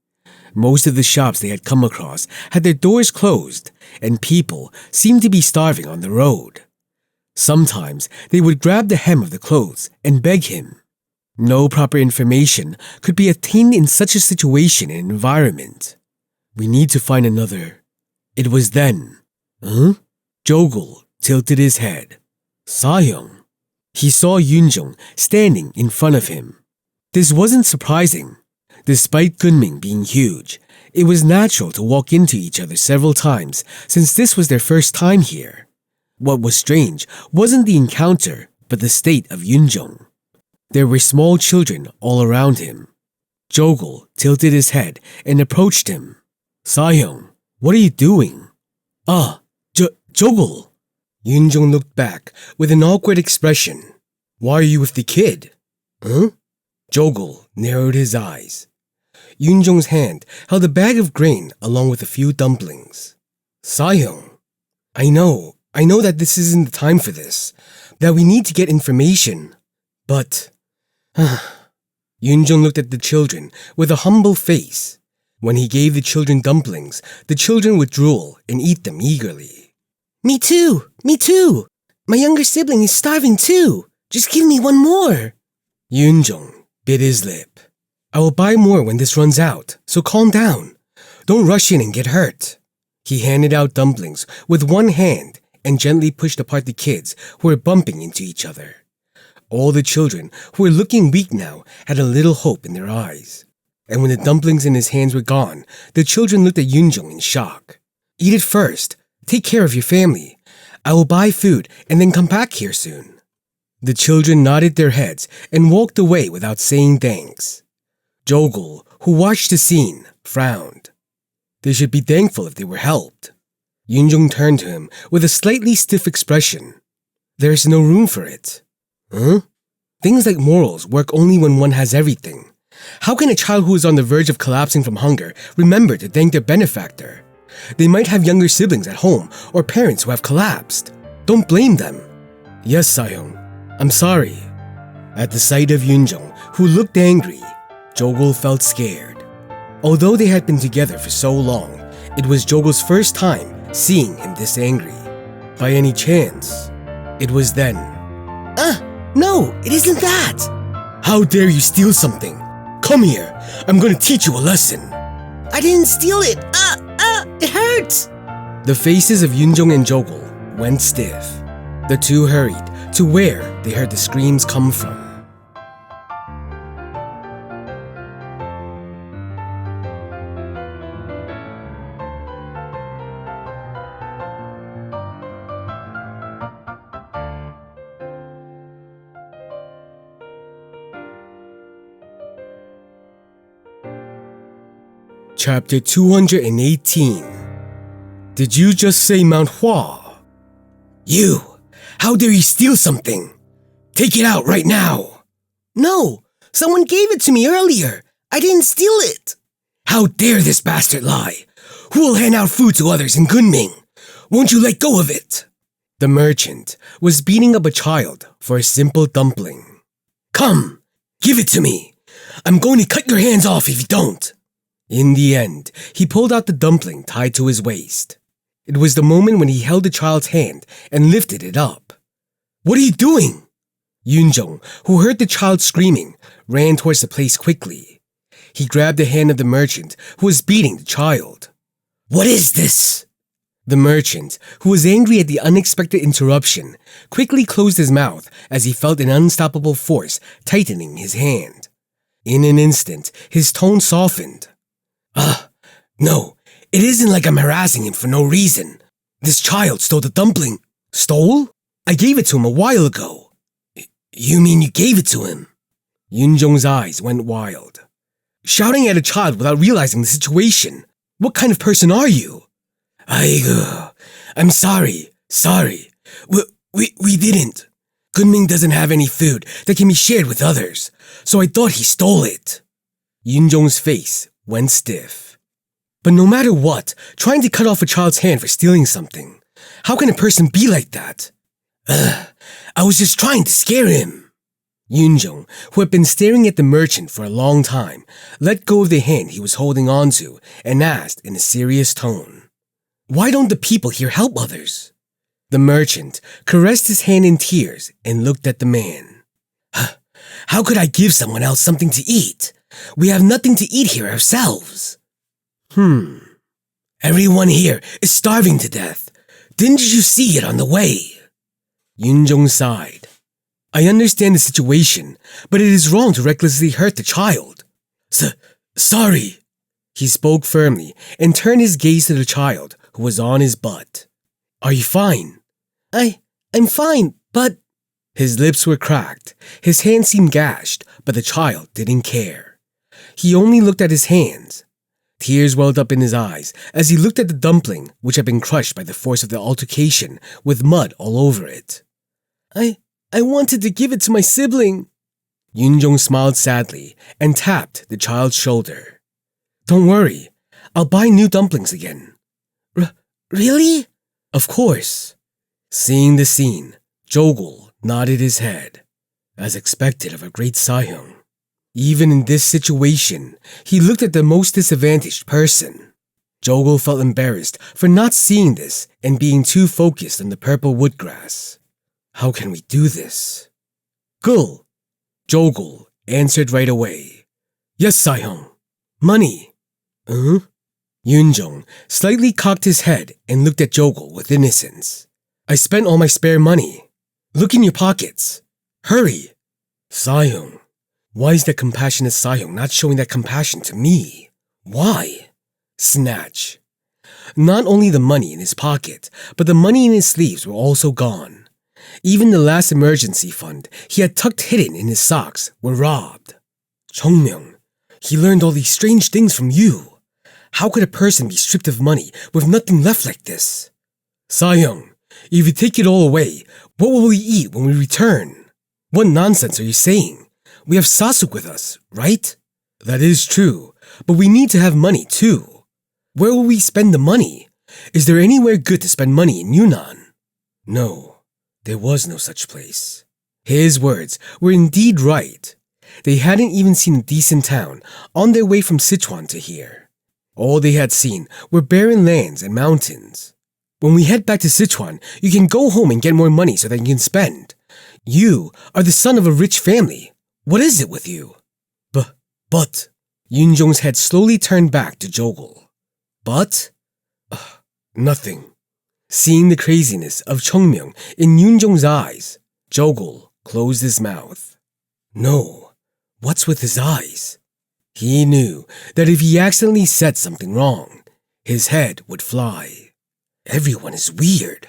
Most of the shops they had come across had their doors closed, and people seemed to be starving on the road. Sometimes they would grab the hem of the clothes and beg him. No proper information could be attained in such a situation and environment. We need to find another. It was then. Huh? Jogul tilted his head. Sahyung. He saw Yunjong standing in front of him. This wasn't surprising. Despite Kunming being huge, it was natural to walk into each other several times since this was their first time here. What was strange wasn't the encounter, but the state of Yunjong. There were small children all around him. Jogul tilted his head and approached him. Sahyung, what are you doing? Jogul. Yunjong looked back with an awkward expression. Why are you with the kid? Huh? Jogul narrowed his eyes. Yunjong's hand held a bag of grain along with a few dumplings. Sahyung, I know that this isn't the time for this, that we need to get information, but... Yunjong looked at the children with a humble face. When he gave the children dumplings, the children would drool and eat them eagerly. Me too! My younger sibling is starving too! Just give me one more! Yunjong bit his lip. I will buy more when this runs out, so calm down. Don't rush in and get hurt. He handed out dumplings with one hand and gently pushed apart the kids who were bumping into each other. All the children, who were looking weak now, had a little hope in their eyes. And when the dumplings in his hands were gone, the children looked at Yunjong in shock. Eat it first. Take care of your family. I will buy food and then come back here soon. The children nodded their heads and walked away without saying thanks. Jogul, who watched the scene, frowned. They should be thankful if they were helped. Yunjong turned to him with a slightly stiff expression. There is no room for it. Huh? Things like morals work only when one has everything. How can a child who is on the verge of collapsing from hunger remember to thank their benefactor? They might have younger siblings at home or parents who have collapsed. Don't blame them. Yes, Sahyung. I'm sorry. At the sight of Yunjong, who looked angry, Jogul felt scared. Although they had been together for so long, it was Jogul's first time seeing him this angry. By any chance, it was then. No, it isn't that! How dare you steal something? Come here, I'm gonna teach you a lesson. I didn't steal it! It hurts! The faces of Yunjong and Jogul went stiff. The two hurried to where they heard the screams come from. Chapter 218. Did you just say Mount Hua? You! How dare you steal something? Take it out right now! No! Someone gave it to me earlier! I didn't steal it! How dare this bastard lie? Who will hand out food to others in Kunming? Won't you let go of it? The merchant was beating up a child for a simple dumpling. Come! Give it to me! I'm going to cut your hands off if you don't! In the end, he pulled out the dumpling tied to his waist. It was the moment when he held the child's hand and lifted it up. What are you doing? Yunjong, who heard the child screaming, ran towards the place quickly. He grabbed the hand of the merchant who was beating the child. What is this? The merchant, who was angry at the unexpected interruption, quickly closed his mouth as he felt an unstoppable force tightening his hand. In an instant, his tone softened. No, it isn't like I'm harassing him for no reason. This child stole the dumpling. Stole? I gave it to him a while ago. You mean you gave it to him? Yunjong's eyes went wild. Shouting at a child without realizing the situation. What kind of person are you? I'm sorry. We didn't. Kunming doesn't have any food that can be shared with others, so I thought he stole it. Yunjong's face went stiff. But no matter what, trying to cut off a child's hand for stealing something. How can a person be like that? I was just trying to scare him. Yunjong, who had been staring at the merchant for a long time, let go of the hand he was holding onto and asked in a serious tone, "Why don't the people here help others?" The merchant caressed his hand in tears and looked at the man. "How could I give someone else something to eat? We have nothing to eat here ourselves." Everyone here is starving to death. Didn't you see it on the way?" Yunjong sighed. "I understand the situation, but it is wrong to recklessly hurt the child." Sorry." He spoke firmly and turned his gaze to the child who was on his butt. "Are you fine?" I'm fine, but..." His lips were cracked, his hands seemed gashed, but the child didn't care. He only looked at his hands. Tears welled up in his eyes as he looked at the dumpling which had been crushed by the force of the altercation with mud all over it. I wanted to give it to my sibling." Yunjong smiled sadly and tapped the child's shoulder. "Don't worry, I'll buy new dumplings again." Really? "Of course." Seeing the scene, Jogul nodded his head, as expected of a great Sahyung. Even in this situation, he looked at the most disadvantaged person. Jogul felt embarrassed for not seeing this and being too focused on the purple woodgrass. How can we do this? "Gul," Jogul answered right away. "Yes, Sahyung." "Money." Yunjong slightly cocked his head and looked at Jogul with innocence. "I spent all my spare money. Look in your pockets. Hurry." Sahyung. Why is that compassionate Sahyung not showing that compassion to me? Why? Snatch. Not only the money in his pocket, but the money in his sleeves were also gone. Even the last emergency fund he had tucked hidden in his socks were robbed. Chung Myung, he learned all these strange things from you. How could a person be stripped of money with nothing left like this? Sahyung, if you take it all away, what will we eat when we return? What nonsense are you saying? We have Sasuk with us, right? That is true, but we need to have money too. Where will we spend the money? Is there anywhere good to spend money in Yunnan? No, there was no such place. His words were indeed right. They hadn't even seen a decent town on their way from Sichuan to here. All they had seen were barren lands and mountains. When we head back to Sichuan, you can go home and get more money so that you can spend. You are the son of a rich family. What is it with you? But... Yunjong's head slowly turned back to Jogul. But? Nothing. Seeing the craziness of Chung Myung in Yunjong's eyes, Jogul closed his mouth. No, what's with his eyes? He knew that if he accidentally said something wrong, his head would fly. Everyone is weird.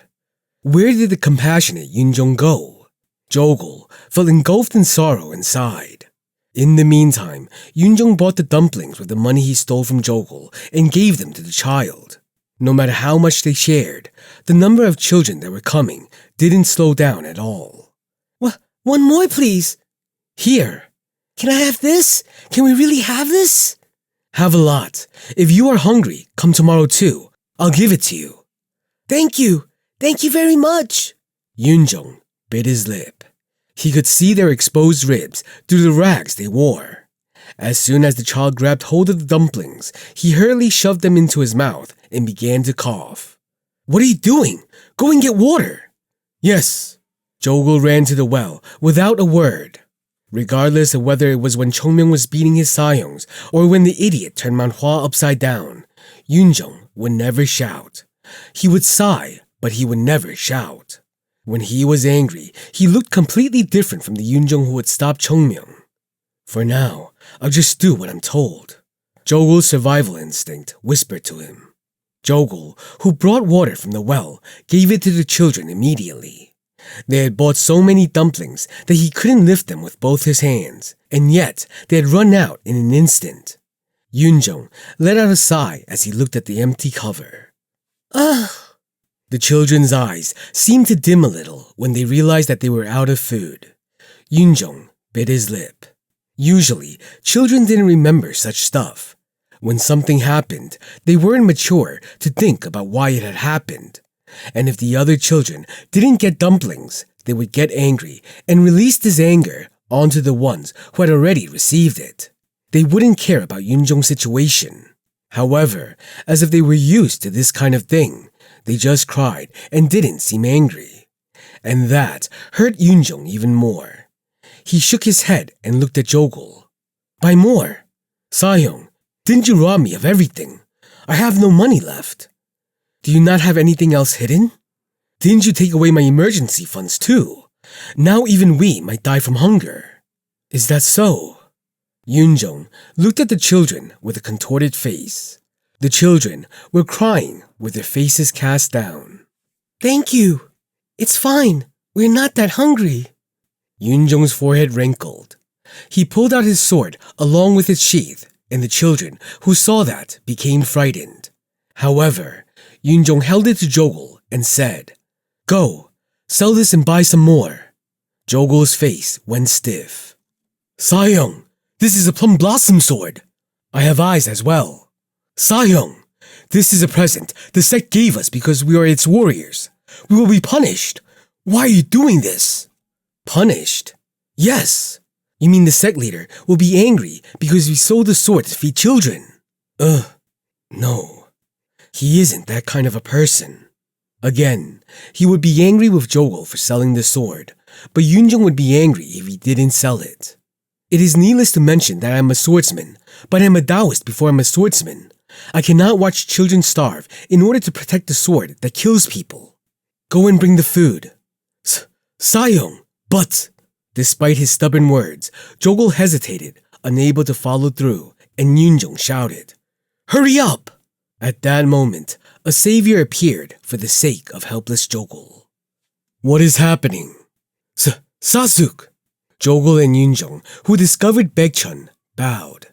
Where did the compassionate Yunjong go? Jogul felt engulfed in sorrow and sighed. In the meantime, Yunjong bought the dumplings with the money he stole from Jogul and gave them to the child. No matter how much they shared, the number of children that were coming didn't slow down at all. One more, please. Here. Can I have this? Can we really have this? Have a lot. If you are hungry, come tomorrow too. I'll give it to you. Thank you. Thank you very much. Yunjong bit his lip. He could see their exposed ribs through the rags they wore. As soon as the child grabbed hold of the dumplings, he hurriedly shoved them into his mouth and began to cough. What are you doing? Go and get water. Yes. Jogul ran to the well without a word. Regardless of whether it was when Chung Myung was beating his Sahyungs or when the idiot turned Mount Hua upside down, Yunjong would never shout. He would sigh, but he would never shout. When he was angry, he looked completely different from the Yunjong who had stopped Chung Myung. For now, I'll just do what I'm told. Jogul's survival instinct whispered to him. Jogul, who brought water from the well, gave it to the children immediately. They had bought so many dumplings that he couldn't lift them with both his hands, and yet they had run out in an instant. Yunjong let out a sigh as he looked at the empty cover. The children's eyes seemed to dim a little when they realized that they were out of food. Yunjong bit his lip. Usually, children didn't remember such stuff. When something happened, they weren't mature to think about why it had happened. And if the other children didn't get dumplings, they would get angry and release this anger onto the ones who had already received it. They wouldn't care about Yunjong's situation. However, as if they were used to this kind of thing, they just cried and didn't seem angry. And that hurt Yunjong even more. He shook his head and looked at Jogul. Buy more. Sahyong, didn't you rob me of everything? I have no money left. Do you not have anything else hidden? Didn't you take away my emergency funds too? Now even we might die from hunger. Is that so? Yunjong looked at the children with a contorted face. The children were crying with their faces cast down. Thank you. It's fine. We're not that hungry. Yunjong's forehead wrinkled. He pulled out his sword along with its sheath, and the children who saw that became frightened. However, Yunjong held it to Jogul and said, Go, sell this and buy some more. Jogul's face went stiff. Sahyong, this is a Plum Blossom Sword. I have eyes as well. Sahyong, this is a present the sect gave us because we are its warriors. We will be punished. Why are you doing this? Punished? Yes. You mean the sect leader will be angry because we sold the sword to feed children? No. He isn't that kind of a person. Again, he would be angry with Jogul for selling the sword, but Yunjong would be angry if he didn't sell it. It is needless to mention that I am a swordsman, but I am a Taoist before I'm a swordsman. I cannot watch children starve in order to protect the sword that kills people. Go and bring the food. Sahyong, but... Despite his stubborn words, Jogul hesitated, unable to follow through, and Yunjong shouted, Hurry up! At that moment, a savior appeared for the sake of helpless Jogul. What is happening? Sasuk! Jogul and Yunjong, who discovered Baekchun, bowed.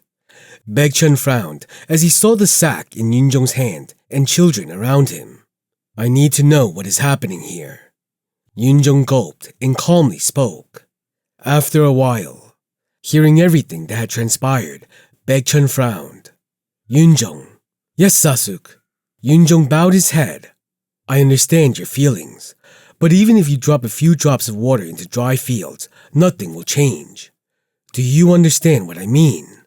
Baekchun frowned as he saw the sack in Yunjong's hand and children around him. I need to know what is happening here. Yunjong gulped and calmly spoke. After a while, hearing everything that had transpired, Baekchun frowned. Yunjong. Yes, Sasuk. Yunjong bowed his head. I understand your feelings, but even if you drop a few drops of water into dry fields, nothing will change. Do you understand what I mean?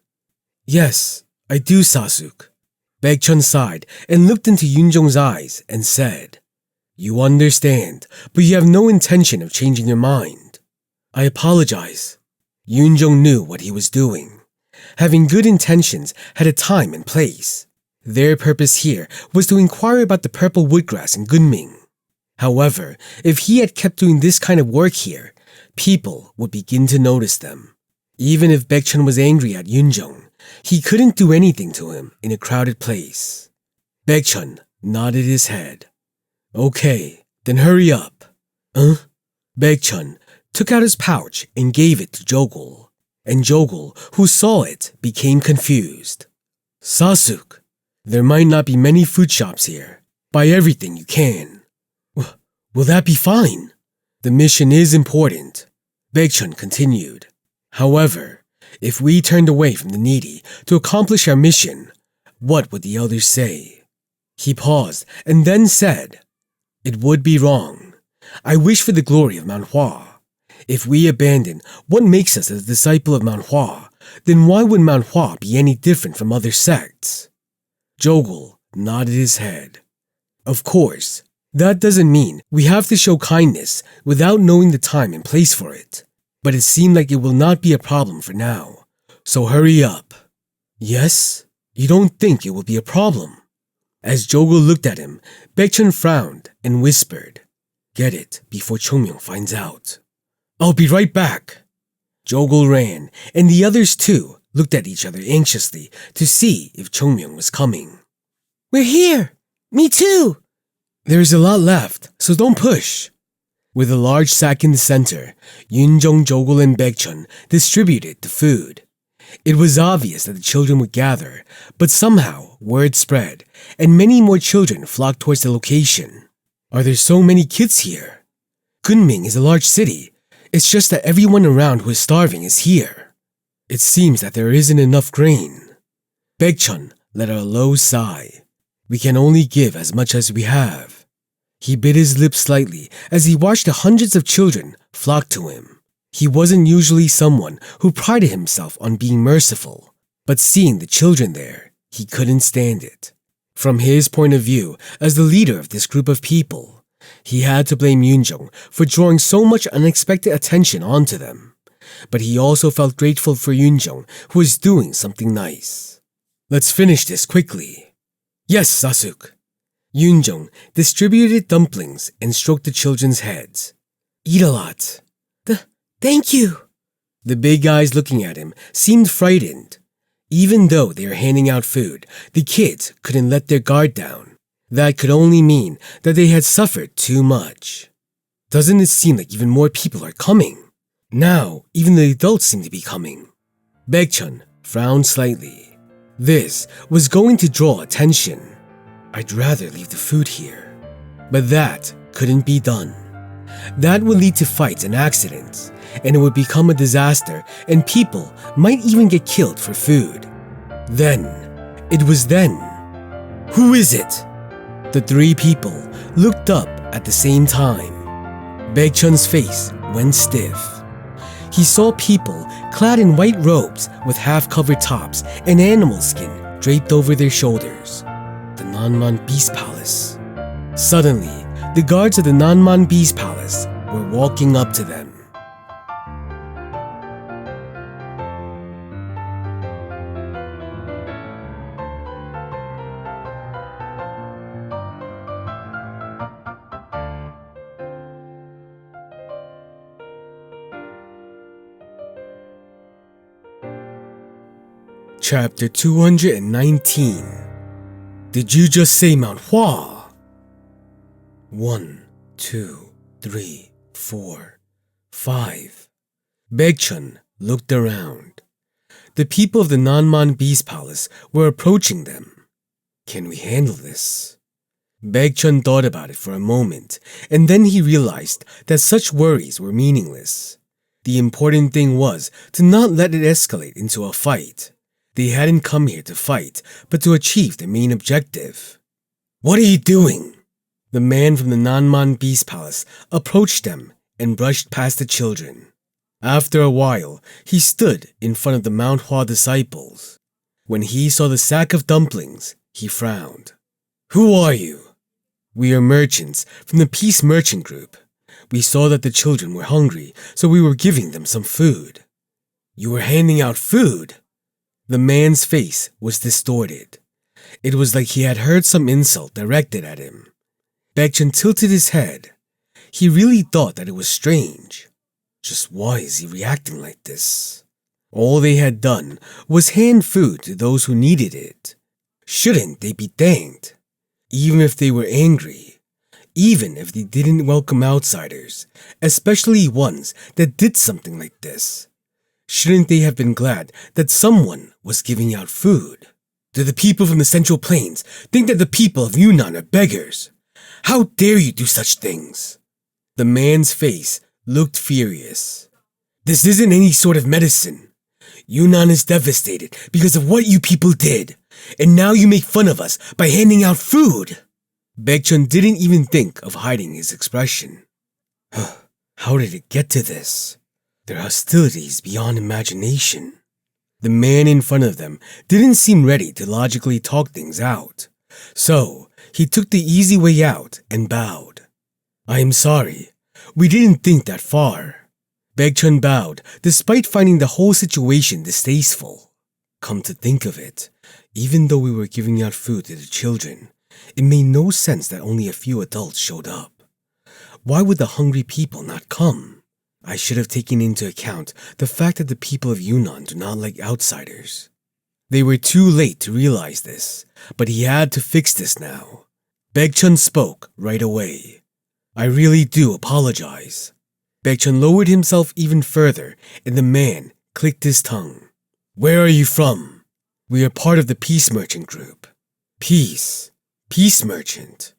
Yes, I do, Sasuk. Baekchun sighed and looked into Yunjong's eyes and said, You understand, but you have no intention of changing your mind. I apologize. Yunjong knew what he was doing. Having good intentions had a time and place. Their purpose here was to inquire about the purple woodgrass in Kunming. However, if he had kept doing this kind of work here, people would begin to notice them. Even if Baekchun was angry at Yunjong, he couldn't do anything to him in a crowded place. Baekchun nodded his head. Okay, then hurry up. Baekchun took out his pouch and gave it to Jogul, and Jogul, who saw it, became confused. Sasuk, there might not be many food shops here. Buy everything you can. Will that be fine? The mission is important, Baekchun continued. However, if we turned away from the needy to accomplish our mission, what would the elders say? He paused and then said, It would be wrong. I wish for the glory of Mount Hua. If we abandon what makes us a disciple of Mount Hua, then why would Mount Hua be any different from other sects? Jogul nodded his head. Of course, that doesn't mean we have to show kindness without knowing the time and place for it. But it seemed like it will not be a problem for now. So hurry up. Yes? You don't think it will be a problem? As Jogul looked at him, Baekchun frowned and whispered, Get it before Chung Myung finds out. I'll be right back. Jogul ran, and the others too looked at each other anxiously to see if Chung Myung was coming. We're here! Me too! There's a lot left, so don't push. With a large sack in the center, Yunjong, Jogul, and Baekchun distributed the food. It was obvious that the children would gather, but somehow word spread, and many more children flocked towards the location. Are there so many kids here? Kunming is a large city. It's just that everyone around who is starving is here. It seems that there isn't enough grain. Baekchun let out a low sigh. We can only give as much as we have. He bit his lips slightly as he watched the hundreds of children flock to him. He wasn't usually someone who prided himself on being merciful, but seeing the children there, he couldn't stand it. From his point of view, as the leader of this group of people, he had to blame Yoonjung for drawing so much unexpected attention onto them. But he also felt grateful for Yoonjung, who was doing something nice. Let's finish this quickly. Yes, Sasuk. Yoonjung distributed dumplings and stroked the children's heads. Eat a lot. Thank you. The big guys looking at him seemed frightened. Even though they were handing out food, the kids couldn't let their guard down. That could only mean that they had suffered too much. Doesn't it seem like even more people are coming? Now, even the adults seem to be coming. Baekchun frowned slightly. This was going to draw attention. I'd rather leave the food here. But that couldn't be done. That would lead to fights and accidents, and it would become a disaster, and people might even get killed for food. It was then. Who is it? The three people looked up at the same time. Baekchun's face went stiff. He saw people clad in white robes with half-covered tops and animal skin draped over their shoulders. The Nanman Beast Palace. Suddenly, the guards of the Nanman Beast Palace were walking up to them. Chapter 219. Did you just say Mount Hua? 1, 2, 3, 4, 5. Baekchun looked around. The people of the Nanman Beast Palace were approaching them. Can we handle this? Baekchun thought about it for a moment, and then he realized that such worries were meaningless. The important thing was to not let it escalate into a fight. They hadn't come here to fight, but to achieve their main objective. What are you doing? The man from the Nanman Beast Palace approached them and brushed past the children. After a while, he stood in front of the Mount Hua disciples. When he saw the sack of dumplings, he frowned. Who are you? We are merchants from the Peace Merchant Group. We saw that the children were hungry, so we were giving them some food. You were handing out food? The man's face was distorted. It was like he had heard some insult directed at him. Baekchun tilted his head. He really thought that it was strange. Just why is he reacting like this? All they had done was hand food to those who needed it. Shouldn't they be thanked? Even if they were angry. Even if they didn't welcome outsiders, especially ones that did something like this. Shouldn't they have been glad that someone was giving out food? Do the people from the Central Plains think that the people of Yunnan are beggars? How dare you do such things? The man's face looked furious. This isn't any sort of medicine. Yunnan is devastated because of what you people did, and now you make fun of us by handing out food. Baekchun didn't even think of hiding his expression. How did it get to this? Their hostilities beyond imagination. The man in front of them didn't seem ready to logically talk things out. So, he took the easy way out and bowed. I am sorry. We didn't think that far. Baekchun bowed despite finding the whole situation distasteful. Come to think of it, even though we were giving out food to the children, it made no sense that only a few adults showed up. Why would the hungry people not come? I should have taken into account the fact that the people of Yunnan do not like outsiders. They were too late to realize this, but he had to fix this now. Baekchun spoke right away. I really do apologize. Baekchun lowered himself even further, and the man clicked his tongue. Where are you from? We are part of the Peace Merchant Group. Peace Merchant.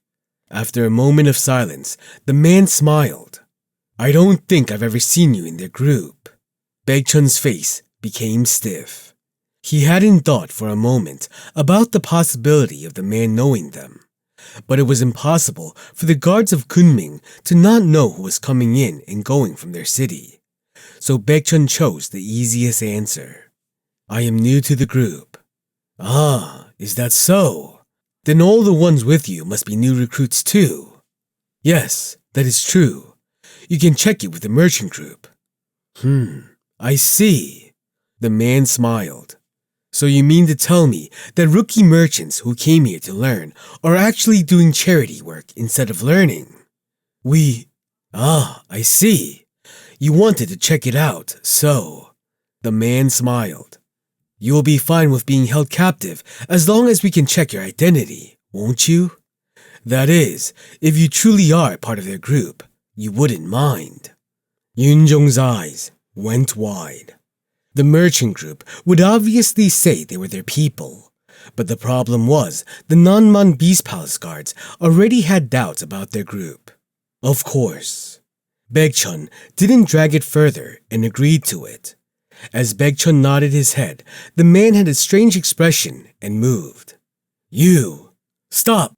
After a moment of silence, the man smiled. I don't think I've ever seen you in their group. Baekchun's face became stiff. He hadn't thought for a moment about the possibility of the man knowing them, but it was impossible for the guards of Kunming to not know who was coming in and going from their city. So Baekchun chose the easiest answer. I am new to the group. Ah, is that so? Then all the ones with you must be new recruits too. Yes, that is true. You can check it with the merchant group. I see. The man smiled. So you mean to tell me that rookie merchants who came here to learn are actually doing charity work instead of learning? I see. You wanted to check it out, so. The man smiled. You will be fine with being held captive as long as we can check your identity, won't you? That is, if you truly are part of their group, you wouldn't mind. Yunjong's eyes went wide. The merchant group would obviously say they were their people, but the problem was the Nanman Beast Palace guards already had doubts about their group. Of course. Baekchun didn't drag it further and agreed to it. As Baekchun nodded his head, the man had a strange expression and moved. You! Stop!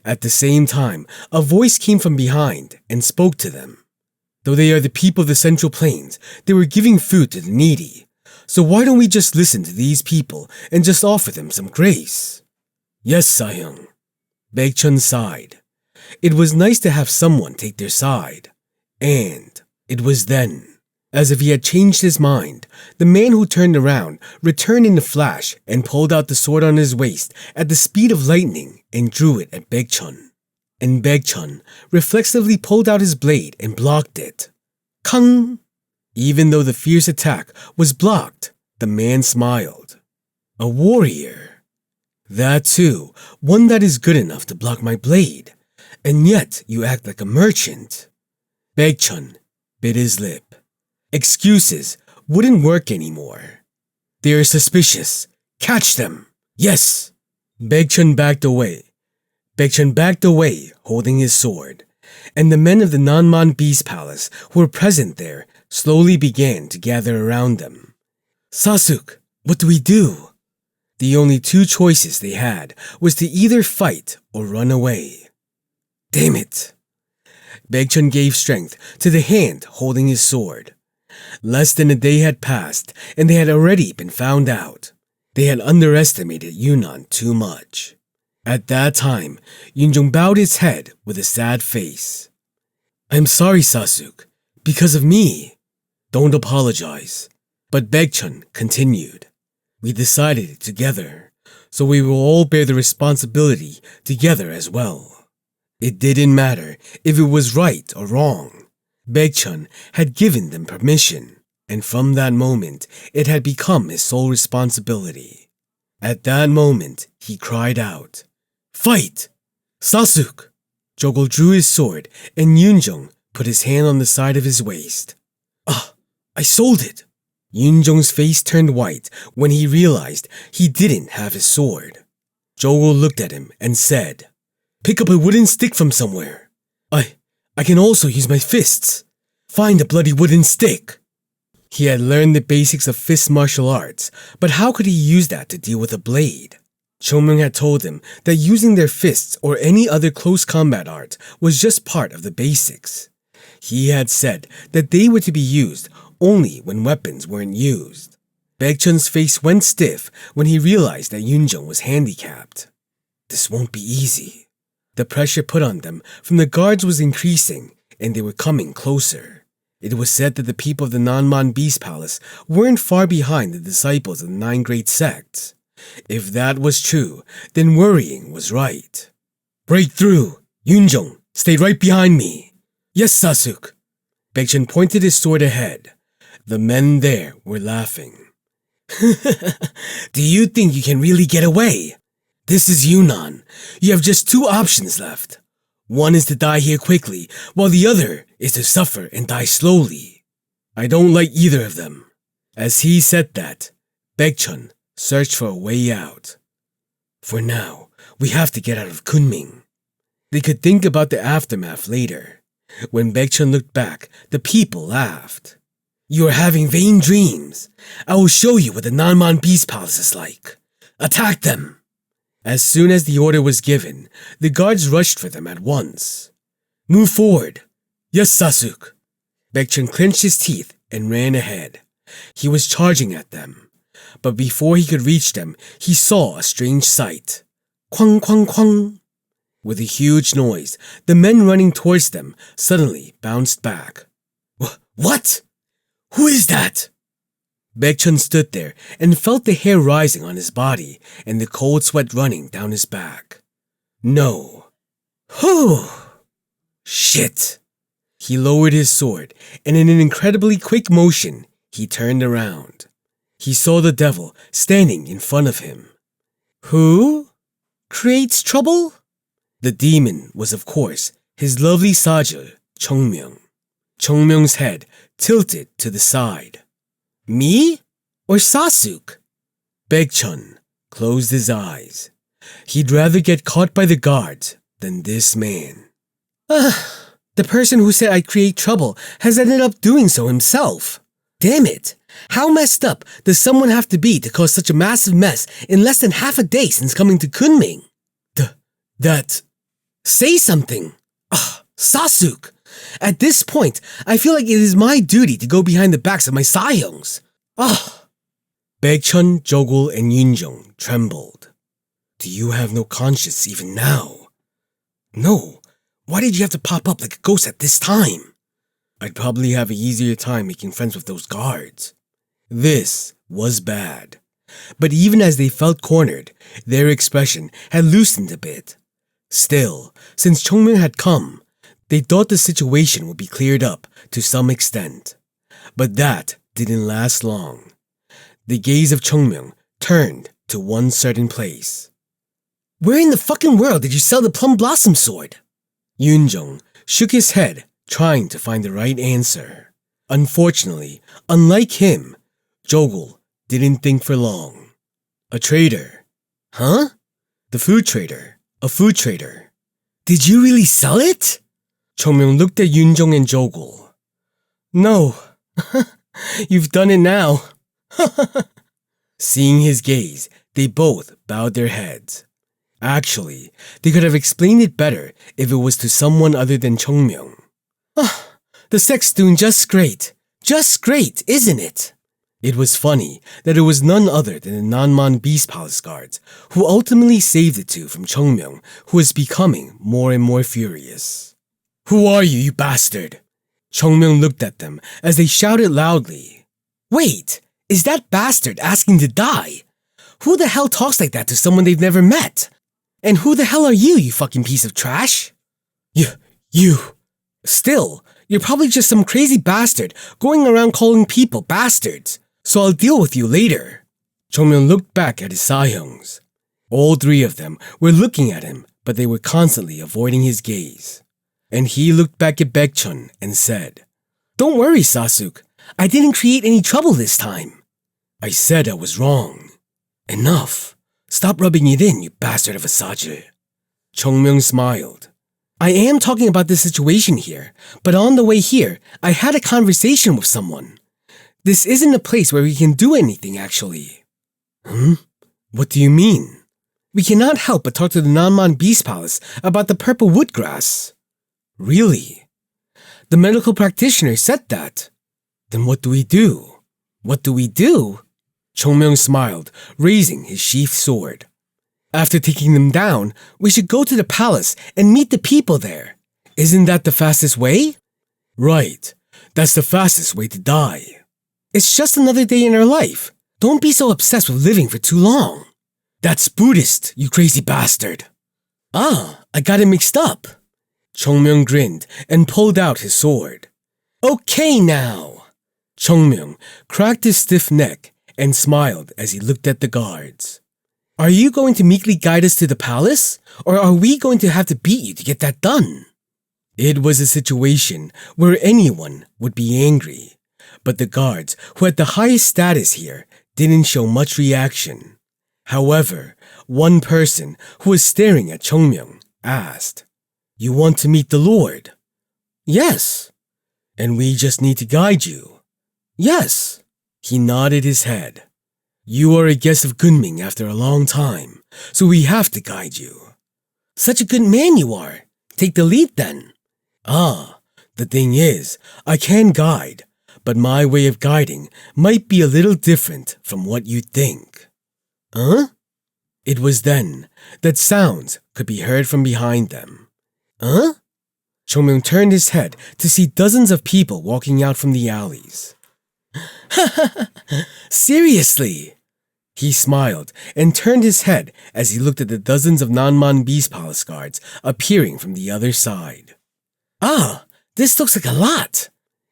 At the same time, a voice came from behind and spoke to them. Though they are the people of the Central Plains, they were giving food to the needy. So why don't we just listen to these people and just offer them some grace? Yes, Sahyung. Baekchun sighed. It was nice to have someone take their side. And it was then, as if he had changed his mind, the man who turned around returned in a flash and pulled out the sword on his waist at the speed of lightning and drew it at Baekchun. And Baekchun reflexively pulled out his blade and blocked it. Kang! Even though the fierce attack was blocked, the man smiled. A warrior. That too, one that is good enough to block my blade. And yet you act like a merchant. Baekchun bit his lip. Excuses wouldn't work anymore. They are suspicious. Catch them. Yes. Baekchun backed away, holding his sword, and the men of the Nanman Beast Palace who were present there slowly began to gather around them. Sasuk, what do we do? The only two choices they had was to either fight or run away. Damn it. Baekchun gave strength to the hand holding his sword. Less than a day had passed, and they had already been found out. They had underestimated Yunnan too much. At that time, Yunjong bowed his head with a sad face. I'm sorry, Sasuk. Because of me. Don't apologize. But Baekchun continued. We decided it together, so we will all bear the responsibility together as well. It didn't matter if it was right or wrong. Baekchun had given them permission, and from that moment, it had become his sole responsibility. At that moment, he cried out, Fight! Sasuk! Jogul drew his sword, and Yunjong put his hand on the side of his waist. I sold it! Yunjong's face turned white when he realized he didn't have his sword. Jogul looked at him and said, Pick up a wooden stick from somewhere. I can also use my fists. Find a bloody wooden stick. He had learned the basics of fist martial arts, but how could he use that to deal with a blade? Chung Myung had told him that using their fists or any other close combat art was just part of the basics. He had said that they were to be used only when weapons weren't used. Baekchun's face went stiff when he realized that Yunjong was handicapped. This won't be easy. The pressure put on them from the guards was increasing, and they were coming closer. It was said that the people of the Nanman Beast Palace weren't far behind the disciples of the 9 great sects. If that was true, then worrying was right. Break through! Yunjong, stay right behind me! Yes, Sasuk! Baekchun pointed his sword ahead. The men there were laughing. Do you think you can really get away? This is Yunnan. You have just 2 options left. One is to die here quickly, while the other is to suffer and die slowly. I don't like either of them. As he said that, Baekchun searched for a way out. For now, we have to get out of Kunming. They could think about the aftermath later. When Baekchun looked back, the people laughed. You are having vain dreams. I will show you what the Nanman Beast Palace is like. Attack them! As soon as the order was given, the guards rushed for them at once. Move forward. Yes, Sasuke. Baekchun clenched his teeth and ran ahead. He was charging at them. But before he could reach them, he saw a strange sight. Kwang kwang kwang. With a huge noise, the men running towards them suddenly bounced back. What? Who is that? Baekchun stood there and felt the hair rising on his body and the cold sweat running down his back. No. Whew. Shit. He lowered his sword, and in an incredibly quick motion, he turned around. He saw the devil standing in front of him. Who creates trouble? The demon was, of course, his lovely Saja, Chung Myung. Chung Myung's head tilted to the side. Me or Sasuke? Baekchun closed his eyes. He'd rather get caught by the guards than this man. The person who said I'd create trouble has ended up doing so himself. Damn it! How messed up does someone have to be to cause such a massive mess in less than half a day since coming to Kunming? Say something! Sasuke! At this point, I feel like it is my duty to go behind the backs of my Sahyungs. Baekchun, Jogul, and Yunjong trembled. Do you have no conscience even now? No. Why did you have to pop up like a ghost at this time? I'd probably have an easier time making friends with those guards. This was bad. But even as they felt cornered, their expression had loosened a bit. Still, since Chung Myung had come, they thought the situation would be cleared up to some extent. But that didn't last long. The gaze of Chung Myung turned to one certain place. Where in the fucking world did you sell the Plum Blossom Sword? Yunjong shook his head, trying to find the right answer. Unfortunately, unlike him, Jogul didn't think for long. A trader. Huh? The food trader. A food trader. Did you really sell it? Chung Myung looked at Yunjong and Jogul. No. You've done it now. Seeing his gaze, they both bowed their heads. Actually, they could have explained it better if it was to someone other than Chung Myung. The sect's doing just great. Just great, isn't it? It was funny that it was none other than the Nanman Beast Palace guards who ultimately saved the two from Chung Myung, who was becoming more and more furious. Who are you, you bastard? Chung Myung looked at them as they shouted loudly. Wait, is that bastard asking to die? Who the hell talks like that to someone they've never met? And who the hell are you, you fucking piece of trash? You. Still, you're probably just some crazy bastard going around calling people bastards, so I'll deal with you later. Chung Myung looked back at his Sahyungs. All three of them were looking at him, but they were constantly avoiding his gaze. And he looked back at Baekchun and said, Don't worry, Sasuke. I didn't create any trouble this time. I said I was wrong. Enough. Stop rubbing it in, you bastard of a Saja. Chung Myung smiled. I am talking about this situation here, but on the way here, I had a conversation with someone. This isn't a place where we can do anything, actually. What do you mean? We cannot help but talk to the Nanman Beast Palace about the purple woodgrass. Really? The medical practitioner said that. Then what do we do? What do we do? Chung Myung smiled, raising his sheathed sword. After taking them down, we should go to the palace and meet the people there. Isn't that the fastest way? Right. That's the fastest way to die. It's just another day in our life. Don't be so obsessed with living for too long. That's Buddhist, you crazy bastard. I got it mixed up. Chung Myung grinned and pulled out his sword. Okay now. Chung Myung cracked his stiff neck and smiled as he looked at the guards. Are you going to meekly guide us to the palace, or are we going to have to beat you to get that done? It was a situation where anyone would be angry, but the guards, who had the highest status here, didn't show much reaction. However, one person who was staring at Chung Myung asked, You want to meet the Lord? Yes. And we just need to guide you. Yes. He nodded his head. You are a guest of Kunming after a long time, so we have to guide you. Such a good man you are. Take the lead then. Ah, the thing is, I can guide, but my way of guiding might be a little different from what you think. Huh? It was then that sounds could be heard from behind them. Huh? Chung Myung turned his head to see dozens of people walking out from the alleys. Seriously? He smiled and turned his head as he looked at the dozens of Nanman Beast Palace guards appearing from the other side. Ah, this looks like a lot.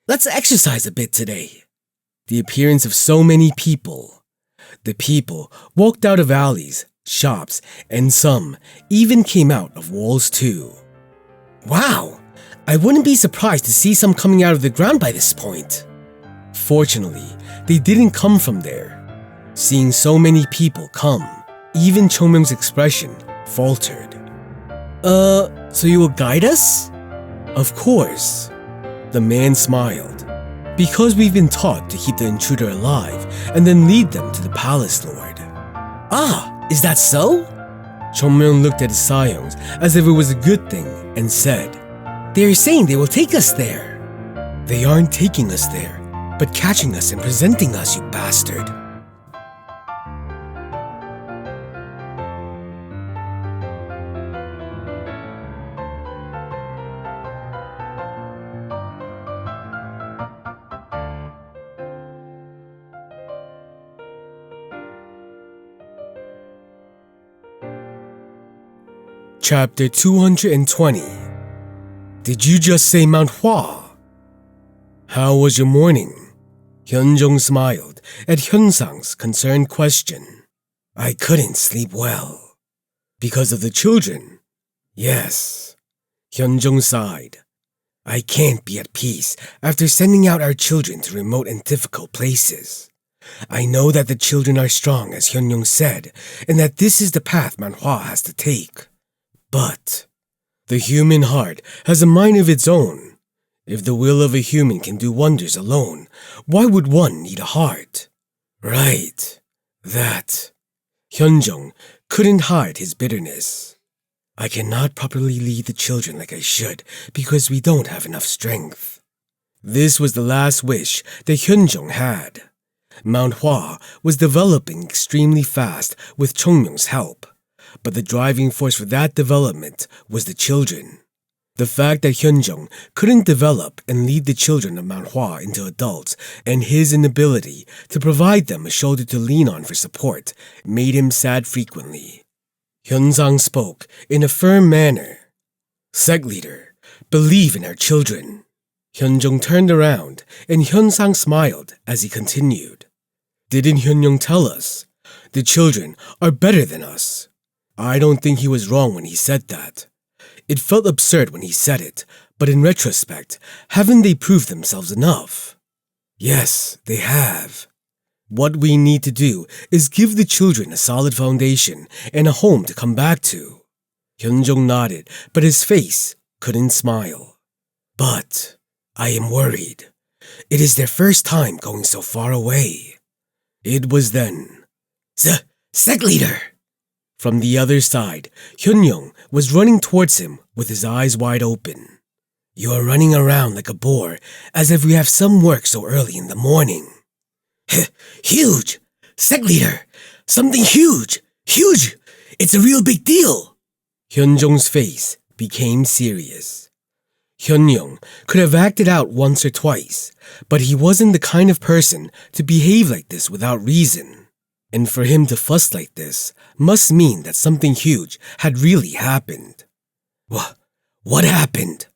Let's exercise a bit today. The appearance of so many people. The people walked out of alleys, shops, and some even came out of walls too. Wow, I wouldn't be surprised to see some coming out of the ground by this point. Fortunately, they didn't come from there. Seeing so many people come, even Chung Myung's expression faltered. So you will guide us? Of course. The man smiled. Because we've been taught to keep the intruder alive and then lead them to the palace lord. Ah, is that so? Chung Myung looked at his Sayongs as if it was a good thing and said, They are saying they will take us there. They aren't taking us there, but catching us and presenting us, you bastard. Chapter 220. Did you just say Mount Hua? How was your morning? Hyunjong smiled at Hyunsang's concerned question. I couldn't sleep well. Because of the children? Yes. Hyunjong sighed. I can't be at peace after sending out our children to remote and difficult places. I know that the children are strong, as Hyunjong said, and that this is the path Mount Hua has to take. But the human heart has a mind of its own. If the will of a human can do wonders alone, why would one need a heart? Right, that. Hyunjong couldn't hide his bitterness. I cannot properly lead the children like I should because we don't have enough strength. This was the last wish that Hyunjong had. Mount Hua was developing extremely fast with Chung Myung's help. But the driving force for that development was the children. The fact that Hyunjong couldn't develop and lead the children of Mount Hua into adults and his inability to provide them a shoulder to lean on for support made him sad frequently. Hyunsang spoke in a firm manner. Sect leader, believe in our children. Hyunjong turned around and Hyunsang smiled as he continued. Didn't Hyunjong tell us? The children are better than us. I don't think he was wrong when he said that. It felt absurd when he said it, but in retrospect, haven't they proved themselves enough? Yes, they have. What we need to do is give the children a solid foundation and a home to come back to. Hyunjong nodded, but his face couldn't smile. But I am worried. It is their first time going so far away. It was then. Sect leader! From the other side, Hyunjong was running towards him with his eyes wide open. You are running around like a boar, as if we have some work so early in the morning. Huge! Sect leader! Something huge! Huge! It's a real big deal! Hyunjong's face became serious. Hyunjong could have acted out once or twice, but he wasn't the kind of person to behave like this without reason. And for him to fuss like this must mean that something huge had really happened. What happened?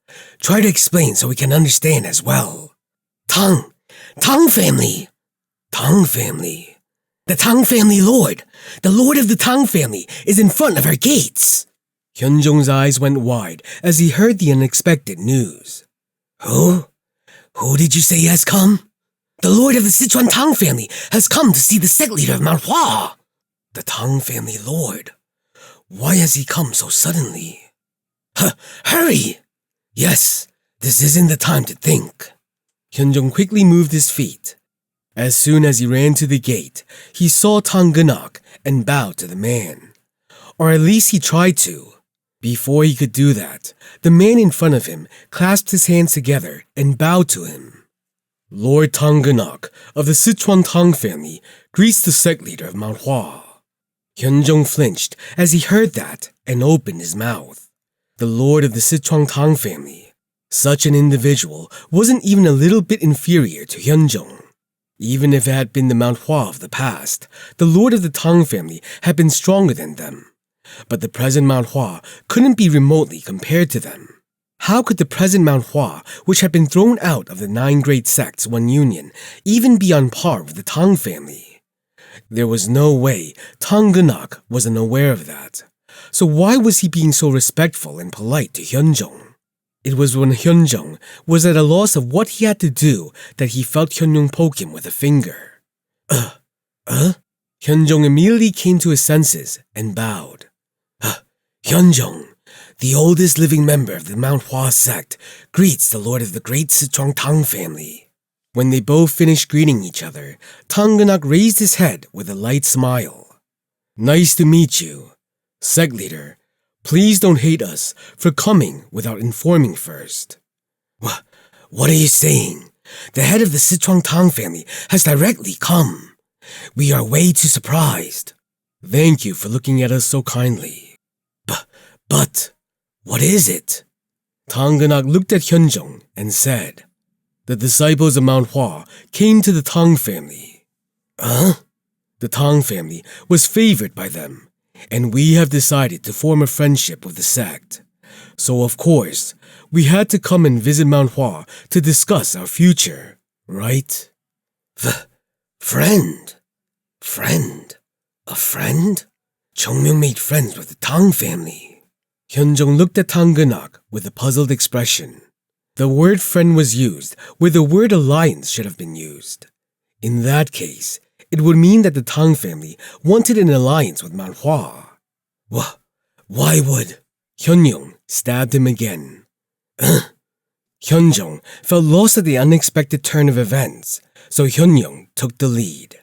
Try to explain so we can understand as well. Tang family. Tang family. The Tang family lord. The lord of the Tang family is in front of our gates. Hyunjong's eyes went wide as he heard the unexpected news. Who? Who did you say has come? The lord of the Sichuan Tang family has come to see the sect leader of Mount Hua. The Tang family lord. Why has he come so suddenly? Hurry! Yes, this isn't the time to think. Hyunjong quickly moved his feet. As soon as he ran to the gate, he saw Tanganak and bowed to the man. Or at least he tried to. Before he could do that, the man in front of him clasped his hands together and bowed to him. Lord Tanganak of the Sichuan Tang family greets the sect leader of Mount Hua. Hyunjong flinched as he heard that and opened his mouth. The lord of the Sichuan Tang family. Such an individual wasn't even a little bit inferior to Hyunjong. Even if it had been the Mount Hua of the past, the lord of the Tang family had been stronger than them. But the present Mount Hua couldn't be remotely compared to them. How could the present Mount Hua, which had been thrown out of the 9 great sects one union, even be on par with the Tang family? There was no way Tanganak was unaware of that. So why was he being so respectful and polite to Hyunjong? It was when Hyunjong was at a loss of what he had to do that he felt Hyunjong poke him with a finger. Hyunjong immediately came to his senses and bowed. Hyunjong, the oldest living member of the Mount Hua Sect, greets the lord of the great Sichuan Tang family. When they both finished greeting each other, Tanganak raised his head with a light smile. Nice to meet you. Sect leader, please don't hate us for coming without informing first. What are you saying? The head of the Sichuan Tang family has directly come. We are way too surprised. Thank you for looking at us so kindly. But, what is it? Tanganak looked at Hyunjong and said, the disciples of Mount Hua came to the Tang family. The Tang family was favored by them, and we have decided to form a friendship with the sect. So of course, we had to come and visit Mount Hua to discuss our future, right? Friend? A friend? Chung Myung made friends with the Tang family. Hyunjong looked at Tanganak with a puzzled expression. The word friend was used where the word alliance should have been used. In that case, it would mean that the Tang family wanted an alliance with Mount Hua. Why would? Hyunjong stabbed him again. Hyunjong felt lost at the unexpected turn of events, so Hyunjong took the lead.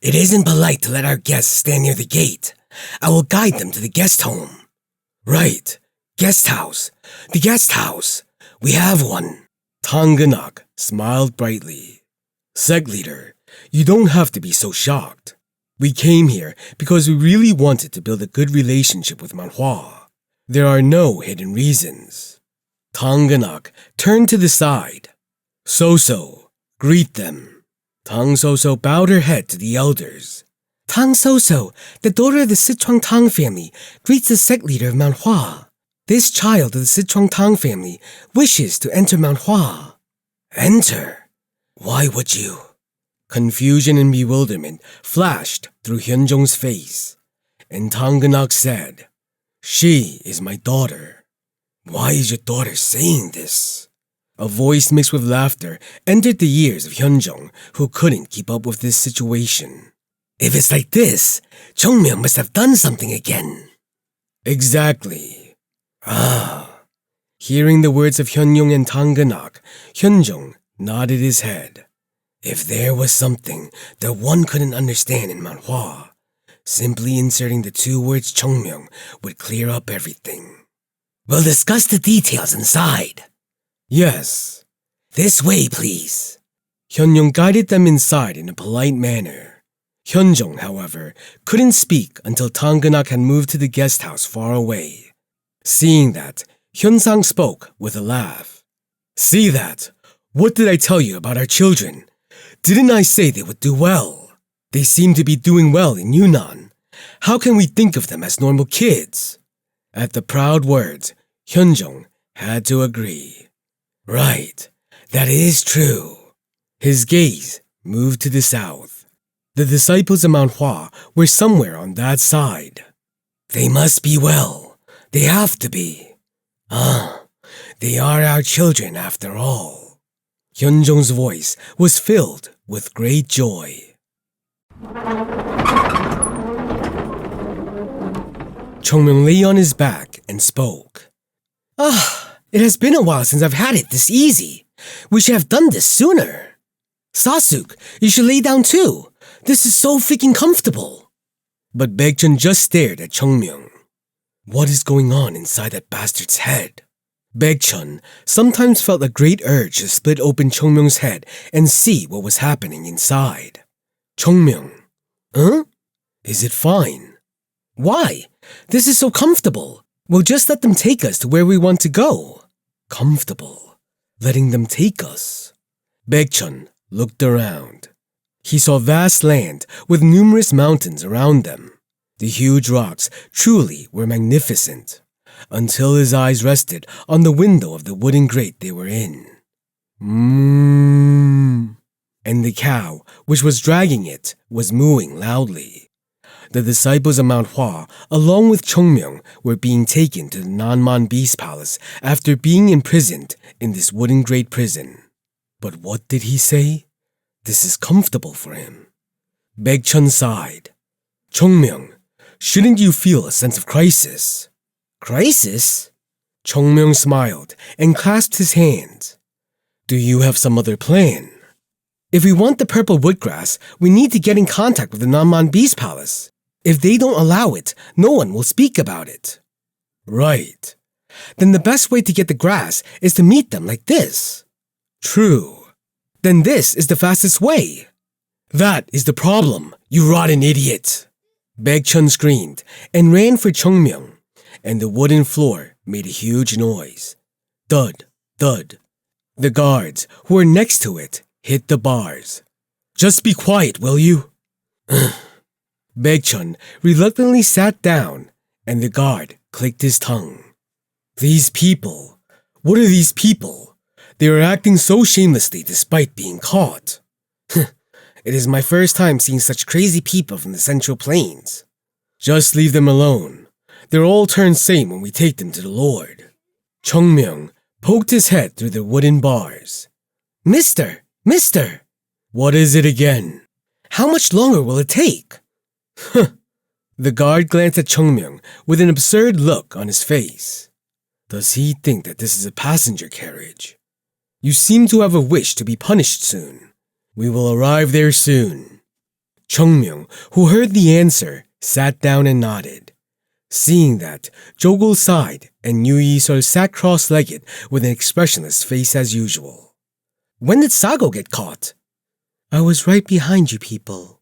It isn't polite to let our guests stand near the gate. I will guide them to the guest home. Right, guest house. The guest house. We have one. Tanganak smiled brightly. Sect leader, you don't have to be so shocked. We came here because we really wanted to build a good relationship with Mount Hua. There are no hidden reasons. Tanganak turned to the side. So, greet them. Tang So bowed her head to the elders. Tang So, the daughter of the Sichuan Tang family, greets the sect leader of Mount Hua. This child of the Sichuan Tang family wishes to enter Mount Hua. Enter? Why would you? Confusion and bewilderment flashed through Hyunjong's face, and Tanganak said, She is my daughter. Why is your daughter saying this? A voice mixed with laughter entered the ears of Hyunjong, who couldn't keep up with this situation. If it's like this, Chung Myung must have done something again. Exactly. Hearing the words of Hyunjong and Tanganak, Hyunjong nodded his head. If there was something that one couldn't understand in Mount Hua, simply inserting the 2 words Chung Myung would clear up everything. We'll discuss the details inside. Yes. This way, please. Hyunjong guided them inside in a polite manner. Hyunjong, however, couldn't speak until Tanganak had moved to the guest house far away. Seeing that, Hyunsang spoke with a laugh. See that? What did I tell you about our children? Didn't I say they would do well? They seem to be doing well in Yunnan. How can we think of them as normal kids? At the proud words, Hyunjong had to agree. Right, that is true. His gaze moved to the south. The disciples of Mount Hua were somewhere on that side. They must be well. They have to be. They are our children after all. Hyunjong's voice was filled with great joy. Chung Myung lay on his back and spoke. It has been a while since I've had it this easy. We should have done this sooner. Sasuk, you should lay down too. This is so freaking comfortable. But Baekchun just stared at Chung Myung. What is going on inside that bastard's head? Baekchun sometimes felt a great urge to split open Chung Myung's head and see what was happening inside. Chung Myung, huh? Is it fine? Why? This is so comfortable. We'll just let them take us to where we want to go. Comfortable. Letting them take us. Baekchun looked around. He saw vast land with numerous mountains around them. The huge rocks truly were magnificent, until his eyes rested on the window of the wooden grate they were in. And the cow, which was dragging it, was mooing loudly. The disciples of Mount Hua, along with Chung Myung, were being taken to the Nanman Beast Palace after being imprisoned in this wooden grate prison. But what did he say? This is comfortable for him. Baekchun sighed. Chung Myung, shouldn't you feel a sense of crisis? Crisis? Chung Myung smiled and clasped his hands. Do you have some other plan? If we want the purple woodgrass, we need to get in contact with the Nanman Beast Palace. If they don't allow it, no one will speak about it. Right. Then the best way to get the grass is to meet them like this. True. Then this is the fastest way. That is the problem, you rotten idiot. Baekchun screamed and ran for Chung Myung, and the wooden floor made a huge noise. Thud, thud. The guards, who were next to it, hit the bars. Just be quiet, will you? Baekchun reluctantly sat down, and the guard clicked his tongue. These people. What are these people? They are acting so shamelessly despite being caught. It is my first time seeing such crazy people from the Central Plains. Just leave them alone. They're all turned sane when we take them to the Lord. Chung Myung poked his head through the wooden bars. Mister! What is it again? How much longer will it take? The guard glanced at Chung Myung with an absurd look on his face. Does he think that this is a passenger carriage? You seem to have a wish to be punished soon. We will arrive there soon. Chung Myung, who heard the answer, sat down and nodded. Seeing that, Jogul sighed and Yu Yi-sol sat cross-legged with an expressionless face as usual. When did Sago get caught? I was right behind you people.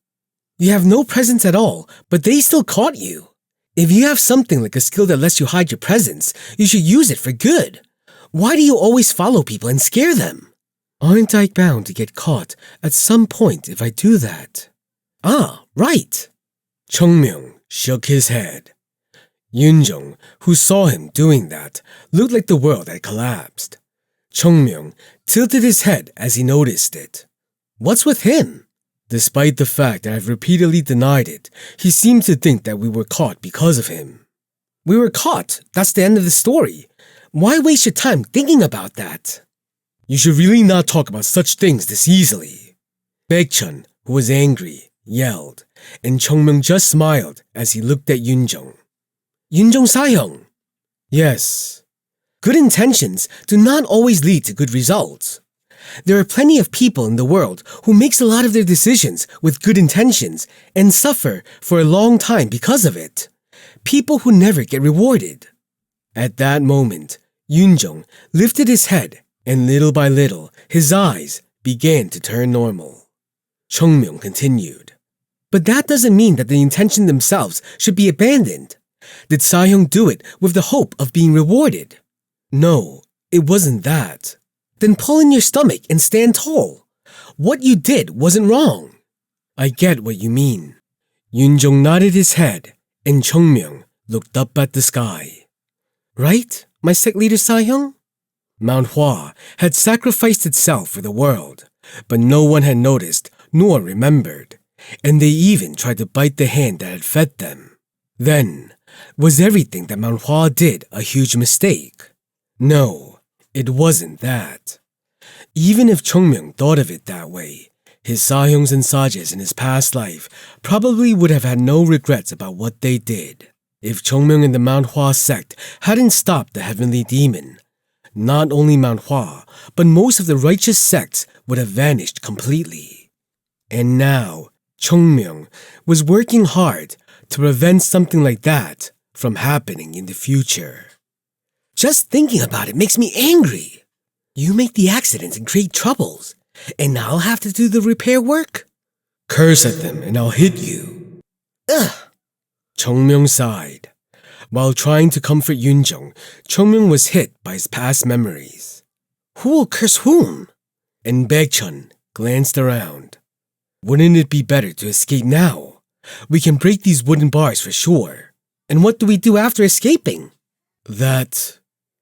You have no presence at all, but they still caught you. If you have something like a skill that lets you hide your presence, you should use it for good. Why do you always follow people and scare them? Aren't I bound to get caught at some point if I do that? Ah, right. Chung Myung shook his head. Yoonjung, who saw him doing that, looked like the world had collapsed. Chung Myung tilted his head as he noticed it. What's with him? Despite the fact that I've repeatedly denied it, he seemed to think that we were caught because of him. We were caught. That's the end of the story. Why waste your time thinking about that? You should really not talk about such things this easily. Baekchun, who was angry, yelled, and Chung Myung just smiled as he looked at Yoonjung. Yoonjung Sahyung. Yes. Good intentions do not always lead to good results. There are plenty of people in the world who makes a lot of their decisions with good intentions and suffer for a long time because of it. People who never get rewarded. At that moment, Yoonjung lifted his head and little by little, his eyes began to turn normal. Chung Myung continued. But that doesn't mean that the intention themselves should be abandoned. Did Sahyung do it with the hope of being rewarded? No, it wasn't that. Then pull in your stomach and stand tall. What you did wasn't wrong. I get what you mean. Yoonjung nodded his head, and Chung Myung looked up at the sky. Right, my sect leader Sahyung? Mount Hua had sacrificed itself for the world, but no one had noticed nor remembered, and they even tried to bite the hand that had fed them. Then, was everything that Mount Hua did a huge mistake? No, it wasn't that. Even if Chung Myung thought of it that way, his Sahyungs and Sajes in his past life probably would have had no regrets about what they did. If Chung Myung and the Mount Hua Sect hadn't stopped the Heavenly Demon, not only Mount Hua, but most of the righteous sects would have vanished completely. And now, Chung Myung was working hard to prevent something like that from happening in the future. Just thinking about it makes me angry. You make the accidents and create troubles, and I'll have to do the repair work? Curse at them and I'll hit you. Ugh. Chung Myung sighed. While trying to comfort Yoonjung, Chung Myung was hit by his past memories. Who will curse whom? And Baekchun glanced around. Wouldn't it be better to escape now? We can break these wooden bars for sure. And what do we do after escaping? That...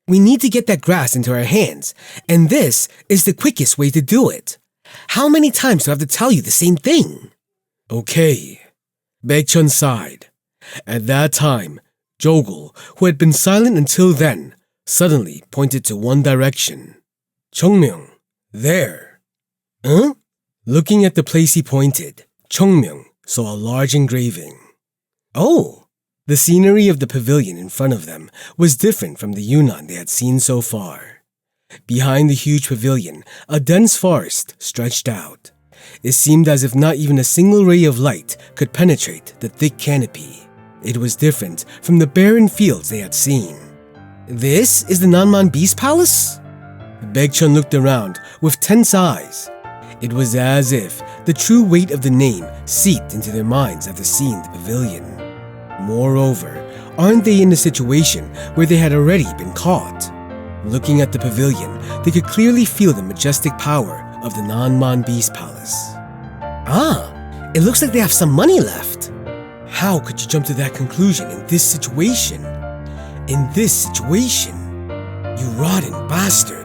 We need to get that grass into our hands, and this is the quickest way to do it. How many times do I have to tell you the same thing? Okay. Baekchun sighed. At that time, Jogul, who had been silent until then, suddenly pointed to one direction. Chung Myung, there. Huh? Looking at the place he pointed, Chung Myung saw a large engraving. Oh! The scenery of the pavilion in front of them was different from the Yunnan they had seen so far. Behind the huge pavilion, a dense forest stretched out. It seemed as if not even a single ray of light could penetrate the thick canopy. It was different from the barren fields they had seen. This is the Nanman Beast Palace? Baekchun looked around with tense eyes. It was as if the true weight of the name seeped into their minds after seeing the pavilion. Moreover, aren't they in a situation where they had already been caught? Looking at the pavilion, they could clearly feel the majestic power of the Nanman Beast Palace. Ah, it looks like they have some money left. How could you jump to that conclusion in this situation? In this situation? You rotten bastard.